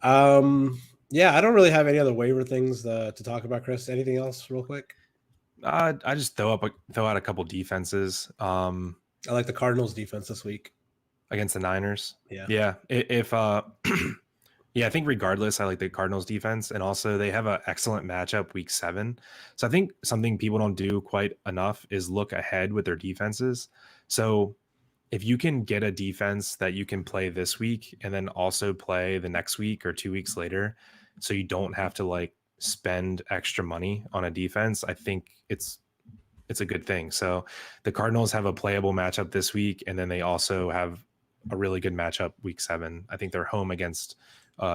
I don't really have any other waiver things to talk about, Chris. Anything else real quick? I just throw out a couple defenses. I like the Cardinals defense this week against the Niners. Yeah. If Yeah, I think regardless, I like the Cardinals defense, and also they have an excellent matchup week 7. So I think something people don't do quite enough is look ahead with their defenses. So if you can get a defense that you can play this week and then also play the next week or 2 weeks later, so you don't have to like spend extra money on a defense, I think it's a good thing. So the Cardinals have a playable matchup this week, and then they also have a really good matchup week 7. I think they're home against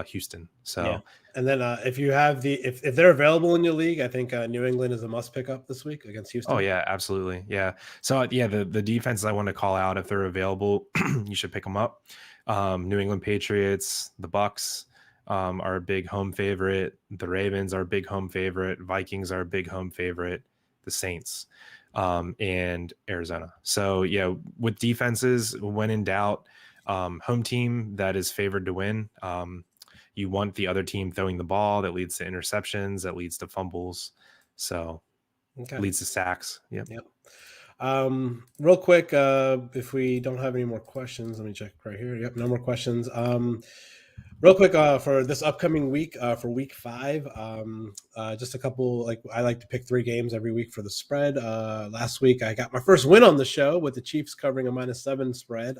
Houston. Yeah. So And then if you have if they're available in your league, I think New England is a must pick up this week against oh Houston. yeah, absolutely. Yeah. So yeah, the defenses I want to call out, if they're available, you should pick them up. New England Patriots, the Bucs are a big home favorite. The Ravens are a big home favorite. Vikings are a big home favorite. The Saints and Arizona. So yeah, with defenses, when in doubt, home team that is favored to win. You want the other team throwing the ball that leads to interceptions, that leads to fumbles. So Okay. leads to sacks. Yep. Yep. Real quick, if we don't have any more questions, let me check right here. Yep, no more questions. Real quick, for this upcoming week, for week 5, just a couple, like I like to pick 3 games every week for the spread. Last week I got my first win on the show with the Chiefs covering a -7 spread.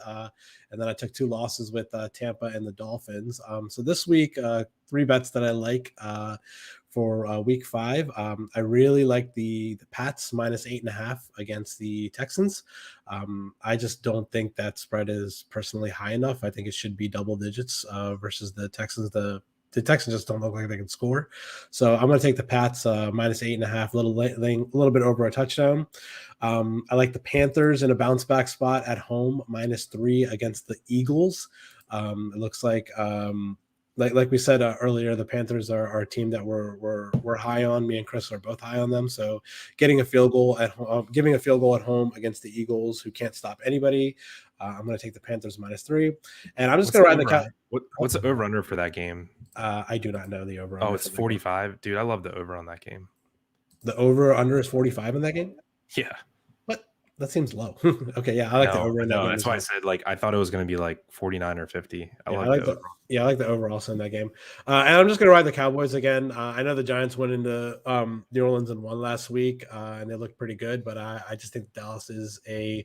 And then I took 2 losses with Tampa and the Dolphins. So this week, 3 bets that I like, for week 5. I really like the Pats -8.5 against the Texans. I just don't think that spread is personally high enough. I think it should be double digits versus the Texans. The Texans just don't look like they can score. So I'm going to take the Pats -8.5, a little bit over a touchdown. I like the Panthers in a bounce back spot at home, -3 against the Eagles. It looks like we said earlier, the Panthers are a team that we're high on. Me and Chris are both high on them. So getting a field goal at home, giving a field goal at home against the Eagles, who can't stop anybody, I'm going to take the Panthers -3, and I'm just going to ride the cat. What's the over under for that game? I do not know the over. Oh, it's 45, dude. I love the over on that game. The over under is 45 in that game. Yeah. What? That seems low. Okay, yeah, I like the over in that game. That's why I said like I thought it was going to be like 49 or 50. I like the over. Yeah, I like the over also in that game. And I'm just going to ride the Cowboys again. I know the Giants went into New Orleans and won last week, and they looked pretty good, but I just think Dallas is a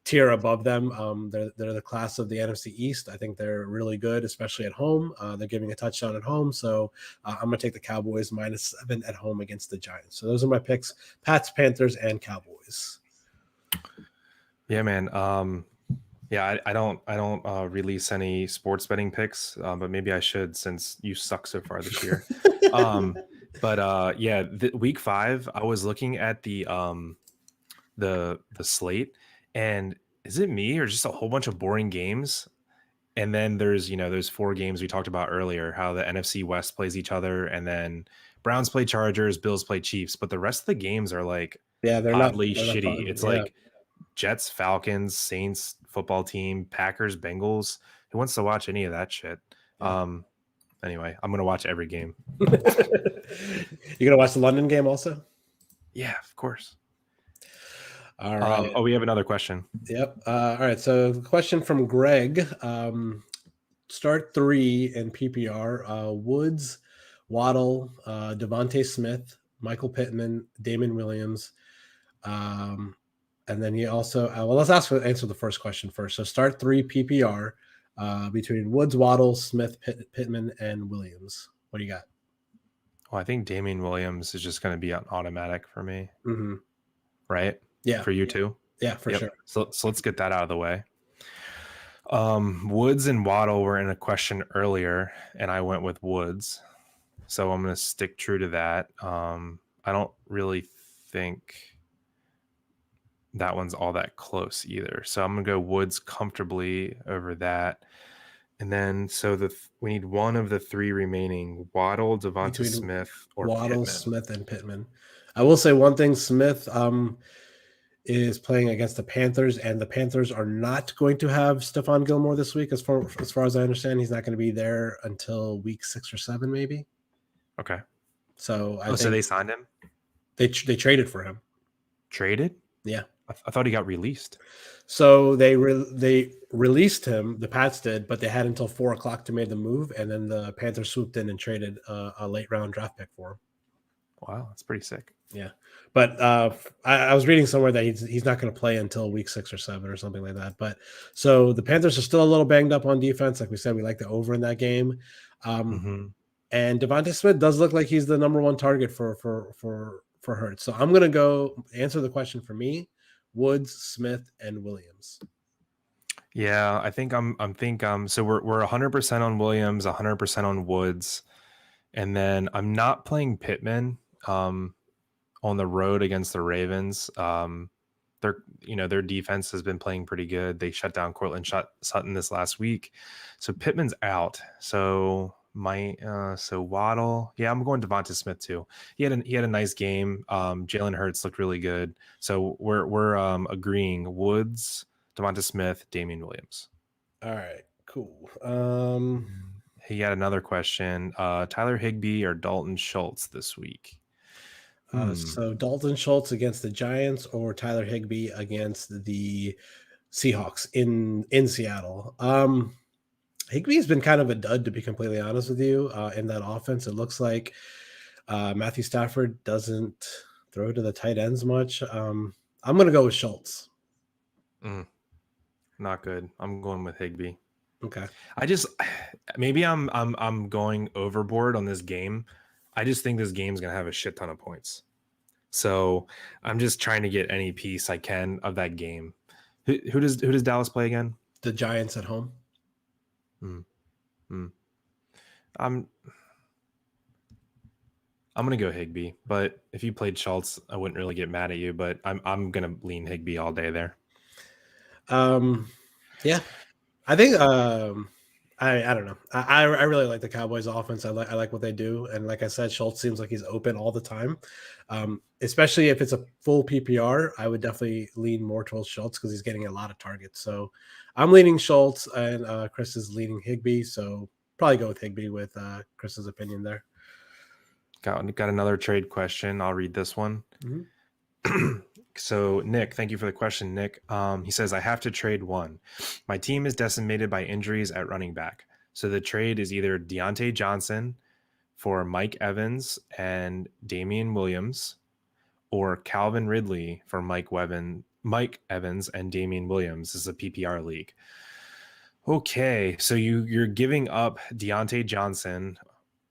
tier above them. They're the class of the NFC East. I think they're really good, especially at home. They're giving a touchdown at home, so I'm going to take the Cowboys -7 at home against the Giants. So those are my picks: Pats, Panthers, and Cowboys. Yeah, man. Yeah, I don't release any sports betting picks, but maybe I should since you suck so far this year. But yeah, week 5, I was looking at the slate, and is it me or just a whole bunch of boring games? And then there's those 4 games we talked about earlier, how the NFC West plays each other, and then Browns play Chargers, Bills play Chiefs, but the rest of the games are like they're oddly not shitty. fun. It's like Jets, Falcons, Saints football team, Packers, Bengals. Who wants to watch any of that shit? Yeah. Anyway, I'm gonna watch every game. You're gonna watch the London game also? Yeah, of course. All right. We have another question. Yep. All right. So the question from Greg. Start 3 in PPR. Woods, Waddle, Devontae Smith, Michael Pittman, Damon Williams. And then he also, let's answer the first question first. So start 3 PPR between Woods, Waddle, Smith, Pittman, and Williams. What do you got? Well, I think Damien Williams is just going to be on automatic for me. Mm-hmm. Right? Yeah. For you too? Yeah, for sure. So let's get that out of the way. Woods and Waddle were in a question earlier, and I went with Woods. So I'm going to stick true to that. I don't really think that one's all that close either. So I'm going to go Woods comfortably over that. And then, so we need one of the 3 remaining: Waddle, Devonta Smith, or Waddle, Pittman. Smith, and Pittman. I will say one thing: Smith is playing against the Panthers, and the Panthers are not going to have Stephon Gilmore this week. As far as I understand, he's not going to be there until week 6 or 7, maybe. Okay. So so they signed him. They traded for him. Traded? Yeah. I thought he got released. So they released him, the Pats did, but they had until 4 o'clock to make the move, and then the Panthers swooped in and traded a late round draft pick for him. Wow, that's pretty sick. Yeah, but I was reading somewhere that he's not going to play until week 6 or 7 or something like that. But so the Panthers are still a little banged up on defense. Like we said, we like the over in that game. And Devontae Smith does look like he's the number one target for Hurts. So I'm going to go answer the question for me: Woods, Smith, and Williams. Yeah, I think so we're 100% on Williams, 100% on Woods, and then I'm not playing Pittman on the road against the Ravens. Their defense has been playing pretty good. They shut down Cortland Sutton this last week, so Pittman's out. So Waddle, yeah, I'm going Devonta Smith too. He had a nice game. Jalen Hurts looked really good. So we're agreeing Woods, Devonta Smith, Damian Williams. All right, cool. He had another question. Tyler Higbee or Dalton Schultz this week? So Dalton Schultz against the Giants or Tyler Higbee against the Seahawks in Seattle. Higbee has been kind of a dud, to be completely honest with you, in that offense. It looks like Matthew Stafford doesn't throw to the tight ends much. I'm going to go with Schultz. Not good. I'm going with Higbee. Okay. Maybe I'm going overboard on this game. I just think this game's going to have a shit ton of points. So I'm just trying to get any piece I can of that game. Who does Dallas play again? The Giants at home. I'm gonna go Higbee, but if you played Schultz, I wouldn't really get mad at you. But I'm gonna lean Higbee all day there. Yeah, I think I don't know. I really like the Cowboys offense. I like what they do, and like I said, Schultz seems like he's open all the time. Especially if it's a full PPR, I would definitely lean more towards Schultz because he's getting a lot of targets. So I'm leaning Schultz, and Chris is leaning Higbee. So probably go with Higbee with Chris's opinion there. Got another trade question. I'll read this one. So Nick, thank you for the question, Nick. He says, I have to trade one. My team is decimated by injuries at running back. So the trade is either Deontay Johnson for Mike Evans and Damian Williams, or Calvin Ridley for Mike Evans and Damian Williams. This is a PPR league. Okay, so you're giving up Deontay Johnson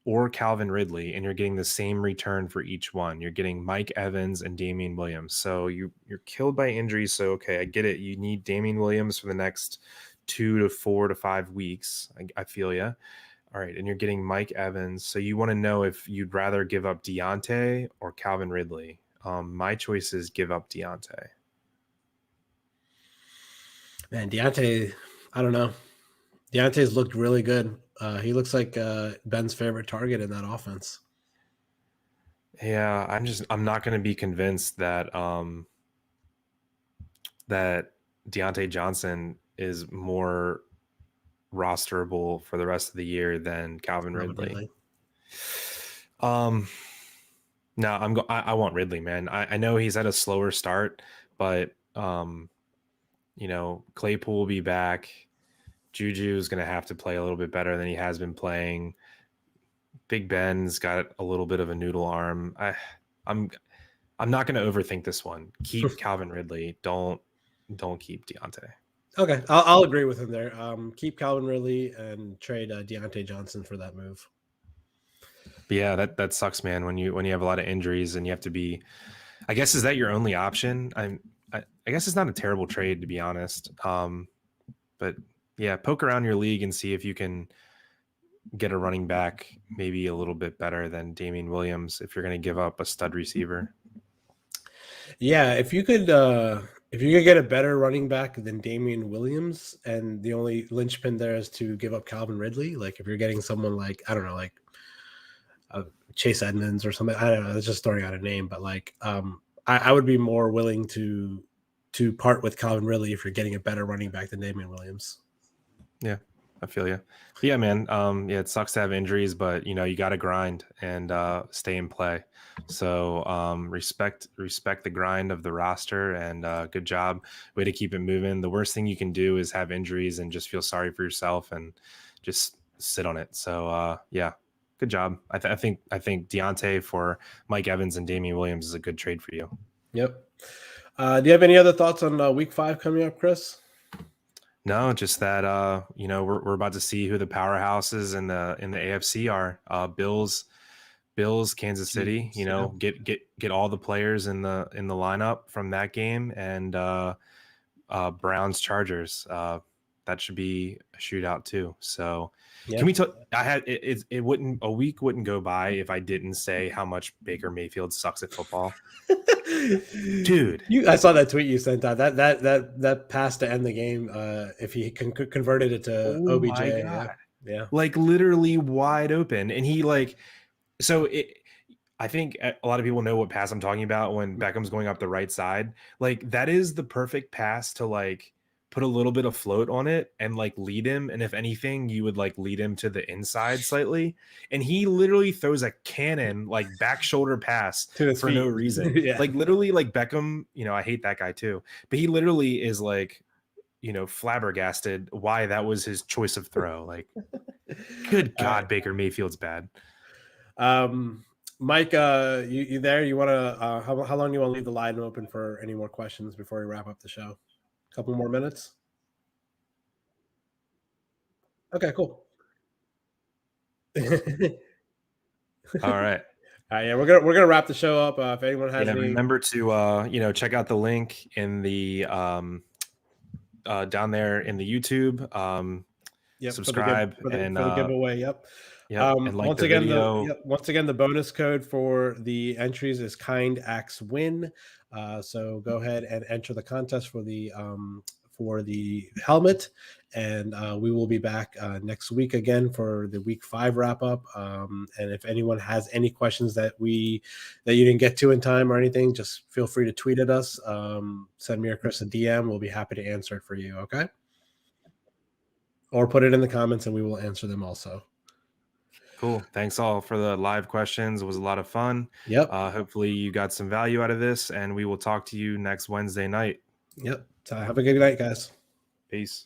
or Calvin Ridley, and you're getting the same return for each one. You're getting Mike Evans and Damian Williams. So you're killed by injuries. So, okay, I get it. You need Damian Williams for the next 2 to 4 to 5 weeks. I feel you. All right, and you're getting Mike Evans. So you want to know if you'd rather give up Deontay or Calvin Ridley. My choice is give up Deontay. Man, Deontay, I don't know. Deontay's looked really good. He looks like Ben's favorite target in that offense. Yeah, I'm not going to be convinced that that Deontay Johnson is more rosterable for the rest of the year than Calvin Ridley. No, I want Ridley, man. I know he's had a slower start, but Claypool will be back. Juju is going to have to play a little bit better than he has been playing. Big Ben's got a little bit of a noodle arm. I'm not going to overthink this one. Keep Calvin Ridley. Don't keep Deontay. Okay, I'll agree with him there. Keep Calvin Ridley and trade Deontay Johnson for that move. But yeah, that sucks, man. When you have a lot of injuries and you have to be, I guess, is that your only option? I guess it's not a terrible trade, to be honest. But yeah, poke around your league and see if you can get a running back maybe a little bit better than Damian Williams if you're going to give up a stud receiver. Yeah, if you could get a better running back than Damian Williams, and the only linchpin there is to give up Calvin Ridley, like if you're getting someone like, I don't know, like Chase Edmonds or something, I don't know, it's just throwing out a name, but like I would be more willing to part with Calvin Ridley if you're getting a better running back than Damian Williams. Yeah, I feel you. But yeah, man. Yeah, it sucks to have injuries, but you know, you got to grind and stay in play. So respect the grind of the roster, and good job. Way to keep it moving. The worst thing you can do is have injuries and just feel sorry for yourself and just sit on it. So yeah, good job. I think Deontay for Mike Evans and Damian Williams is a good trade for you. Yep. Do you have any other thoughts on Week 5 coming up, Chris? No, just that you know, we're about to see who the powerhouses in the AFC are. Bills, Kansas City. You know, get all the players in the lineup from that game, and Browns, Chargers. That should be a shootout too. So can we talk? I had it wouldn't a week wouldn't go by if I didn't say how much Baker Mayfield sucks at football. Dude, I saw that tweet you sent out. That pass to end the game. If he converted it to OBJ, my God. yeah, like literally wide open, and he like so it. I think a lot of people know what pass I'm talking about when Beckham's going up the right side. Like that is the perfect pass to like put a little bit of float on it and like lead him. And if anything, you would like lead him to the inside slightly. And he literally throws a cannon like back shoulder pass to his for feet. no reason. Yeah. Like literally like Beckham, you know, I hate that guy too, but he literally is like, you know, flabbergasted why that was his choice of throw. Like, good God, Baker Mayfield's bad. Mike, you there? You want to? How long do you want to leave the line open for any more questions before we wrap up the show? A couple more minutes. Okay, cool. All right. Yeah, we're gonna wrap the show up. If anyone has any, remember to you know, check out the link in the down there in the YouTube. Subscribe for the giveaway. Yep. And like the video. Once again, the bonus code for the entries is Kind Acts Win. So go ahead and enter the contest for the helmet, and we will be back next week again for the Week 5 wrap up. And if anyone has any questions that you didn't get to in time or anything, just feel free to tweet at us. Send me or Chris a DM. We'll be happy to answer it for you. Okay. Or put it in the comments and we will answer them also. Cool. Thanks all for the live questions. It was a lot of fun. Yep. Hopefully you got some value out of this, and we will talk to you next Wednesday night. Yep. So have a good night, guys. Peace.